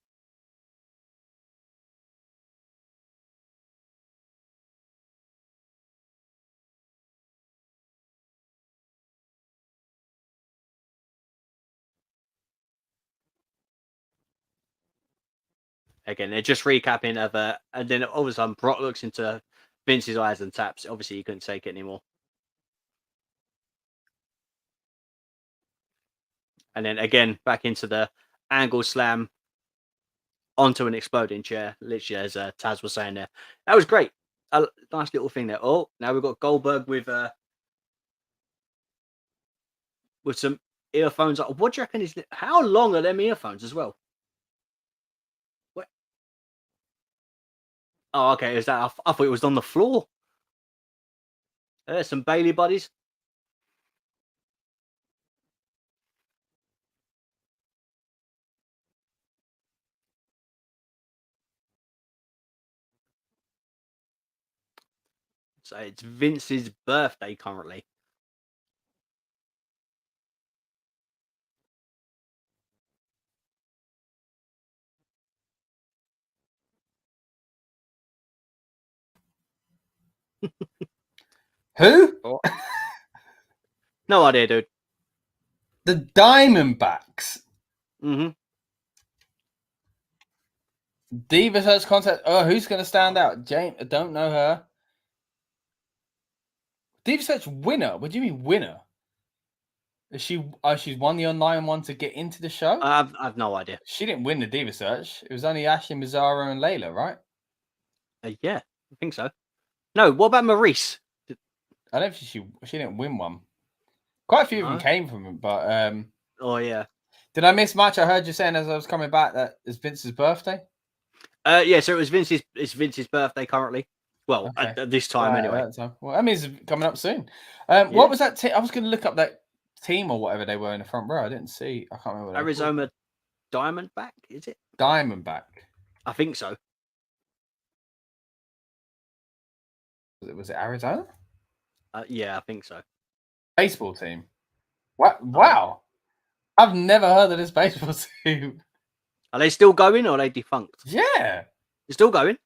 Again, they're just recapping of and then all of a sudden Brock looks into Vince's eyes and taps. Obviously, he couldn't take it anymore. And then again, back into the angle slam onto an exploding chair, literally as Taz was saying there. That was great. A nice little thing there. Oh, now we've got Goldberg with some earphones. What do you reckon is? How long are them earphones as well? What? Oh, okay. Is that? I thought it was on the floor. There's some Bailey buddies. So it's Vince's birthday currently. Who? Oh. No idea, dude. The Diamondbacks. Mm-hmm. Diva Search contest. Oh, who's going to stand out? Jane, I don't know her. Diva Search winner. What do you mean winner? Is she? She's won the online one to get into the show. I've no idea. She didn't win the Diva Search. It was only Ashley, Mazzaro, and Layla, right? Yeah, I think so. No, what about Maurice? I don't think she didn't win one. Quite a few of them came from it, but oh yeah. Did I miss much? I heard you saying as I was coming back that it's Vince's birthday. Yeah, so it's Vince's birthday currently. Well, okay. at this time anyway. Well, that means it's coming up soon. What was that? I was going to look up that team or whatever they were in the front row. I didn't see. I can't remember. Arizona Diamondback, is it? Diamondback. I think so. Was it Arizona? Yeah, I think so. Baseball team. What? Wow. I've never heard of this baseball team. Are they still going or are they defunct? Yeah, they're still going.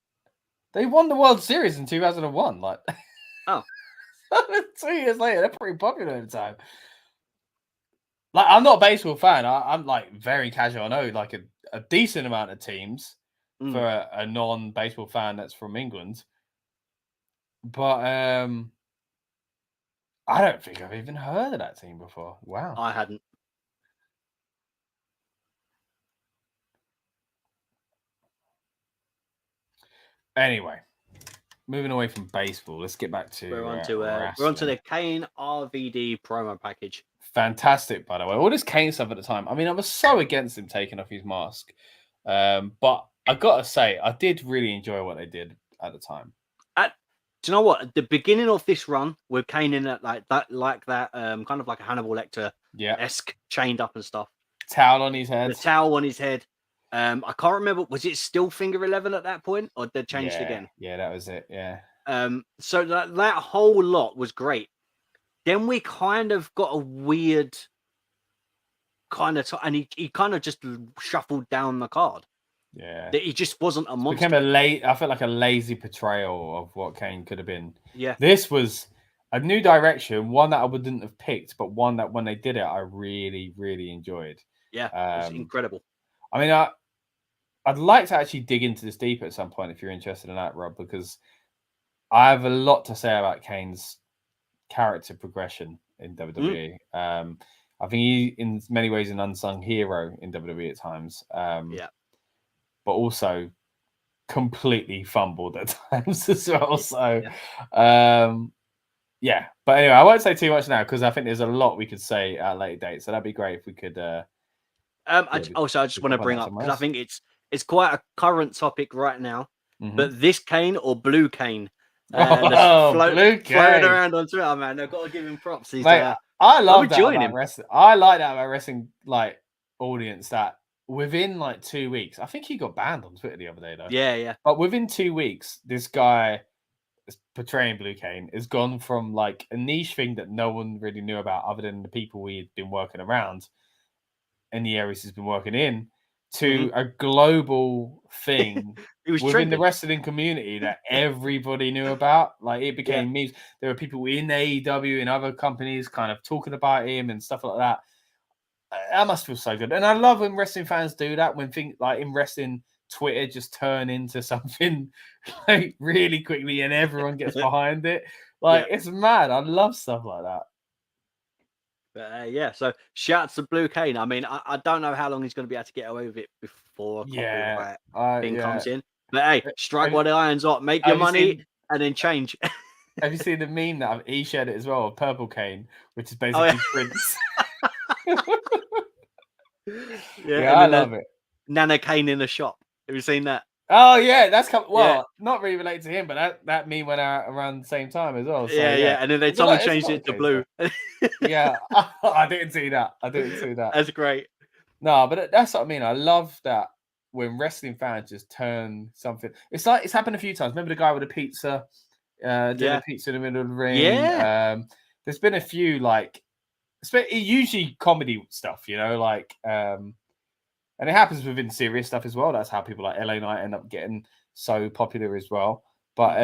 They won the World Series in 2001. Like, oh, 2 years later, they're pretty popular at the time. Like, I'm not a baseball fan. I'm like very casual. I know like a decent amount of teams for a non-baseball fan that's from England, but I don't think I've even heard of that team before. Wow, I hadn't. Anyway, moving away from baseball, let's get back to we're on to the Kane RVD promo package. Fantastic, by the way. All this Kane stuff at the time. I mean, I was so against him taking off his mask, but I gotta say, I did really enjoy what they did at the time. Do you know what? At the beginning of this run, with Kane in it like that, kind of like a Hannibal Lecter-esque chained up and stuff. Towel on his head. The towel on his head. I can't remember. Was it still Finger 11 at that point, or they changed again? Yeah, that was it. Yeah. So that whole lot was great. Then we kind of got a weird kind of, and he kind of just shuffled down the card. Yeah, that he just wasn't a monster. I felt like a lazy portrayal of what Kane could have been. Yeah, this was a new direction, one that I wouldn't have picked, but one that when they did it, I really, really enjoyed. Yeah, it was incredible. I mean, I'd like to actually dig into this deeper at some point if you're interested in that, Rob, because I have a lot to say about Kane's character progression in WWE. I think he, in many ways, an unsung hero in WWE at times. Yeah. But also completely fumbled at times as well. So, yeah. But anyway, I won't say too much now because I think there's a lot we could say at a later date. So that'd be great if we could. I just want to bring up because I think it's quite a current topic right now. But this Kane or Blue Kane? Blue Kane floating around on Twitter, man. I've got to give him props. He's, Mate, I love that about him. Wrestling. I like that about wrestling like audience that. Within like 2 weeks, I think he got banned on Twitter the other day, though. Yeah. But within 2 weeks, this guy portraying Blue Kane has gone from like a niche thing that no one really knew about other than the people we had been working around in the areas he's been working in to a global thing within the wrestling community that everybody knew about. Like it became memes. There were people in AEW and other companies kind of talking about him and stuff like that. That must feel so good. And I love when wrestling fans do that, when things like in wrestling, Twitter just turn into something like really quickly and everyone gets behind it. Like it's mad. I love stuff like that. But so shouts to Blue Kane. I mean, I don't know how long he's going to be able to get away with it before thing comes in. But hey, strike while the iron's hot, make your money, and then change. Have you seen the meme that he shared it as well of Purple Kane, which is basically Prince? I love it. Nana Kane in the shop. Have you seen that? Oh yeah, that's not really related to him, but that meme went out around the same time as well. So, and then someone changed it to blue. Yeah, I didn't see that. That's great. No, but that's what I mean. I love that when wrestling fans just turn something. It's like it's happened a few times. Remember the guy with the pizza? Doing a pizza in the middle of the ring. Yeah. There's been a few like. Usually comedy stuff, and it happens within serious stuff as well. That's how people like LA Knight end up getting so popular as well. But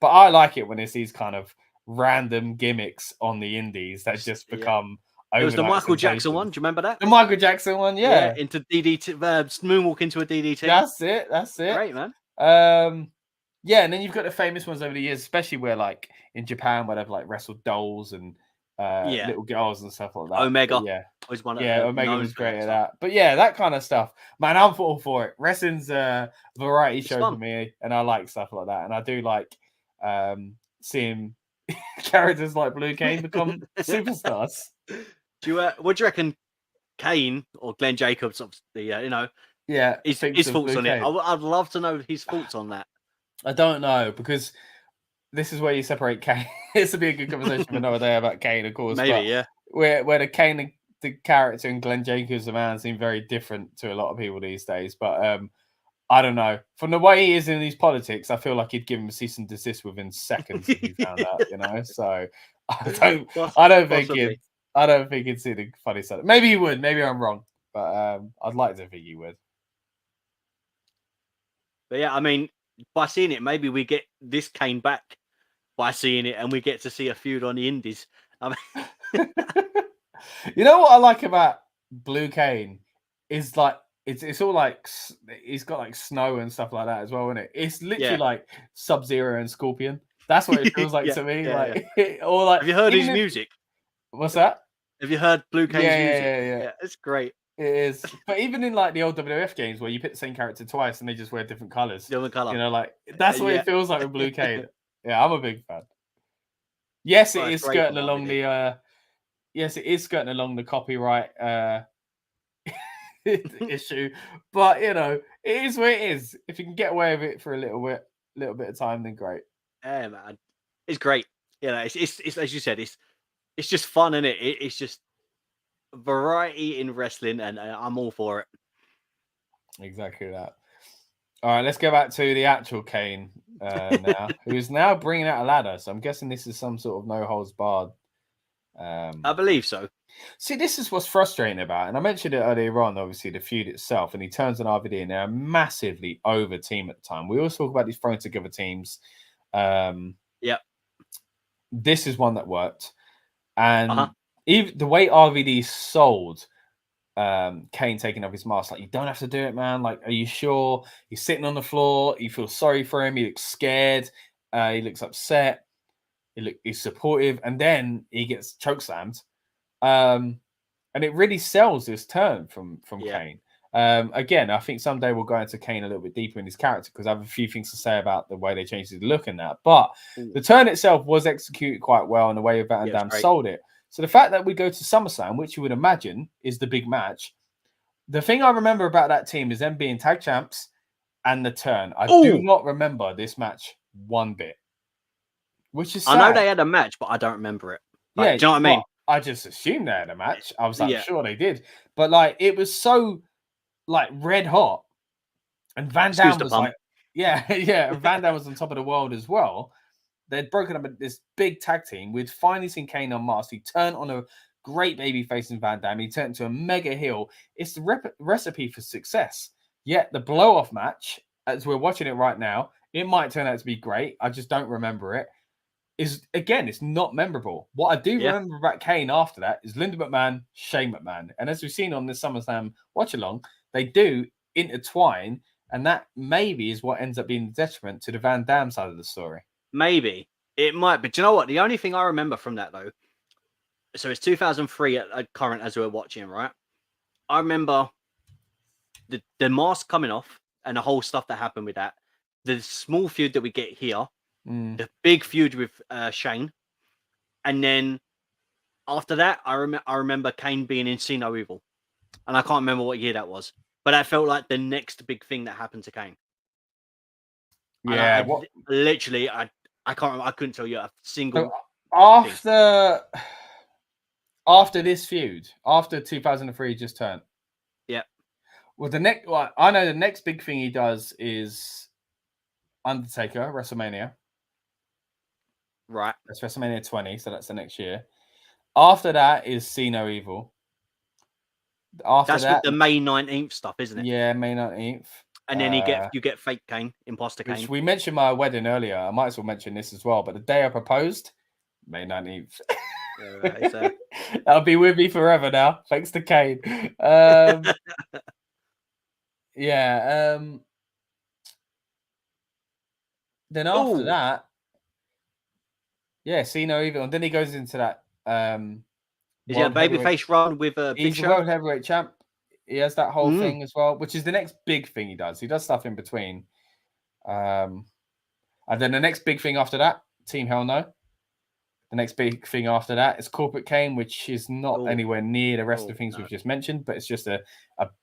I like it when it's these kind of random gimmicks on the indies that just become. It was the Michael Jackson one. Do you remember that? The Michael Jackson one, yeah. Into DDT, moonwalk into a DDT. That's it. Great, man. Yeah, and then you've got the famous ones over the years, especially where like in Japan, where they've like wrestled dolls and little girls and stuff like that. Omega. Was one of Omega was great at that. But yeah, that kind of stuff. Man, I'm all for it. Wrestling's a variety show for me, and I like stuff like that. And I do like seeing characters like Blue Kane become superstars. What do you reckon Kane or Glenn Jacobs, his thoughts on it? I'd love to know his thoughts on that. I don't know, because this is where you separate Kane. This would be a good conversation for another day about Kane, of course. Maybe, Where the Kane, the character, and Glenn Jacobs, the man, seem very different to a lot of people these days. But I don't know. From the way he is in these politics, I feel like he'd give him a cease and desist within seconds if he found out. So I don't think he'd see the funny side. Maybe he would. Maybe I'm wrong. But I'd like to think he would. But yeah, I mean, by seeing it, maybe we get this Kane back by seeing it, and we get to see a feud on the Indies. I mean, you know what I like about Blue Kane is like it's all like he's got like snow and stuff like that as well, isn't it? It's literally like Sub-Zero and Scorpion. That's what it feels like to me. Or like, have you heard his music? What's that? Have you heard Blue Kane's music? Yeah, it's great. It is. But even in like the old WWF games where you pick the same character twice and they just wear different colors, different color. You know, like that's what it feels like with Blue Kane. Yeah, I'm a big fan. Yes, it is skirting along the. Yes, it is skirting along the copyright issue, but you know, it is what it is. If you can get away with it for a little bit of time, then great. Yeah, man, it's great. You know, it's as you said, it's just fun, isn't it? It's just variety in wrestling, and I'm all for it. Exactly that. All right, let's go back to the actual Kane now, who's now bringing out a ladder. So I'm guessing this is some sort of no holds barred. I believe so. See, this is what's frustrating about it. And I mentioned it earlier on, obviously, the feud itself. And he turns on RVD, and they're a massively over team at the time. We always talk about these thrown together teams. This is one that worked. And even the way RVD sold Kane taking off his mask, like, you don't have to do it, man. Like, are you sure? He's sitting on the floor. You feel sorry for him. He looks scared. He looks upset. He's supportive, and then he gets chokeslammed. And it really sells this turn from Kane. Again, I think someday we'll go into Kane a little bit deeper in his character because I have a few things to say about the way they changed his look and that. But the turn itself was executed quite well, and the way Van Dam sold it. So the fact that we go to SummerSlam, which you would imagine is the big match, the thing I remember about that team is them being tag champs and the turn. I do not remember this match one bit. Which is sad. I know they had a match, but I don't remember it. Like, do you know what I mean? I just assumed they had a match. I was like, sure they did. But like, it was so like red hot. And Van Dam was like, Van Dam was on top of the world as well. They'd broken up this big tag team. We'd finally seen Kane unmasked. He turned on a great baby face in Van Dam. He turned into a mega heel. It's the recipe for success. Yet the blow-off match, as we're watching it right now, it might turn out to be great. I just don't remember it. It's not memorable. What I do remember about Kane after that is Linda McMahon, Shane McMahon. And as we've seen on this SummerSlam watch-along, they do intertwine, and that maybe is what ends up being the detriment to the Van Dam side of the story. Maybe. It might, but do you know what? The only thing I remember from that, though, so it's 2003 at current as we're watching, right? I remember the mask coming off and the whole stuff that happened with that. The small feud that we get here, the big feud with Shane, and then after that, I remember Kane being in See No Evil, and I can't remember what year that was, but that felt like the next big thing that happened to Kane. Yeah, literally, I can't remember. I couldn't tell you a single. After this feud, after 2003 just turned. Yeah. Well, I know the next big thing he does is Undertaker WrestleMania. Right. That's WrestleMania 20, so that's the next year. After that is See No Evil. That's with the May 19th stuff, isn't it? Yeah, May 19th. And then you get fake Kane, imposter Kane. We mentioned my wedding earlier. I might as well mention this as well. But the day I proposed, May 19th. I'll be with me forever now, thanks to Kane. Then after that, See No Evil, and then he goes into that. Is he a babyface run with a big He's the world heavyweight champ. He has that whole thing as well, which is the next big thing he does. He does stuff in between. And then the next big thing after that, Team Hell No. The next big thing after that is Corporate Kane, which is not anywhere near the rest of the things we've just mentioned, but it's just a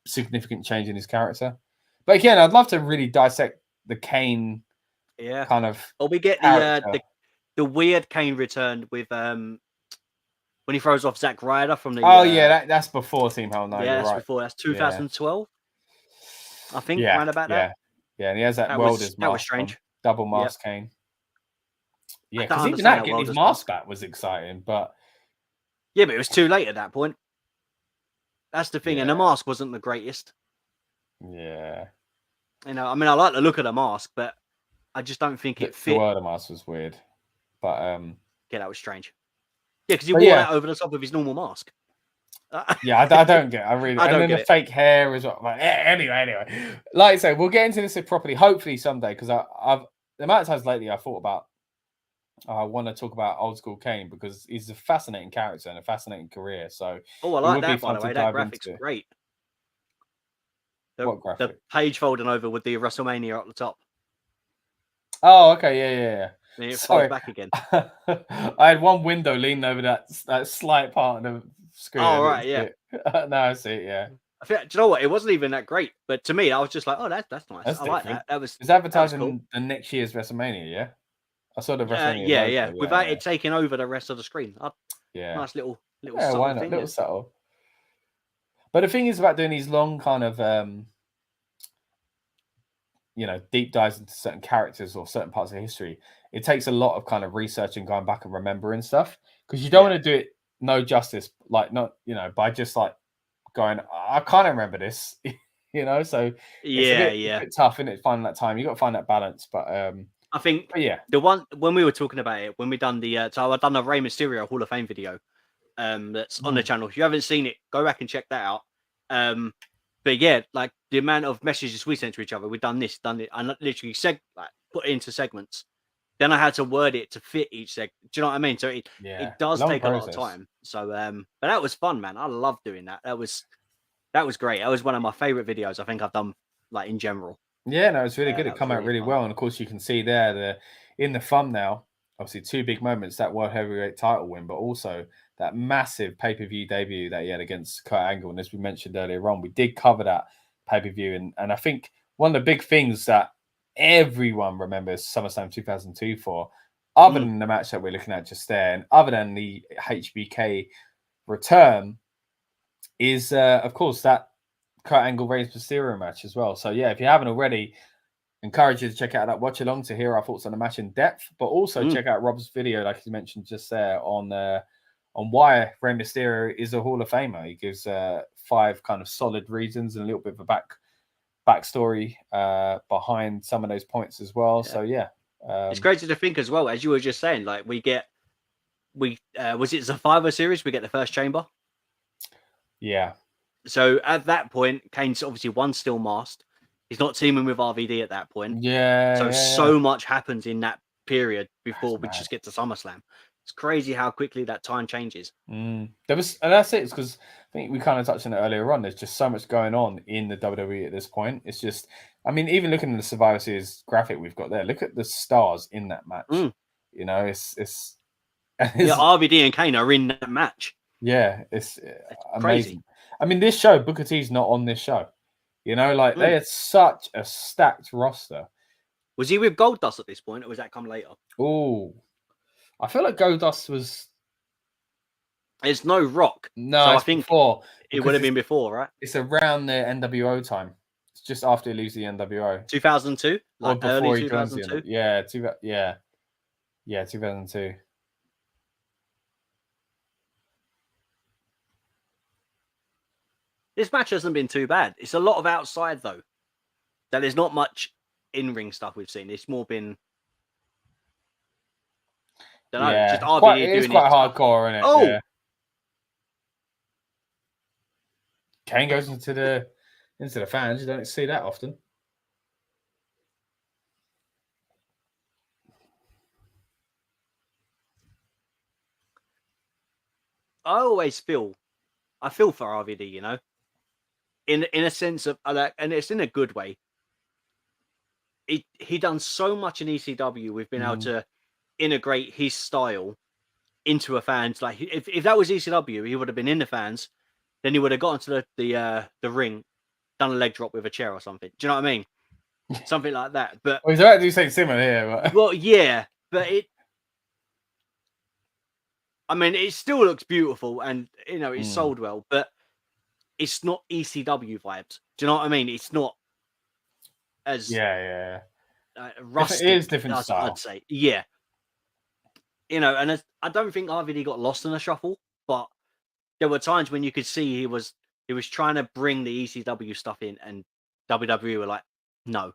significant change in his character. But again, I'd love to really dissect the Kane kind of. Or we get the weird Kane return with when he throws off Zack Ryder from the. That's before Team Hell No. Yeah, that's before. That's 2012. I think around about that. Yeah, and he has that welders mask. That was strange. Double mask Kane. Yeah, because even that getting his mask back was exciting, but it was too late at that point. That's the thing, and the mask wasn't the greatest. Yeah. You know, I mean, I like the look of the mask, but I just don't think it fit. The word of mask was weird, but yeah, that was strange. Yeah, because he wore that over the top of his normal mask. Yeah, I don't get it. I really I and don't then get the it. fake hair as well. Like, anyway. Like I say, we'll get into this properly, hopefully someday, because I've the amount of times lately I thought about I want to talk about old school Kane because he's a fascinating character and a fascinating career. So Oh, I like that, by the way. That graphic's great. What graphic? The page folding over with the WrestleMania at the top. Oh, okay, yeah. And it folds back again. I had one window leaning over that slight part of the screen. Oh, right, yeah. No, I see it, yeah. I think, do you know what? It wasn't even that great, but to me, I was just like, "Oh, that's nice. I like that." That was. It's advertising the next year's WrestleMania, yeah. I saw the WrestleMania. Yeah. Without it taking over the rest of the screen. Nice little subtle why not? thing. Little subtle. But the thing is about doing these long kind of deep dives into certain characters or certain parts of history. It takes a lot of kind of research and going back and remembering stuff because you don't want to do it no justice, like not by just like going, I can't remember this, So it's a bit tough, isn't it? Finding that time, you got to find that balance. But I think the one when we were talking about it, when we done the so I've done a Rey Mysterio Hall of Fame video, that's on the channel. If you haven't seen it, go back and check that out. But yeah, like the amount of messages we sent to each other, we've done this, and literally put it into segments. Then I had to word it to fit each segment. Do you know what I mean? So it does take a lot of time. So but that was fun, man. I love doing that. That was great. That was one of my favorite videos I think I've done, like, in general. Yeah, no, it's really good. It come out really well. And of course you can see there in the thumbnail, obviously two big moments, that World Heavyweight title win, but also that massive pay-per-view debut that he had against Kurt Angle. And as we mentioned earlier on, we did cover that pay-per-view. And I think one of the big things that everyone remembers SummerSlam 2002 for, other than the match that we're looking at just there, and other than the HBK return, is, of course, that Kurt Angle Reigns Mysterio match as well. So, yeah, if you haven't already, encourage you to check out that watch along to hear our thoughts on the match in depth, but also check out Rob's video, like he mentioned just there, on why Rey Mysterio is a Hall of Famer. He gives 5 kind of solid reasons and a little bit of a backstory behind some of those points as well. So it's crazy to think as well, as you were just saying, like was it Survivor Series? We get the first chamber. Yeah. So at that point, Kane's obviously still masked. He's not teaming with RVD at that point. Yeah. So much happens in that period before we just get to SummerSlam. It's crazy how quickly that time changes. And that's it. It's because I think we kind of touched on it earlier on. There's just so much going on in the WWE at this point. It's just, I mean, even looking at the Survivor Series graphic we've got there, look at the stars in that match. It's RVD and Kane are in that match. Yeah, it's amazing. Crazy. I mean, this show, Booker T's not on this show. They had such a stacked roster. Was he with Goldust at this point, or was that come later? Oh, I feel like Goldust was. There's no Rock. No, so I think before. It would have been before, right? It's around the NWO time. It's just after he leaves the NWO. 2002, like early 2002. Yeah, 2002. This match hasn't been too bad. It's a lot of outside, though. That there's not much in-ring stuff we've seen. It's more been... just RVD it's quite hardcore, isn't it? Oh! Yeah. Kane goes into the fans. You don't see that often. I feel for RVD, in a sense of, and it's in a good way. He done so much in ECW. We've been able to integrate his style into a fans. Like if that was ECW, he would have been in the fans. Then he would have gotten to the ring, done a leg drop with a chair or something. Do you know what I mean? Something like that. But he's about to do something similar here. But... Well, yeah, but it still looks beautiful, and it's sold well, but it's not ECW vibes. Do you know what I mean? It's not as rustic. It is different style, I'd say. Yeah, and I don't think RVD got lost in the shuffle, but there were times when you could see he was trying to bring the ECW stuff in, and WWE were like, No.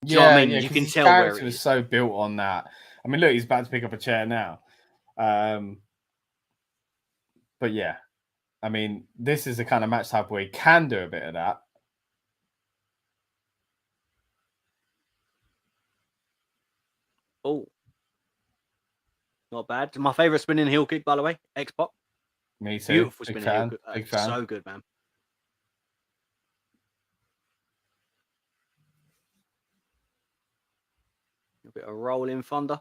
Do you know what I mean? You can his tell where character it was is. so built on that. I mean, look, he's about to pick up a chair now. But yeah, I mean, this is the kind of match type where he can do a bit of that. Oh, not bad. My favorite spinning heel kick, by the way, X-Pac. Me too. Beautiful Big spinning heel kick. Big fan. So good, man. A bit of rolling thunder.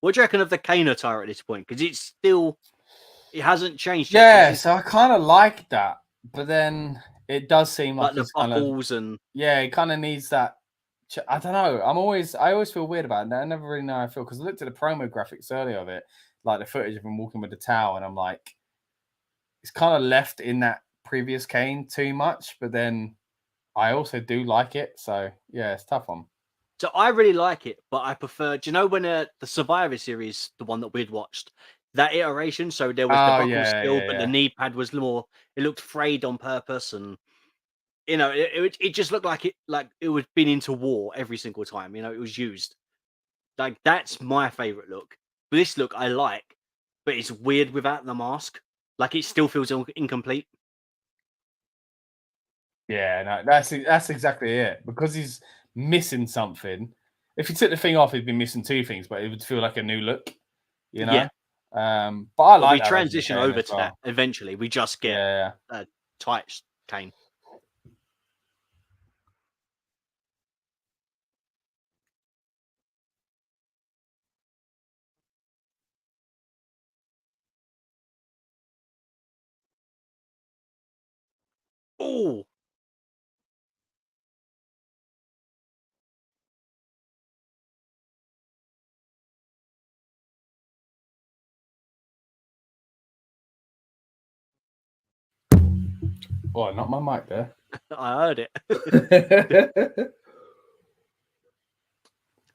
What do you reckon of the Kane attire at this point? Because it hasn't changed yet. Yeah, so I kind of like that, but then it does seem like the he's kind of, buckles and it kind of needs that. I don't know. I always feel weird about it. I never really know how I feel because I looked at the promo graphics earlier of it, like the footage of him walking with the towel, and I'm like, it's kind of left in that previous Kane too much. But then I also do like it, so yeah, it's a tough one. So I really like it, but I prefer. Do you know when the Survivor Series, the one that we'd watched, that iteration? So there was the buckle still, but the knee pad was more. It looked frayed on purpose, and you know, it just looked like it was been into war every single time. You know, it was used. Like that's my favorite look. This look I like, but it's weird without the mask. Like it still feels incomplete. Yeah, no, that's exactly it. Because he's missing something. If he took the thing off, he'd be missing two things, but it would feel like a new look, you know. Yeah. But I like we that transition over to well. that eventually. We just get tight Kane. Oh. Oh, not my mic there. I heard it.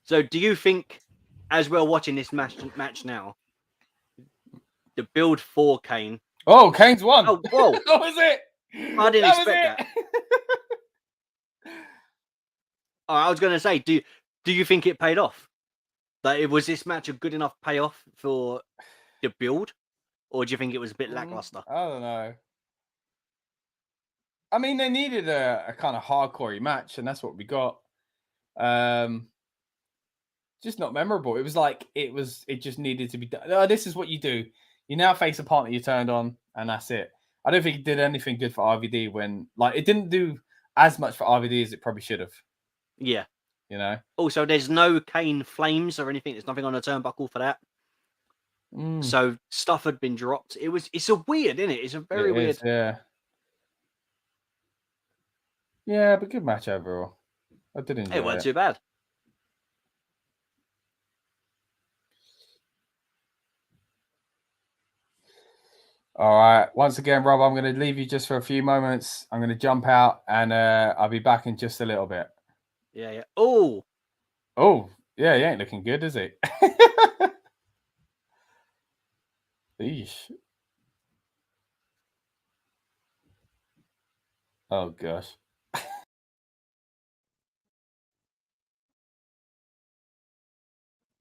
So do you think, as we're watching this match now, the build for Kane? Oh, Kane's won. Oh, whoa. That was it. I didn't expect that. I was going to say, do you think it paid off? Like, was this match a good enough payoff for the build? Or do you think it was a bit lackluster? I don't know. I mean, they needed a kind of hardcore match, and that's what we got. Just not memorable. It was like it just needed to be done. Oh, this is what you do. You now face a partner you turned on, and that's it. I don't think it did anything good for RVD when it didn't do as much for RVD as it probably should have. Yeah. You know. Also, there's no Kane flames or anything. There's nothing on the turnbuckle for that. So stuff had been dropped. It's a weird, isn't it? It's a very weird. Yeah. Yeah, but good match overall. I did enjoy it. It wasn't too bad. All right. Once again, Rob, I'm going to leave you just for a few moments. I'm going to jump out, and I'll be back in just a little bit. Yeah. Oh, yeah. He ain't looking good, is he? Eesh. Oh gosh.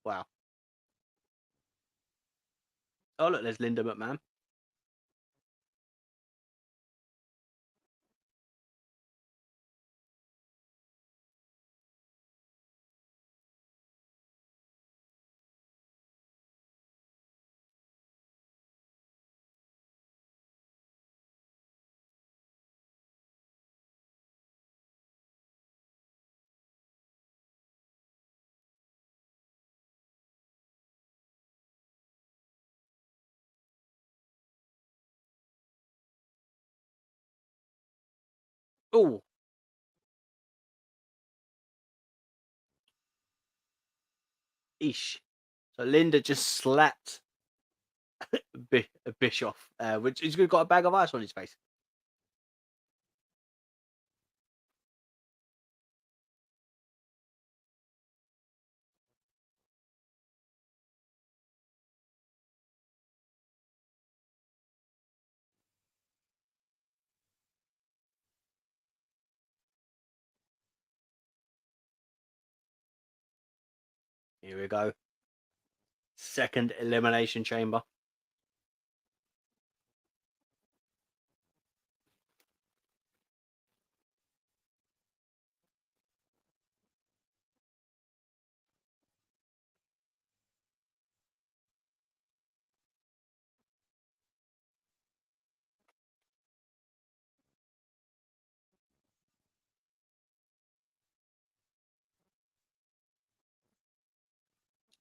Wow. Oh look, there's Linda McMahon. Oh. Ish. So Linda just slapped Bischoff, which he's got a bag of ice on his face. Here we go. Second Elimination Chamber.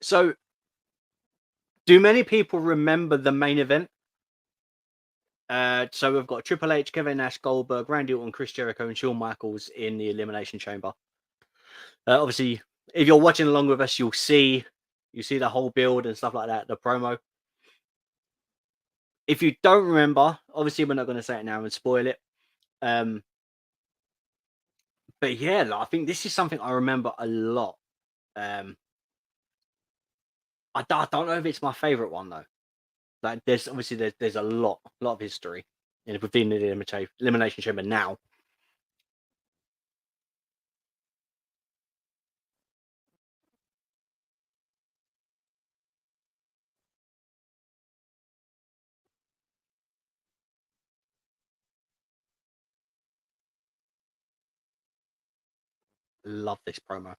So, do many people remember the main event? So we've got Triple H, Kevin Nash, Goldberg, Randy Orton, Chris Jericho, and Shawn Michaels in the Elimination Chamber. Obviously, if you're watching along with us, you see the whole build and stuff like that, the promo. If you don't remember, obviously we're not going to say it now and spoil it. But yeah, I think this is something I remember a lot. I don't know if it's my favorite one though. Like there's obviously there's a lot of history within the Elimination Chamber now. Love this promo.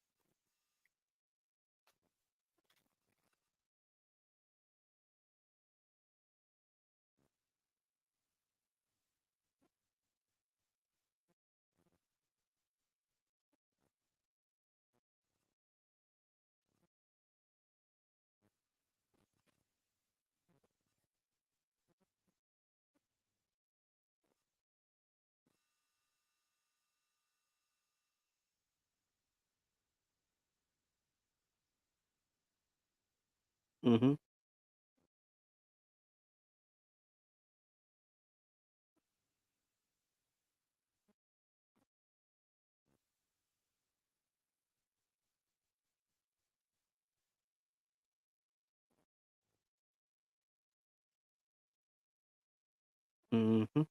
Mm-hmm. Mm-hmm.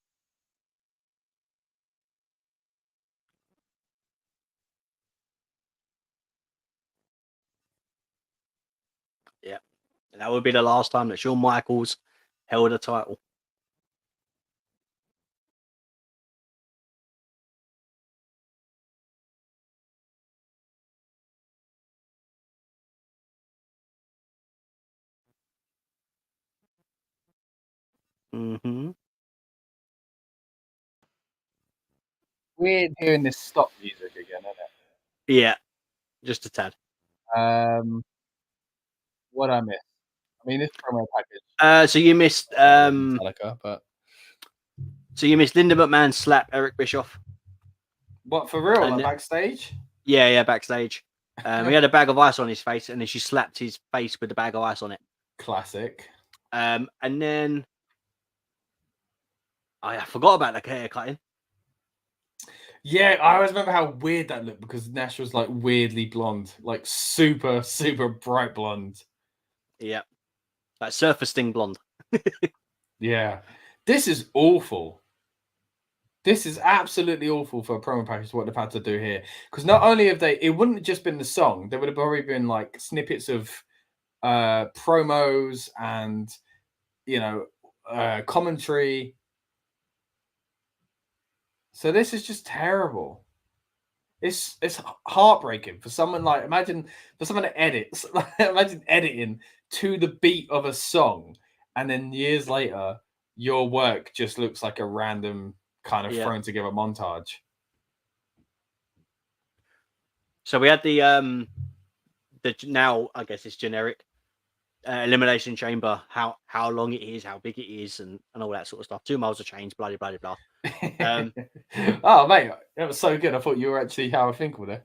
Yeah. And that would be the last time that Shawn Michaels held a title. Mm-hmm. Weird hearing this stop music again, isn't Yeah, just a tad. it? What I missed? I mean, this promo package. So you missed Metallica, but so you missed Linda McMahon slap Eric Bischoff. what for real? And Like backstage? Yeah, backstage. He had a bag of ice on his face, and then she slapped his face with the bag of ice on it. Classic. And then I forgot about the hair cutting. Yeah, I always remember how weird that looked because Nash was like weirdly blonde, like super, super bright blonde. Yeah, like surfer sting blonde. Yeah, this is awful. This is absolutely awful for a promo package. What they've had to do here, because not only have it wouldn't have just been the song. There would have probably been like snippets of promos and commentary. So this is just terrible. It's heartbreaking for someone like for someone that edits. Imagine editing to the beat of a song, and then years later, your work just looks like a random kind of thrown together montage. So we had the now I guess it's generic Elimination Chamber. How long it is, how big it is, and all that sort of stuff. 2 miles of change, blah blah blah blah. Oh mate, that was so good. I thought you were actually how I think with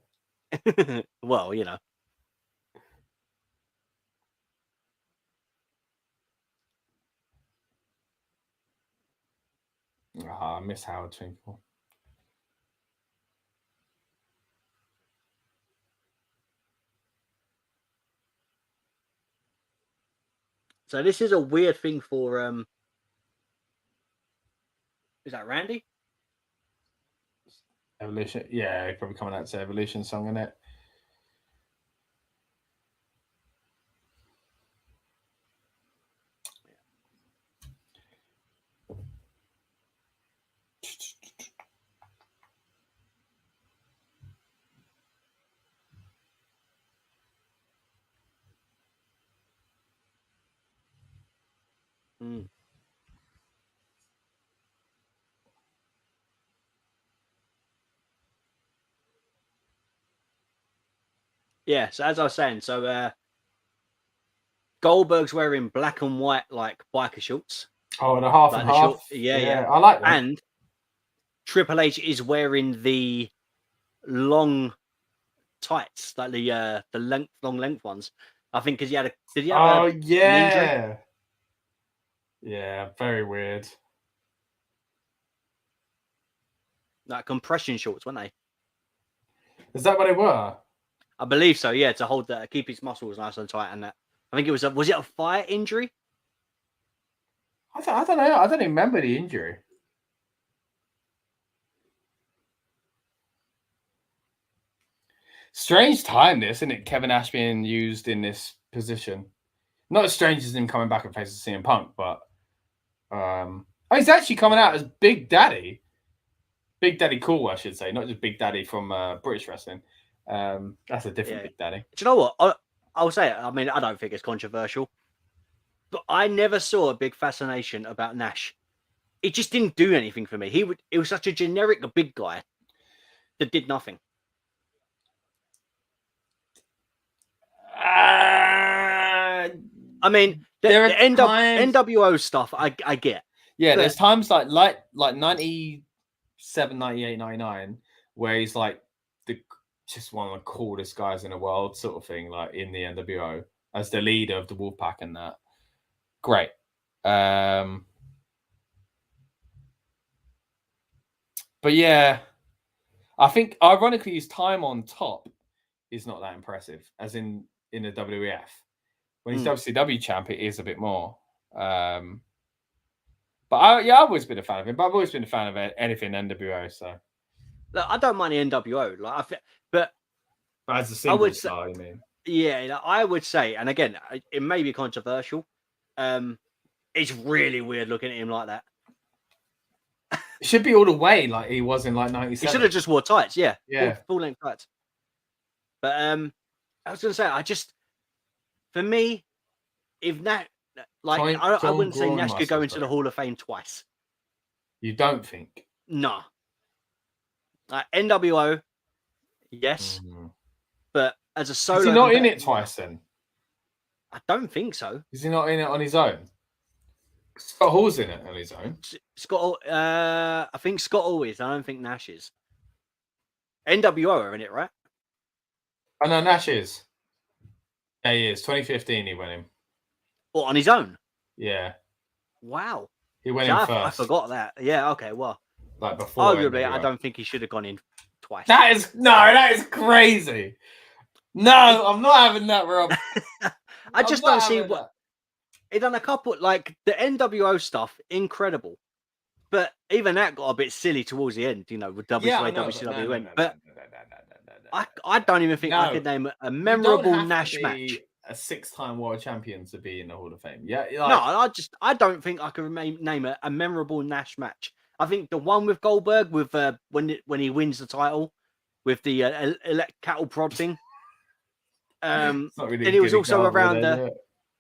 it. Well, you know. I miss Howard Finkel. So this is a weird thing for is that Randy? Evolution, yeah, probably coming out to Evolution song in it. Yeah, so as I was saying, Goldberg's wearing black and white like biker shorts. Oh, and a half and half. Short, yeah. I like that. And Triple H is wearing the long tights, like the long length ones. I think because he had an injury? Yeah, very weird. Like compression shorts, weren't they? Is that what they were? I believe so. Yeah, to hold keep his muscles nice and tight, and that. I think it was it a fire injury? I don't know. I don't even remember the injury. Strange time, this, isn't it? Kevin Nash being used in this position. Not as strange as him coming back and facing CM Punk, but he's actually coming out as Big Daddy. Big Daddy Cool, I should say, not just Big Daddy from British wrestling. That's a different Big Daddy. Do you know what? I'll say it. I mean, I don't think it's controversial, but I never saw a big fascination about Nash. It just didn't do anything for me. It was such a generic big guy that did nothing. I mean, the NWO stuff, I get. Yeah, there's times like 97, 98, 99, where he's like just one of the coolest guys in the world, sort of thing, like in the NWO as the leader of the Wolfpack and that. Great. But yeah, I think ironically his time on top is not that impressive, as in the WWF. When he's WCW champ, it is a bit more. But I've always been a fan of him. But I've always been a fan of anything NWO. So look, I don't mind the NWO, but as a single star, you mean? Yeah, I would say, and again, it may be controversial. It's really weird looking at him like that. It should be all the way like he was in like 97. He should have just wore tights, yeah, full length tights. But I was going to say, for me, if Nash, I wouldn't say Nash could go into the Hall of Fame twice. You don't think? No. NWO, yes, but as a solo, is he not in it twice then? I don't think so. Is he not in it on his own? Scott Hall's in it on his own. I think Scott Hall is. I don't think Nash is. NWO are in it, right? Oh no, Nash is. Yeah, he is. 2015, he went in. What, on his own? Yeah. Wow. He went in first. I forgot that. Yeah. Okay. Well. Like before. Arguably, NWO. I don't think he should have gone in twice. That is crazy. No, I'm not having that, Rob. I just don't see what he done. A couple like the NWO stuff, incredible, but even that got a bit silly towards the end. You know, with WCW went. But I don't even think I could name a memorable Nash match. A 6-time world champion to be in the Hall of Fame. Yeah. I don't think I could name a memorable Nash match. I think the one with Goldberg with when he wins the title with the cattle prod thing. And it was also around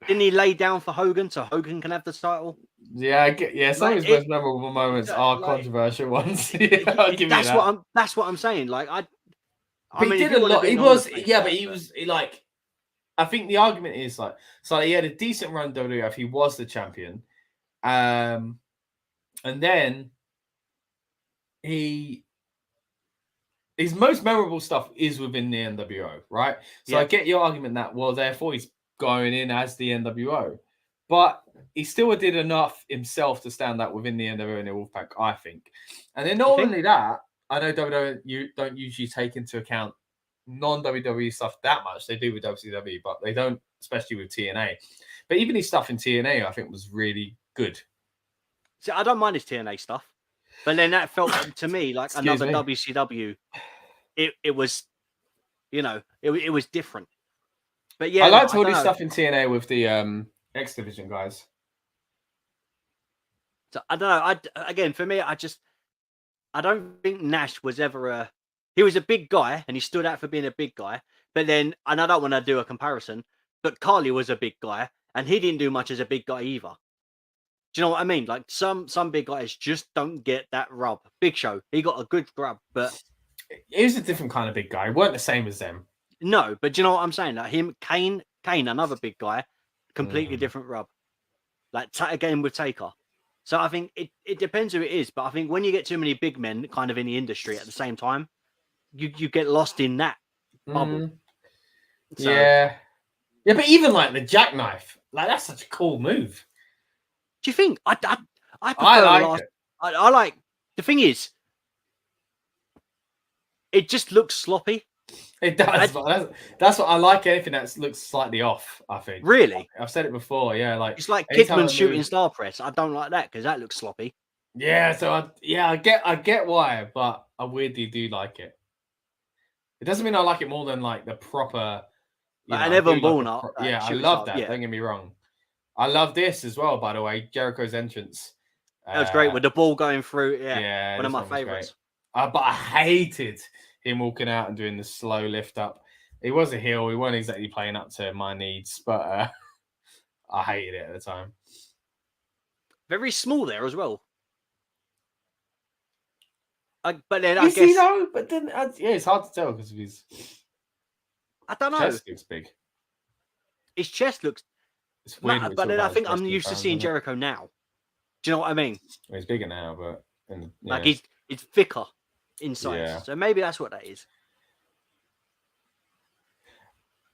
didn't he lay down for Hogan so Hogan can have the title? Yeah, some of his most memorable moments are controversial ones. That's what I'm saying. Like he did a lot. He was like, I think the argument is like, so he had a decent run WWF. He was the champion, and then his most memorable stuff is within the NWO, right? So I get your argument that, well, therefore he's going in as the NWO. But he still did enough himself to stand out within the NWO and the Wolfpack, I think. And then not only that, I know WWE you don't usually take into account non-WWE stuff that much. They do with WCW, but they don't, especially with TNA. But even his stuff in TNA, I think, was really good. See, I don't mind his TNA stuff. But then that felt to me like another WCW. It was, it was different. But yeah, I liked all his stuff in TNA with the X Division guys. So I don't know. Again, for me, I don't think Nash was ever he was a big guy and he stood out for being a big guy. But then, and I don't want to do a comparison, but Carly was a big guy and he didn't do much as a big guy either. Do you know what I mean? Like some big guys just don't get that rub. Big Show, he got a good rub, but he was a different kind of big guy. He weren't the same as them. No, but do you know what I'm saying? Like him, Kane, another big guy, completely different rub. Like again with Taker. So I think it depends who it is, but I think when you get too many big men kind of in the industry at the same time, you get lost in that bubble. So, yeah, but even like the jackknife, like that's such a cool move. Do you think? I prefer it. I like the thing is, it just looks sloppy. It does. That's what I like. Anything that looks slightly off. I think. Really, I've said it before. Yeah, like it's like Kidman shooting star press. I don't like that because that looks sloppy. Yeah. So I get why, but I weirdly do like it. It doesn't mean I like it more than like the proper. Like an Evan Bourne. Yeah, I love that. Yeah. Don't get me wrong. I love this as well. By the way, Jericho's entrance. That was great with the ball going through. Yeah, one of my favorites. But I hated him walking out and doing the slow lift up. He was a heel. He wasn't exactly playing up to my needs, but I hated it at the time. Very small there as well. But then I guess, but then it's hard to tell because of his. I don't know. Chest looks big. His chest looks. It's weird. But then I think I'm used to seeing Jericho now. Do you know what I mean? Well, he's bigger now, but like he's thicker inside. Yeah. So maybe that's what that is.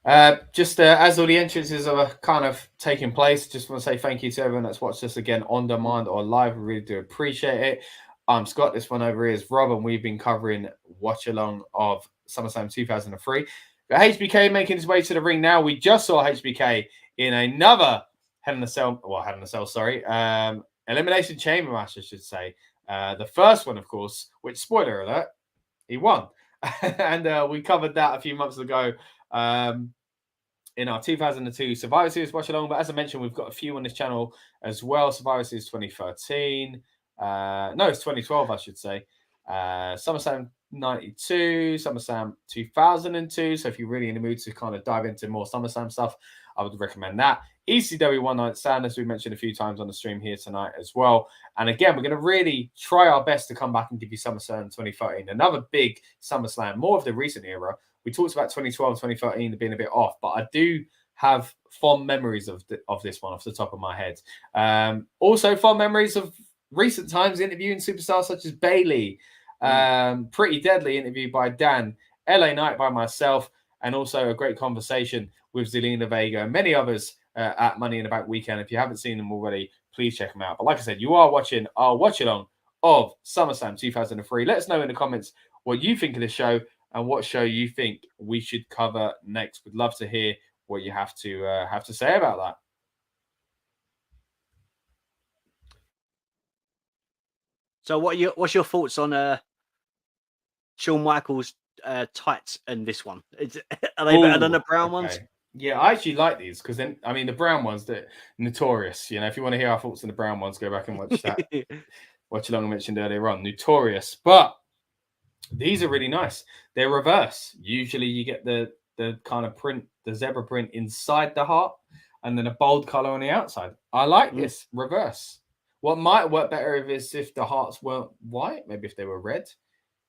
As all the entrances are kind of taking place, just want to say thank you to everyone that's watched us again on demand or live. We really do appreciate it. I'm Scott. This one over here is Rob, and we've been covering watch along of SummerSlam 2003. Got HBK making his way to the ring now. We just saw HBK in another Hell in a Cell, sorry. Elimination Chamber match, I should say. The first one, of course, which, spoiler alert, he won. And we covered that a few months ago in our 2002 Survivor Series watch along. But as I mentioned, we've got a few on this channel as well. Survivor Series 2013. It's 2012, I should say. SummerSlam 92, SummerSlam 2002. So if you're really in the mood to kind of dive into more SummerSlam stuff, I would recommend that. ECW One Night Stand, as we mentioned a few times on the stream here tonight as well. And again, we're going to really try our best to come back and give you SummerSlam 2013. Another big SummerSlam, more of the recent era. We talked about 2012, 2013 being a bit off, but I do have fond memories of this one off the top of my head. Also, fond memories of recent times interviewing superstars such as Bayley, Pretty Deadly interviewed by Dan, LA Knight by myself, and also a great conversation with Zelina Vega and many others at Money in the Bank weekend. If you haven't seen them already, please check them out. But like I said, you are watching our watch along of SummerSlam 2003. Let us know in the comments what you think of the show and what show you think we should cover next. We'd love to hear what you have to say about that. So what's your thoughts on Shawn Michaels' tights and this one? Are they better than the brown ones? Yeah, I actually like these because then, I mean, the brown ones, they're notorious. You know, if you want to hear our thoughts on the brown ones, go back and watch that. Watch along I mentioned earlier on. Notorious. But these are really nice. They're reverse. Usually you get the kind of print, the zebra print inside the heart and then a bold color on the outside. I like this reverse. What might work better if the hearts weren't white, maybe if they were red.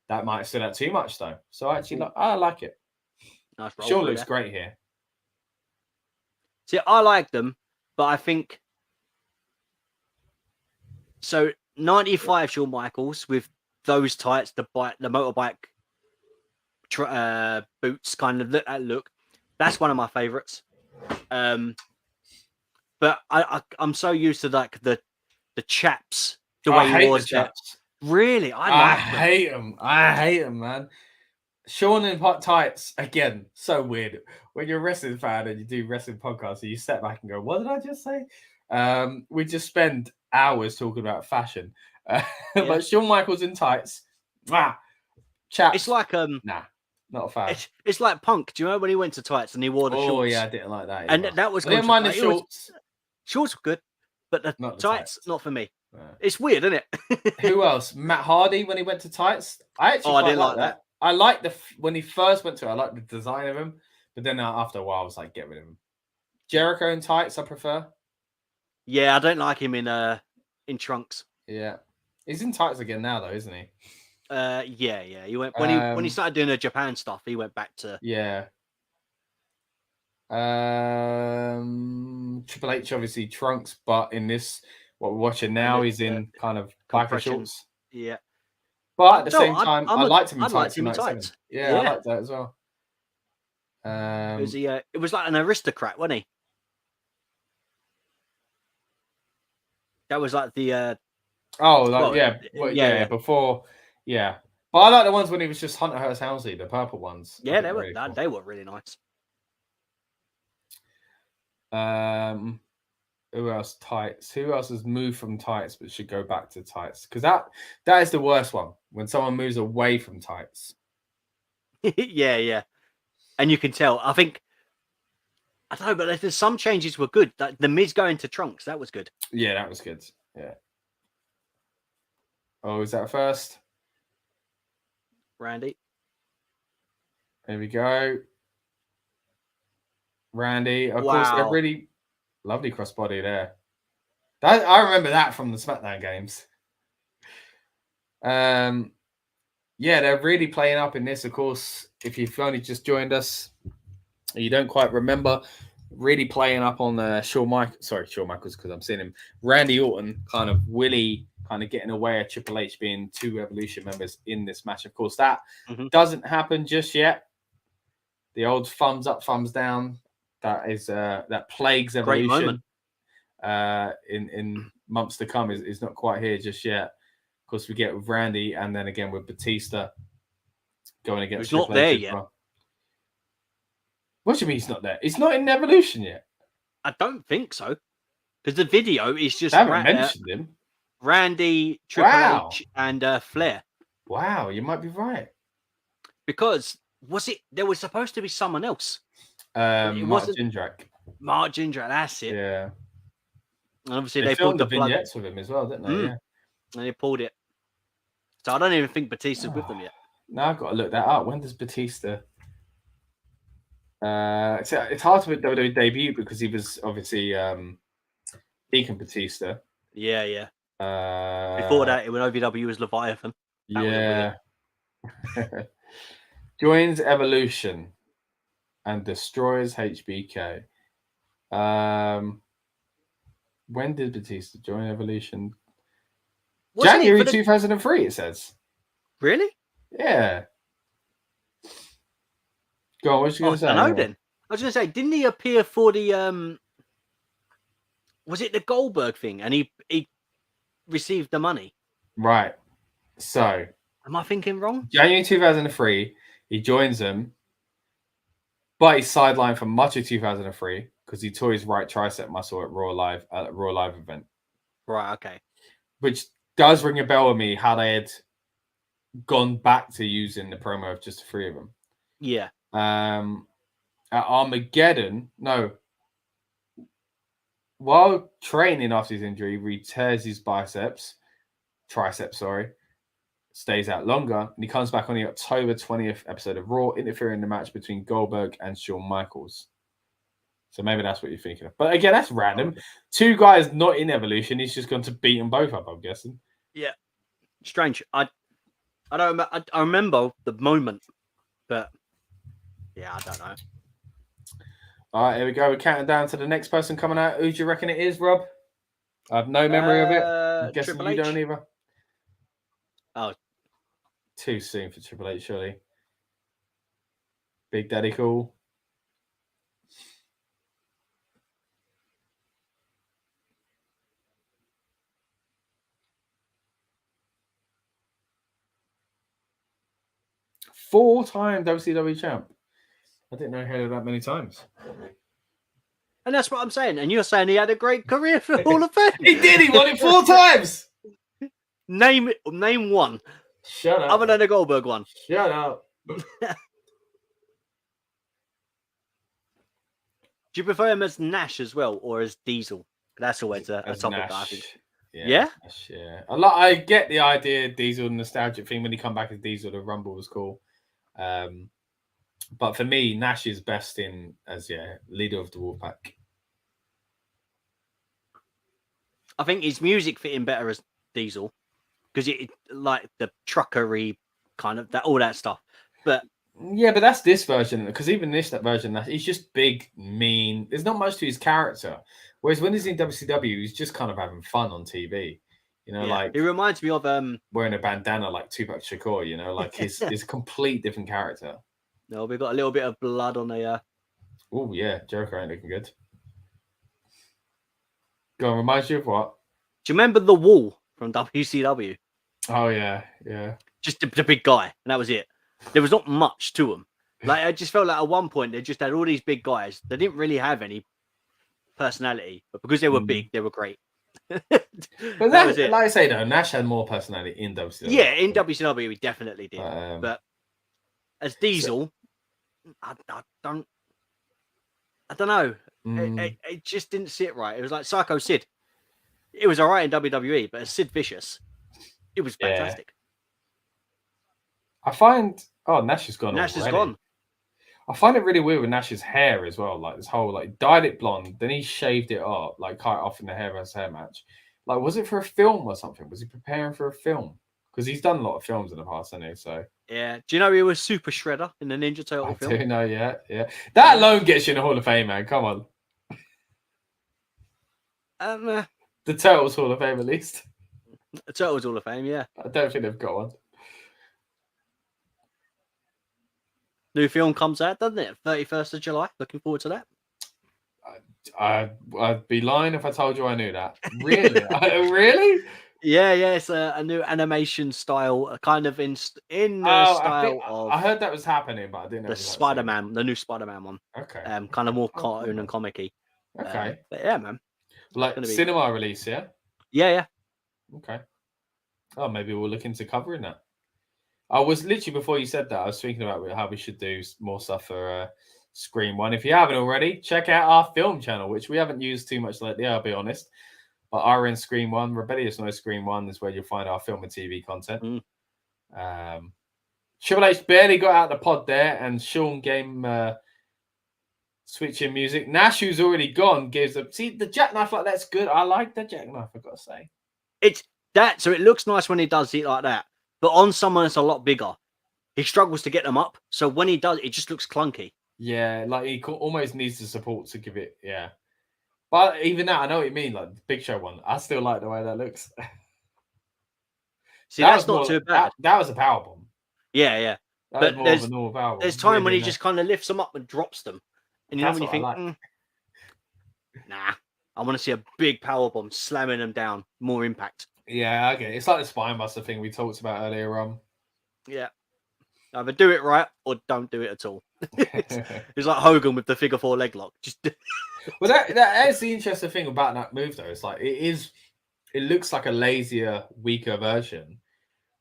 That might stood out too much though. So I like it. Nice. Sure looks great here. See, I like them, but I think so. 95 Shawn Michaels with those tights, the motorbike boots, kind of that look. That's one of my favorites. But I'm so used to like the chaps, the way he wore the chaps. Really, I hate them. I hate them, man. Shawn in hot tights, again, so weird. When you're a wrestling fan and you do wrestling podcasts, and you step back and go, what did I just say? We just spend hours talking about fashion. But Shawn Michaels in tights, chaps. It's like nah, not a fan. It's like Punk. Do you remember when he went to tights and he wore the shorts? Oh yeah, I didn't like that. And that was. I didn't mind the shorts. Shorts were good, but the tights not for me. It's weird, isn't it? Who else? Matt Hardy when he went to tights. I actually I quite didn't like like that. I liked when he first went to it, I liked the design of him. But then after a while, I was like, get rid of him. Jericho in tights, I prefer. Yeah, I don't like him in trunks. Yeah. He's in tights again now, though, isn't he? Yeah. He went when he started doing the Japan stuff. He went back to Triple H obviously trunks, but in this what we're watching now, he's in kind of biker shorts. Yeah, but at the same time, I liked him in tights. Yeah, I liked that as well. It was like an aristocrat, wasn't he? That was like the before, yeah. But I like the ones when he was just Hunter Hearst Helmsley, the purple ones. Yeah, they were cool. They were really nice. Who else? Tights. Who else has moved from tights but should go back to tights? Because that is the worst one, when someone moves away from tights. yeah. And you can tell. I don't know, but there's some changes were good. Like the Miz going to trunks, that was good. Yeah, that was good. Yeah. Oh, is that first? Randy. There we go. Randy. Of course, a really lovely crossbody there. I remember that from the SmackDown games. Yeah, they're really playing up in this. Of course, if you've only just joined us, you don't quite remember, really playing up on Shawn Michaels, because I'm seeing him. Randy Orton, kind of Willie, kind of getting away of Triple H being 2 Evolution members in this match. Of course, that doesn't happen just yet. The old thumbs up, thumbs down, that is that plagues Evolution in months to come is not quite here just yet. Of course, we get with Randy, and then again with Batista going against Triple H. He's not there yet. Well. What do you mean he's not there? He's not in Evolution yet. I don't think so, because the video is just mentioned him. Randy, Triple H, and Flair. Wow, you might be right. Because there was supposed to be someone else. Mark Jindrak. Mark Jindrak, that's it. Yeah. And obviously they pulled the vignettes with him as well, didn't they? Yeah. And they pulled it. So I don't even think Batista's with them yet. Now I've got to look that up. When does Batista? It's hard to put WWE debut because he was obviously Deacon Batista. Yeah. Before that, when OVW was Leviathan. Yeah. Joins Evolution and destroys HBK. When did Batista join Evolution? January 2003, it says. Really? Yeah. Go on, what you going to say? I know then. I was going to say, didn't he appear for the, was it the Goldberg thing? And he received the money? Right. So. Am I thinking wrong? January 2003, he joins them, but he's sidelined for much of 2003 because he tore his right tricep muscle at Raw Live event. Right, okay. Which does ring a bell with me, how they had gone back to using the promo of just the 3 of them. Yeah. At Armageddon, while training after his injury, he tears his tricep, stays out longer, and he comes back on the October 20th episode of Raw, interfering in the match between Goldberg and Shawn Michaels. So maybe that's what you're thinking of. But again, that's random. 2 guys not in Evolution. He's just gone to beat them both up, I'm guessing. Yeah. Strange. I don't. I remember the moment, but yeah, I don't know. All right, here we go. We're counting down to the next person coming out. Who do you reckon it is, Rob? I have no memory of it. I'm guessing you don't either. Oh. Too soon for Triple H, surely. Big Daddy Cool. Four-time WCW champ. I didn't know he had it that many times. And that's what I'm saying. And you're saying he had a great career for Hall of Fame. He did. He won it 4 times. Name one. Shut up. Other than the Goldberg one. Shut up. Do you prefer him as Nash as well, or as Diesel? That's always a topic, Nash. I think. Yeah? Yeah. I get the idea, Diesel nostalgic thing. When he come back as Diesel, the Rumble was cool. But for me, Nash is best in as leader of the Wolfpack. I think his music fit in better as Diesel because it like the truckery kind of all that stuff. But yeah, but that's this version, because even that version, he's just big, mean. There's not much to his character. Whereas when he's in WCW, he's just kind of having fun on TV. You know, like it reminds me of wearing a bandana like Tupac Shakur. You know, like he's a complete different character. No, we've got a little bit of blood on the. Oh yeah, Jericho ain't looking good. Go on, reminds you of what? Do you remember the Wall from WCW? Oh yeah. Just the big guy, and that was it. There was not much to them. Like I just felt like at one point they just had all these big guys. They didn't really have any personality, but because they were big, they were great. But that was it. Like I say though, Nash had more personality in WCW. Yeah, in WCW we definitely did. But as Diesel, I don't know. It just didn't sit right. It was like Psycho Sid. It was all right in WWE, but as Sid Vicious, it was fantastic. I find Nash is gone. Nash is gone. I find it really weird with Nash's hair as well. Like this whole dyed it blonde, then he shaved it up, cut it off in the hair versus hair match. Like, was it for a film or something? Was he preparing for a film? Because he's done a lot of films in the past, hasn't he? So yeah. Do you know he was Super Shredder in the Ninja Turtle film? I do know, yeah. That alone gets you in the Hall of Fame, man. Come on. The Turtles Hall of Fame, at least. The Turtles Hall of Fame, yeah. I don't think they've got one. New film comes out, doesn't it? 31st of July. Looking forward to that. I'd be lying if I told you I knew that. Really? Really? Yeah. It's a new animation style, kind of in the style of. I heard that was happening, but I didn't know. The Spider-Man, the new Spider-Man one. Okay. Kind of more cartoon and comic-y. Okay. But yeah, man. Like cinema release, yeah? Yeah. Okay. Oh, maybe we'll look into covering that. I was literally, before you said that, I was thinking about how we should do more stuff for Screen One. If you haven't already, check out our film channel, which we haven't used too much lately, I'll be honest. But RN Screen One, Rebellious No Screen One is where you'll find our film and TV content. Triple H barely got out the pod there, and Shawn gave switching music. Nash, who's already gone, gives up. See, the jackknife like that's good. I like the jackknife, I've got to say. It's that, so it looks nice when he does it like that. But on someone that's a lot bigger, he struggles to get them up. So when he does, it just looks clunky. Yeah, like he almost needs the support to give it. Yeah, but even that, I know what you mean. Like the Big Show one, I still like the way that looks. See, that's not too bad. That was a power bomb. Yeah. But more of a normal power bomb. There's time when he just kind of lifts them up and drops them, and you know when you think, nah, I want to see a big power bomb slamming them down, more impact. Yeah, okay. It's like the Spinebuster thing we talked about earlier on. Yeah. Either do it right or don't do it at all. It's like Hogan with the figure four leg lock. Well, that's the interesting thing about that move, though. It's like it looks like a lazier, weaker version,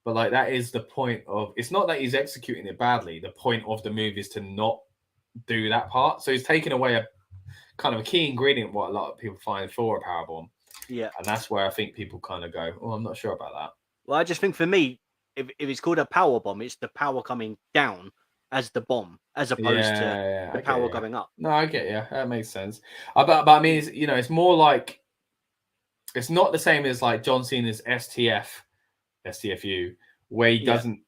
but like that is the point of. It's not that he's executing it badly. The point of the move is to not do that part. So he's taking away a kind of a key ingredient, what a lot of people find for a powerbomb. Yeah, and that's where I think people kind of go, "Oh, I'm not sure about that." Well, I just think for me, if it's called a power bomb, it's the power coming down as the bomb, as opposed to the power going up. No, I get you. That makes sense. But I mean, it's more like it's not the same as like John Cena's STFU, where he doesn't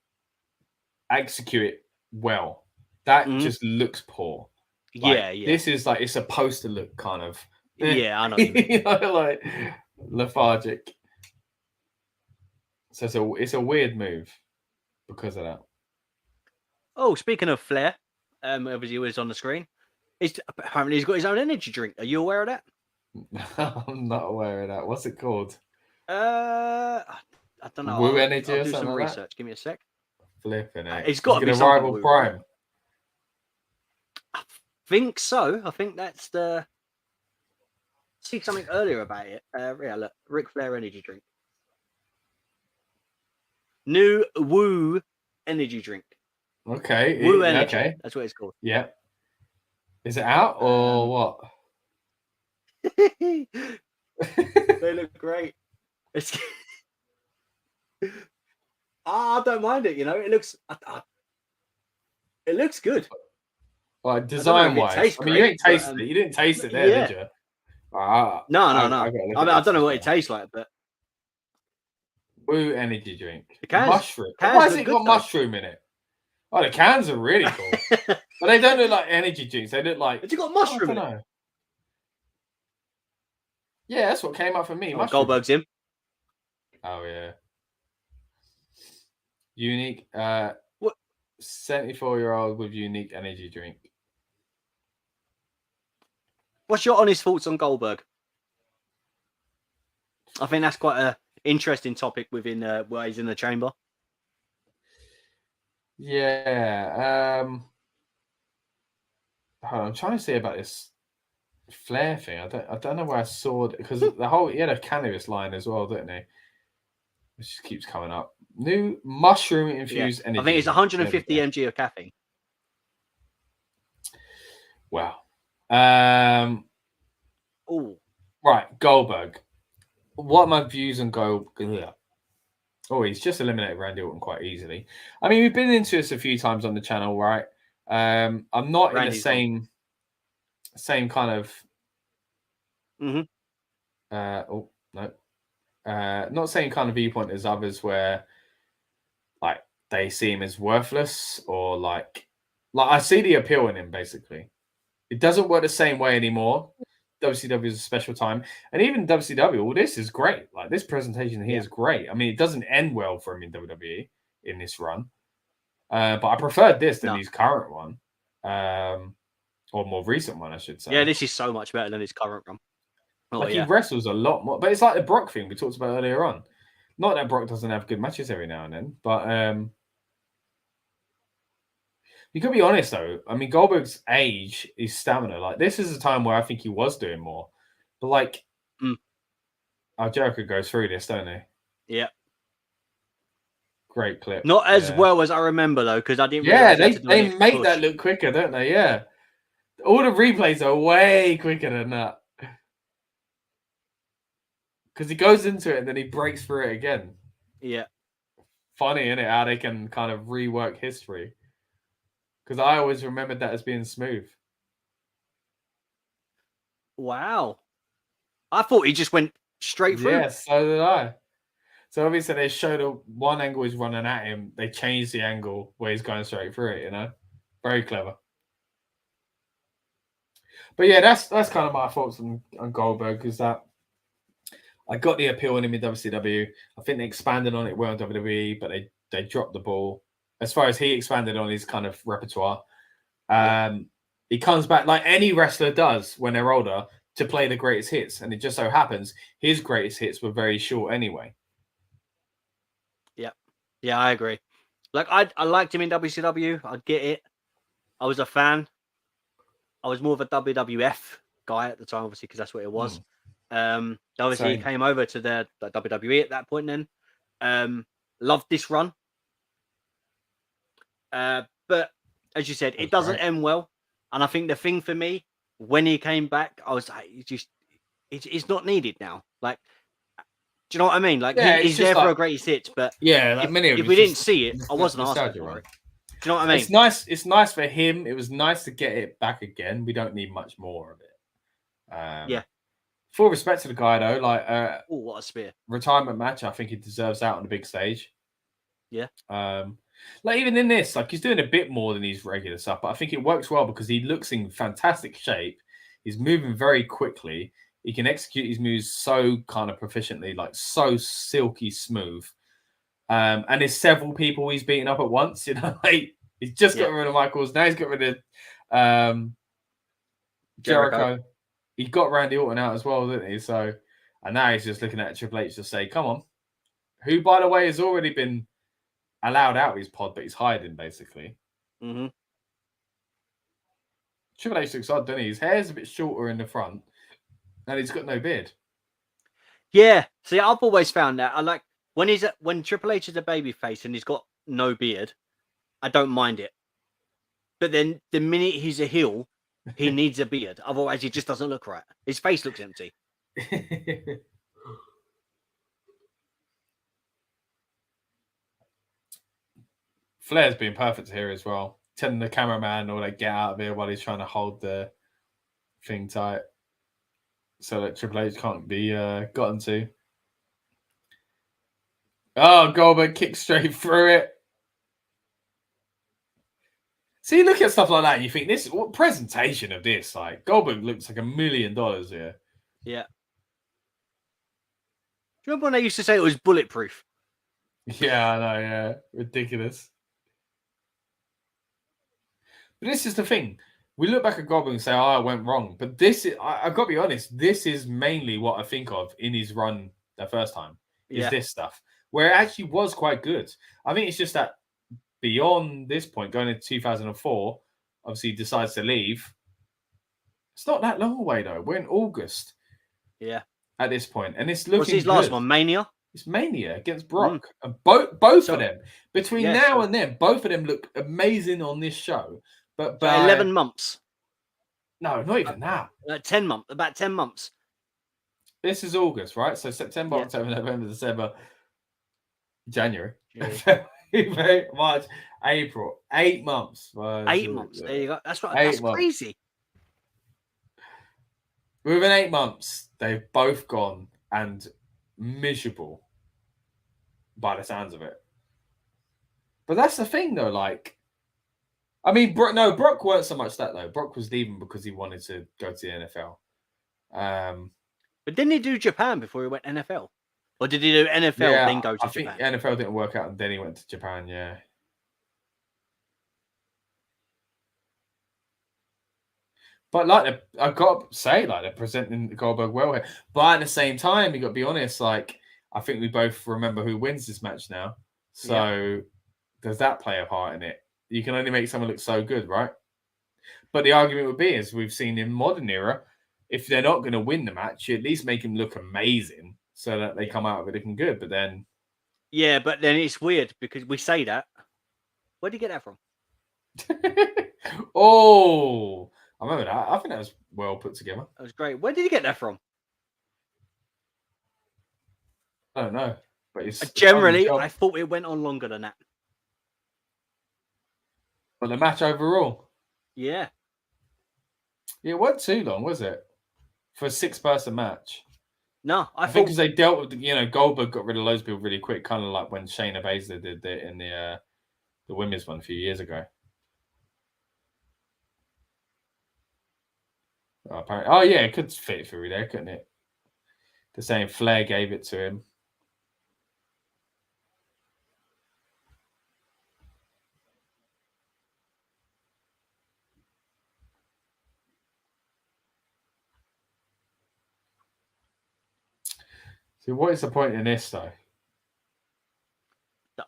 execute it well. That just looks poor. Like, this is like it's supposed to look kind of. Yeah, I know. You know, like lethargic. So it's a weird move because of that. Oh, speaking of Flair, obviously he was on the screen. Apparently he's got his own energy drink. Are you aware of that? I'm not aware of that. What's it called? I don't know. Woo Energy or something do some like research. That? Give me a sec. Flipping it. It's got to be a rival Prime. I think so. I think that's the. See something earlier about it. Yeah, look, Ric Flair energy drink. New Woo energy drink. Okay. Woo energy. Okay. That's what it's called. Yeah. Is it out or what? They look great. It's... I don't mind it. You know, it looks good. Like design wise, I mean, you ain't tasted it. You didn't taste it there, did you? No. I don't know what it tastes like, but Woo energy drink. Cans, mushroom. Why has it got mushroom in it? Oh, the cans are really cool. But they don't look like energy drinks. They look like... Has it got mushroom in it? Yeah, that's what came up for me. Goldberg's in. Oh, yeah. Unique. What? 74-year-old with unique energy drink. What's your honest thoughts on Goldberg? I think that's quite a interesting topic within where he's in the chamber. Yeah. I'm trying to see about this Flair thing. I don't know where I saw it because he had a cannabis line as well, didn't he? Which just keeps coming up. New mushroom infused energy. I think it's 150 mg of caffeine. Wow. Oh. Right, Goldberg. What are my views on Goldberg? Oh, he's just eliminated Randy Orton quite easily. I mean, we've been into this a few times on the channel, right? I'm not Randy's in the same kind of. Not same kind of viewpoint as others, where like they see him as worthless, or like I see the appeal in him. Basically, it doesn't work the same way anymore. WCW is a special time, and even WCW. Well, this is great. Like this presentation here is great. I mean, it doesn't end well for him in WWE in this run, but I preferred this than his current one, or more recent one, I should say. Yeah, this is so much better than his current run. He wrestles a lot more, but it's like the Brock thing we talked about earlier on. Not that Brock doesn't have good matches every now and then, but you could be honest though. I mean, Goldberg's age, his stamina, like this is a time where I think he was doing more. But like, Jericho goes through this, don't they? Yeah. Great clip. Not as well as I remember though, because I didn't. Yeah, they make that look quicker, don't they? Yeah. All the replays are way quicker than that. Because he goes into it and then he breaks through it again. Yeah. Funny, isn't it? How they can kind of rework history. Because I always remembered that as being smooth. Wow. I thought he just went straight through. Yeah, so did I. So obviously they showed one angle he's running at him. They changed the angle where he's going straight through it, you know? Very clever. But yeah, that's kind of my thoughts on Goldberg, is that I got the appeal in him in WCW. I think they expanded on it well in WWE, but they dropped the ball. As far as he expanded on his kind of repertoire, he comes back like any wrestler does when they're older to play the greatest hits. And it just so happens his greatest hits were very short anyway. Yeah. Yeah, I agree. Like I liked him in WCW. I get it. I was a fan. I was more of a WWF guy at the time, obviously, because that's what it was. Obviously, he came over to the WWE at that point then. Loved this run. But as you said, it doesn't end well. And I think the thing for me, when he came back, I was like, it's not needed now. Like, do you know what I mean? Like, he's there for a greatest hits, but like if we didn't see it, I wasn't asking for it. Do you know what I mean? It's nice for him. It was nice to get it back again. We don't need much more of it. Full respect to the guy though. Like, what a spear! Retirement match. I think he deserves out on the big stage. Yeah. Like even in this, like he's doing a bit more than his regular stuff, but I think it works well because he looks in fantastic shape. He's moving very quickly. He can execute his moves so kind of proficiently, like so silky smooth. And there's several people he's beating up at once. You know, like he's just got rid of Michaels. Now he's got rid of Jericho. He got Randy Orton out as well, didn't he? So, and now he's just looking at Triple H to say, "Come on," who, by the way, has already been allowed out of his pod, but he's hiding basically. Triple H looks odd, doesn't he? His hair's a bit shorter in the front, and he's got no beard. Yeah, see, I've always found that I like when Triple H is a babyface and he's got no beard, I don't mind it. But then the minute he's a heel, he needs a beard. Otherwise, he just doesn't look right. His face looks empty. Flair's been perfect here as well. Telling the cameraman or like get out of here while he's trying to hold the thing tight so that Triple H can't be gotten to. Oh, Goldberg kicks straight through it. See, you look at stuff like that and you think, what presentation of this? Like, Goldberg looks like $1 million here. Yeah. Do you remember when they used to say it was bulletproof? Yeah, I know, yeah. Ridiculous. But this is the thing. We look back at Goldberg and say, oh, I went wrong. But this is, I've got to be honest, this is mainly what I think of in his run the first time, is this stuff, where it actually was quite good. I think it's just that beyond this point, going into 2004, obviously he decides to leave. It's not that long away, though. We're in August. Yeah. At this point. And it's looking What's his good. last one? Mania? It's Mania against Brock. And both of them, between now and then, both of them look amazing on this show. But by 11 months. No, not even that. 10 months. About 10 months. This is August, right? So September, October, November, December, January, February, March, April. 8 months. 8 months. There you go. That's right. That's crazy. Within 8 months, they've both gone and miserable by the sounds of it. But that's the thing, though. Like, I mean, Brock weren't so much that, though. Brock was leaving because he wanted to go to the NFL. But didn't he do Japan before he went NFL? Or did he do NFL then go to Japan? I think NFL didn't work out and then he went to Japan, yeah. But I got to say, they're presenting Goldberg well here. But at the same time, you got to be honest, I think we both remember who wins this match now. So does that play a part in it? You can only make someone look so good, right? But the argument would be, as we've seen in modern era, if they're not going to win the match, you at least make them look amazing so that they come out of it looking good. But then... Yeah, but then it's weird because we say that. Where did you get that from? Oh... I remember that. I think that was well put together. That was great. Where did you get that from? I don't know. But it's generally, I thought it went on longer than that. But the match overall? Yeah. It wasn't too long, was it? For a 6-person match. No, I think because they dealt with, Goldberg got rid of loads of people really quick, kind of like when Shayna Baszler did it in the women's one a few years ago. Oh, apparently, it could fit through there, couldn't it? The same Flair gave it to him. So what is the point in this, though?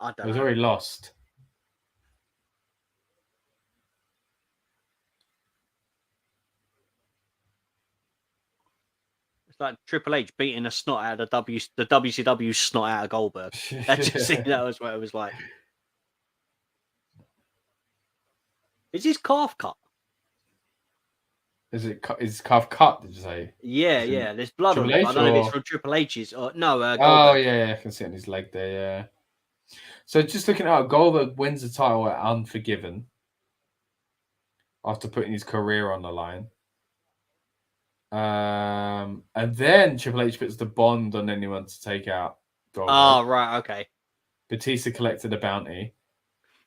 I don't know. He's already lost. Like Triple H beating the snot out of the WCW snot out of Goldberg. That was what it was like. Is his calf cut? Is his calf cut? Did you say? Yeah. There's blood on it. I don't know if it's from Triple H's or no. Goldberg. Oh yeah, I can see it on his leg there. Yeah. So just looking at Goldberg wins the title at Unforgiven after putting his career on the line. And then Triple H puts the bond on anyone to take out Goldberg. Oh, right, okay. Batista collected a bounty.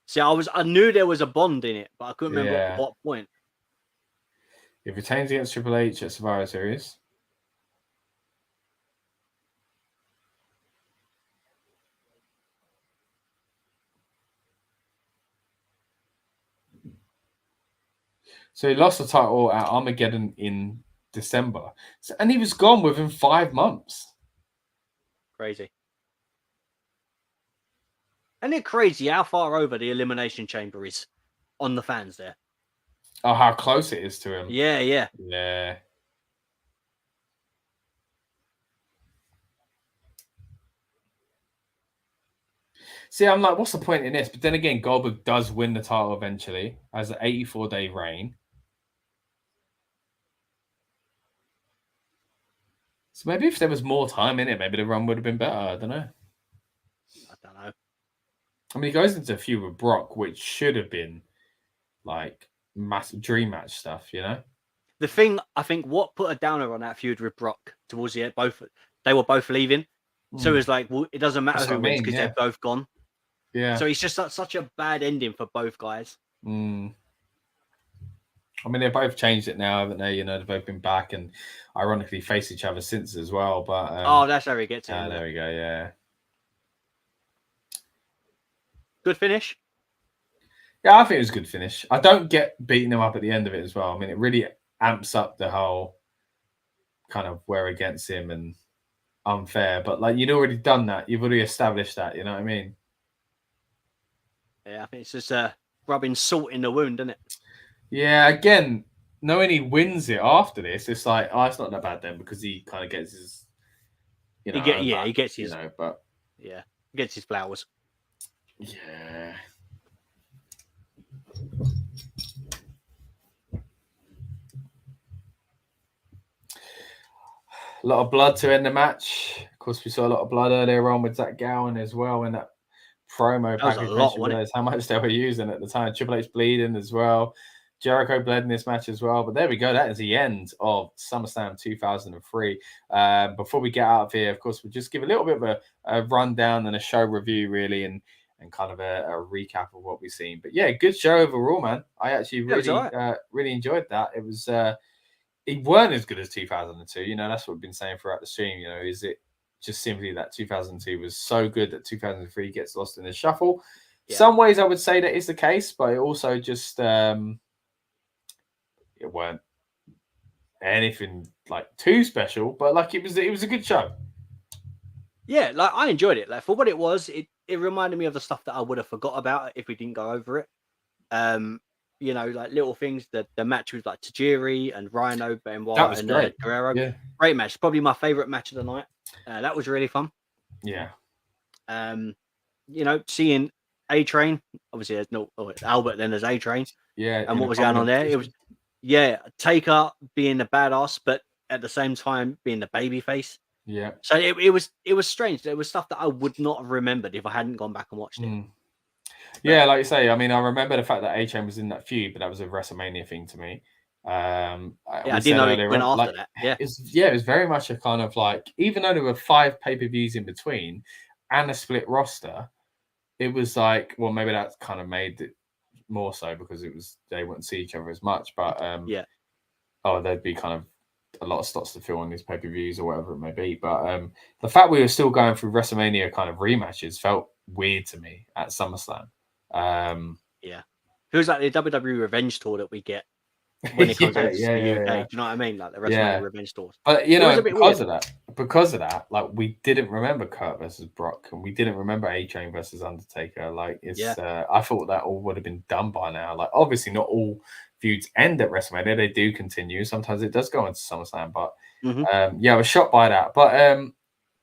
See, I knew there was a bond in it, but I couldn't remember at what point. He retains against Triple H at Survivor Series. So he lost the title at Armageddon in December. And he was gone within 5 months. Crazy. Isn't it crazy how far over the Elimination Chamber is on the fans there? Oh, how close it is to him. Yeah. See, I'm like, what's the point in this? But then again, Goldberg does win the title eventually as an 84-day reign. So maybe if there was more time in it, maybe the run would have been better. I don't know. I mean, he goes into a feud with Brock, which should have been like massive dream match stuff, you know? The thing, I think, what put a downer on that feud with Brock towards the end, they were both leaving. So it was like, well, it doesn't matter who wins because they're both gone. Yeah. So it's just such a bad ending for both guys. I mean, they've both changed it now, haven't they? You know, they've both been back and ironically faced each other since as well. But that's how we get to it. There we go. Yeah. Good finish. Yeah, I think it was a good finish. I don't get beating them up at the end of it as well. I mean, it really amps up the whole kind of we're against him and unfair. But like you'd already done that. You've already established that. You know what I mean? Yeah, I think it's just rubbing salt in the wound, isn't it? Yeah, again, knowing he wins it after this, it's like, oh, it's not that bad then because he kind of gets his, you know, he gets his, you know, but yeah, he gets his flowers. Yeah. A lot of blood to end the match. Of course, we saw a lot of blood earlier on with Zach Gowen as well in that promo package. How much they were using at the time. Triple H bleeding as well. Jericho bled in this match as well. But there we go. That is the end of SummerSlam 2003. Before we get out of here, of course, we'll just give a little bit of a rundown and a show review, really, and kind of a recap of what we've seen. But yeah, good show overall, man. I actually really enjoyed that. It was it weren't as good as 2002. You know, that's what we've been saying throughout the stream. You know, is it just simply that 2002 was so good that 2003 gets lost in the shuffle? Yeah. Some ways I would say that is the case, but it also just it weren't anything like too special. But like it was a good show. Yeah, like I enjoyed it. Like for what it was, it reminded me of the stuff that I would have forgot about if we didn't go over it. You know, like little things. The match with like Tajiri and Rhyno, Benoi, and Guerrero. Yeah. Great match. Probably my favorite match of the night. That was really fun. Yeah. You know, seeing A-Train. Obviously, there's no Albert. Then there's A-Train. Yeah. And what was going on there? It was Taker being the badass, but at the same time being the baby face. Yeah. So it was strange. There was stuff that I would not have remembered if I hadn't gone back and watched it. Yeah, like you say, I mean, I remember the fact that A-Train was in that feud, but that was a WrestleMania thing to me. I didn't know it went after that. Yeah. It was very much a kind of like, even though there were 5 pay-per-views in between and a split roster, it was like, well, maybe that kind of made it more so because they wouldn't see each other as much. But there'd be kind of a lot of slots to fill on these pay-per-views or whatever it may be. But the fact we were still going through WrestleMania kind of rematches felt weird to me at SummerSlam. Feels like the WWE Revenge Tour that we get when it comes to the UK. Do you know what I mean? Like the WrestleMania Revenge Tours. But you know, because of that, like we didn't remember Kurt versus Brock, and we didn't remember A-Train versus Undertaker. Like I thought that all would have been done by now. Like obviously, not all feuds end at WrestleMania; they do continue. Sometimes it does go into SummerSlam, but I was shocked by that. But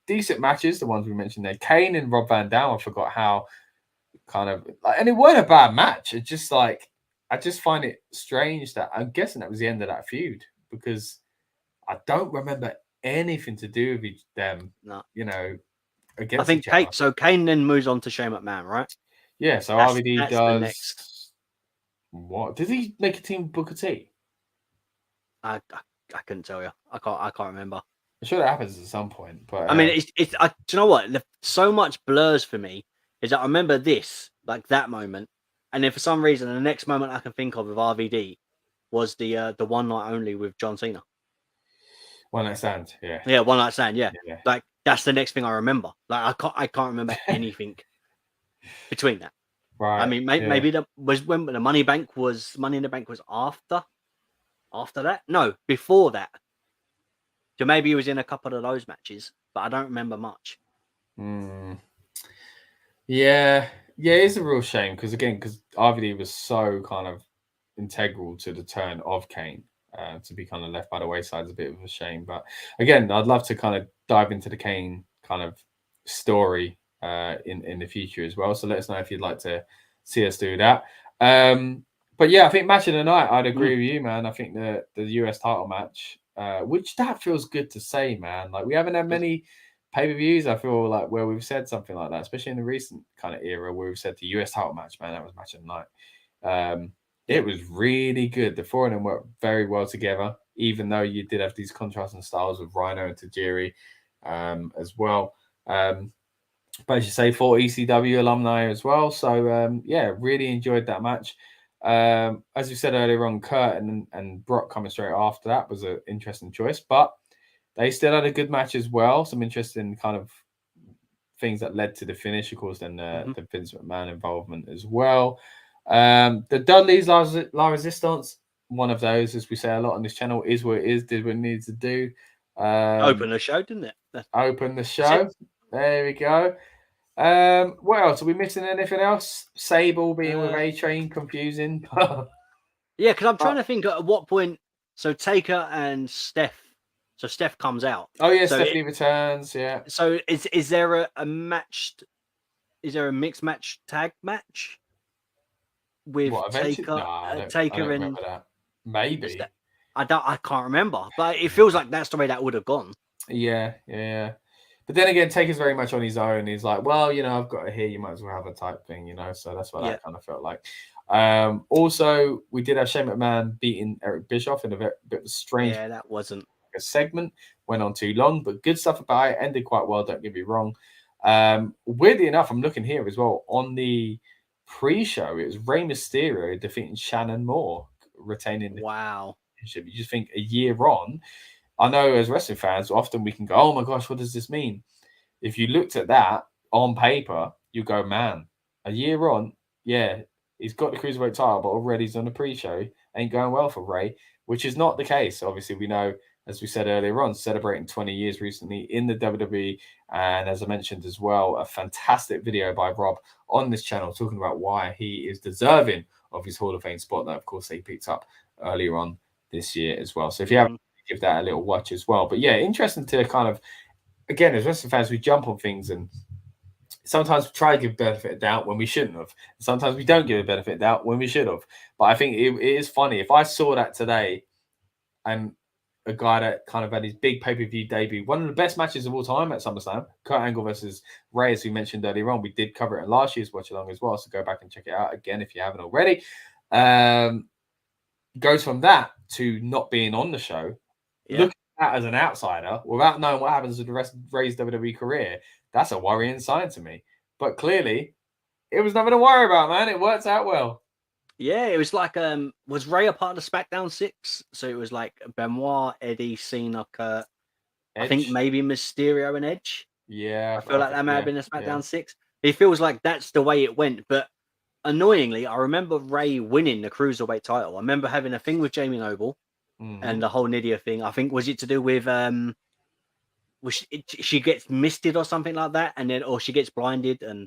decent matches, the ones we mentioned there. Kane and Rob Van Dam, I forgot how kind of, and it weren't a bad match. It's just like, I just find it strange that I'm guessing that was the end of that feud because I don't remember anything to do with them. No. You know, against I think so Kane then moves on to Shane McMahon, right? Yeah, so RVD does what? Did he make a team with Booker T? I couldn't tell you. I can't remember. I'm sure that happens at some point, but I mean, do you know what? So much blurs for me is that I remember this, like that moment, and then for some reason, the next moment I can think of RVD was the one night only with John Cena. One night stand, yeah. Yeah, one night stand, yeah. Like that's the next thing I remember. Like I can't remember anything between that. Right. I mean, maybe that was when the Money in the Bank was after that. No, before that. So maybe he was in a couple of those matches, but I don't remember much. Yeah, it's a real shame because RVD was so kind of integral to the turn of Kane. To be kind of left by the wayside is a bit of a shame. But again, I'd love to kind of dive into the Kane kind of story in the future as well. So let us know if you'd like to see us do that. But yeah, I think match of the night, I'd agree with you, man. I think the US title match, which that feels good to say, man. Like we haven't had many pay-per-views, I feel like where we've said something like that, especially in the recent kind of era where we've said the US title match, man, that was match of the night. It was really good. The four of them worked very well together, even though you did have these contrasting styles with Rhyno and Tajiri as well. But as you say, 4 ECW alumni as well. So, yeah, really enjoyed that match. As we said earlier on, Kurt and Brock coming straight after that was an interesting choice. But they still had a good match as well. Some interesting kind of things that led to the finish, of course, then the Vince McMahon involvement as well. The Dudleys, La Résistance, one of those, as we say a lot on this channel, is what it is, did what it needs to do. Open the show, didn't it? Open the show. There we go. What else? Are we missing anything else? Sable being with A-Train, confusing. Yeah, because I'm trying to think at what point. So Taker and Steph. So Steph comes out. Oh yeah, so Stephanie returns. Yeah. So is there a matched? Is there a mixed match tag match with Taker? Taker and that. Maybe. I can't remember, but it feels like that's the way that would have gone. Yeah. But then again, Taker's very much on his own. He's like, well, I've got it here. You might as well have a type thing, So that's what that kind of felt like. Also, we did have Shane McMahon beating Eric Bischoff in a bit of a strange. Yeah, that wasn't a segment. Went on too long, but good stuff about it. Ended quite well. Don't get me wrong. Weirdly enough, I'm looking here as well on the pre-show. It was Rey Mysterio defeating Shannon Moore, retaining the championship. You just think a year on. I know as wrestling fans, often we can go, oh my gosh, what does this mean? If you looked at that on paper, you go, man, a year on, yeah, he's got the Cruiserweight title, but already he's on the pre-show. Ain't going well for Ray, which is not the case. Obviously, we know, as we said earlier on, celebrating 20 years recently in the WWE. And as I mentioned as well, a fantastic video by Rob on this channel talking about why he is deserving of his Hall of Fame spot that, of course, he picked up earlier on this year as well. So if you haven't, give that a little watch as well. But yeah, interesting to kind of, again, as wrestling fans, we jump on things and sometimes we try to give benefit of doubt when we shouldn't have. Sometimes we don't give a benefit of doubt when we should have. But I think it is funny. If I saw that today and a guy that kind of had his big pay-per-view debut, one of the best matches of all time at SummerSlam, Kurt Angle versus Ray, as we mentioned earlier on, we did cover it in last year's watch along as well. So go back and check it out again if you haven't already. Goes from that to not being on the show. Yeah. Looking at that as an outsider, without knowing what happens with the rest of Ray's WWE career, that's a worrying sign to me. But clearly, it was nothing to worry about, man. It worked out well. Yeah, it was like, was Ray a part of the SmackDown 6? So it was like Benoit, Eddie, Cena, Kurt, Edge. I think maybe Mysterio and Edge. Yeah. I feel like that may have been a SmackDown 6. It feels like that's the way it went. But annoyingly, I remember Ray winning the Cruiserweight title. I remember having a thing with Jamie Noble. And the whole Nydia thing, I think, was it to do with she gets misted or something like that, and then or she gets blinded and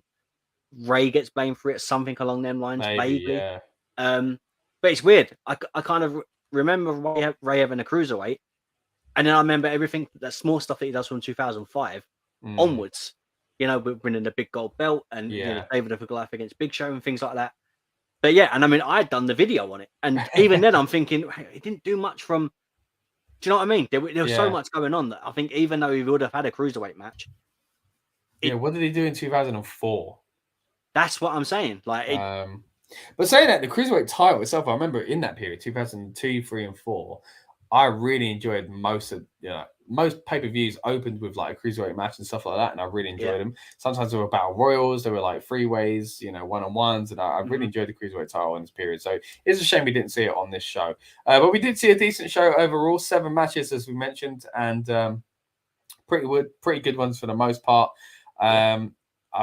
Ray gets blamed for it, something along them lines, vaguely. Yeah. But it's weird. I kind of remember Ray having a Cruiserweight, and then I remember everything, that small stuff that he does from 2005 onwards. With winning the big gold belt and David of Goliath against Big Show and things like that. But yeah, and I mean, I'd done the video on it, and even then, I'm thinking it didn't do much from. Do you know what I mean? There was so much going on that I think even though he would have had a Cruiserweight match. What did he do in 2004? That's what I'm saying. Like, but saying that, the Cruiserweight title itself, I remember in that period, 2002, 3, and 4, I really enjoyed most pay-per-views opened with like a Cruiserweight match and stuff like that, and I really enjoyed them. Sometimes they were battle royals, they were like freeways, one-on-ones, and I really enjoyed the Cruiserweight title in this period. So it's a shame we didn't see it on this show, but we did see a decent show overall. 7 matches, as we mentioned, and pretty good ones for the most part. I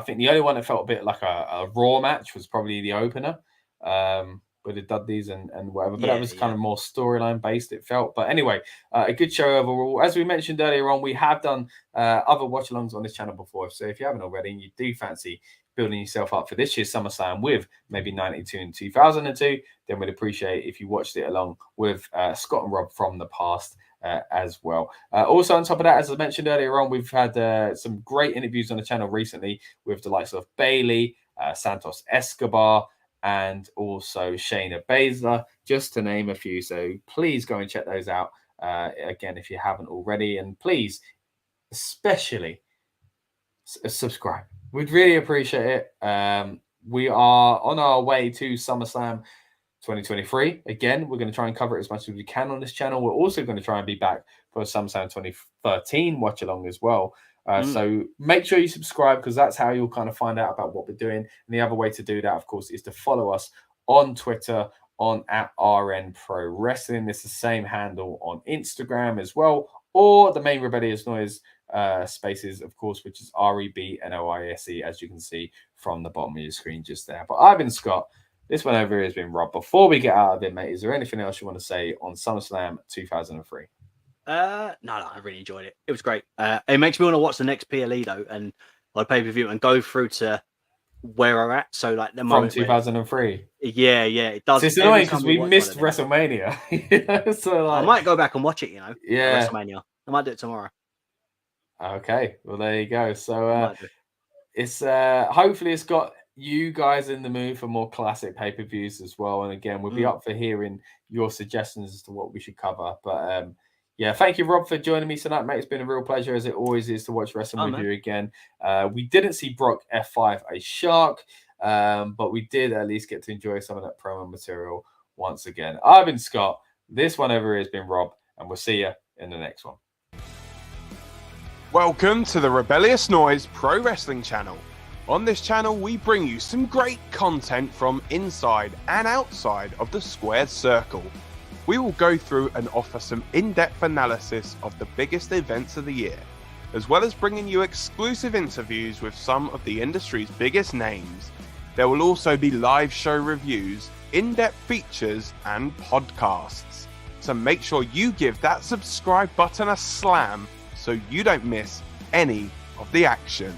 think the only one that felt a bit like a Raw match was probably the opener. With the Dudleys and whatever, but that was kind of more storyline based, it felt. But anyway, a good show overall. As we mentioned earlier on, we have done other watch alongs on this channel before. So if you haven't already and you do fancy building yourself up for this year's SummerSlam with maybe 92 and 2002, then we'd appreciate if you watched it along with Scott and Rob from the past as well. Also on top of that, as I mentioned earlier on, we've had some great interviews on the channel recently with the likes of Bailey, Santos Escobar, and also Shayna Baszler, just to name a few. So please go and check those out again if you haven't already. And please, especially subscribe. We'd really appreciate it. We are on our way to SummerSlam 2023. Again, we're going to try and cover it as much as we can on this channel. We're also going to try and be back for SummerSlam 2013 watch along as well. So make sure you subscribe, because that's how you'll kind of find out about what we're doing. And the other way to do that, of course, is to follow us on Twitter on @RNProWrestling. It's the same handle on Instagram as well, or the main Rebellious Noise spaces, of course, which is REBNOISE, as you can see from the bottom of your screen just there. But I've been Scott. This one over here has been Rob. Before we get out of it, mate, is there anything else you want to say on SummerSlam 2003? No, I really enjoyed it. It was great. It makes me want to watch the next PLE though, and like pay-per-view, and go through to where we're at. So like the From 2003. Yeah, it does. It's annoying because we missed WrestleMania. So like, I might go back and watch it. Yeah, WrestleMania. I might do it tomorrow. Okay, well there you go. So it's hopefully it's got you guys in the mood for more classic pay-per-views as well. And again, we'll be up for hearing your suggestions as to what we should cover. But yeah, thank you, Rob, for joining me tonight, mate. It's been a real pleasure, as it always is, to watch wrestling with you again. We didn't see Brock F5 a shark, but we did at least get to enjoy some of that promo material once again. I've been Scott. This one over here has been Rob, and we'll see you in the next one. Welcome to the Rebellious Noise Pro Wrestling channel. On this channel, we bring you some great content from inside and outside of the squared circle. We will go through and offer some in-depth analysis of the biggest events of the year, as well as bringing you exclusive interviews with some of the industry's biggest names. There will also be live show reviews, in-depth features, and podcasts. So make sure you give that subscribe button a slam so you don't miss any of the action.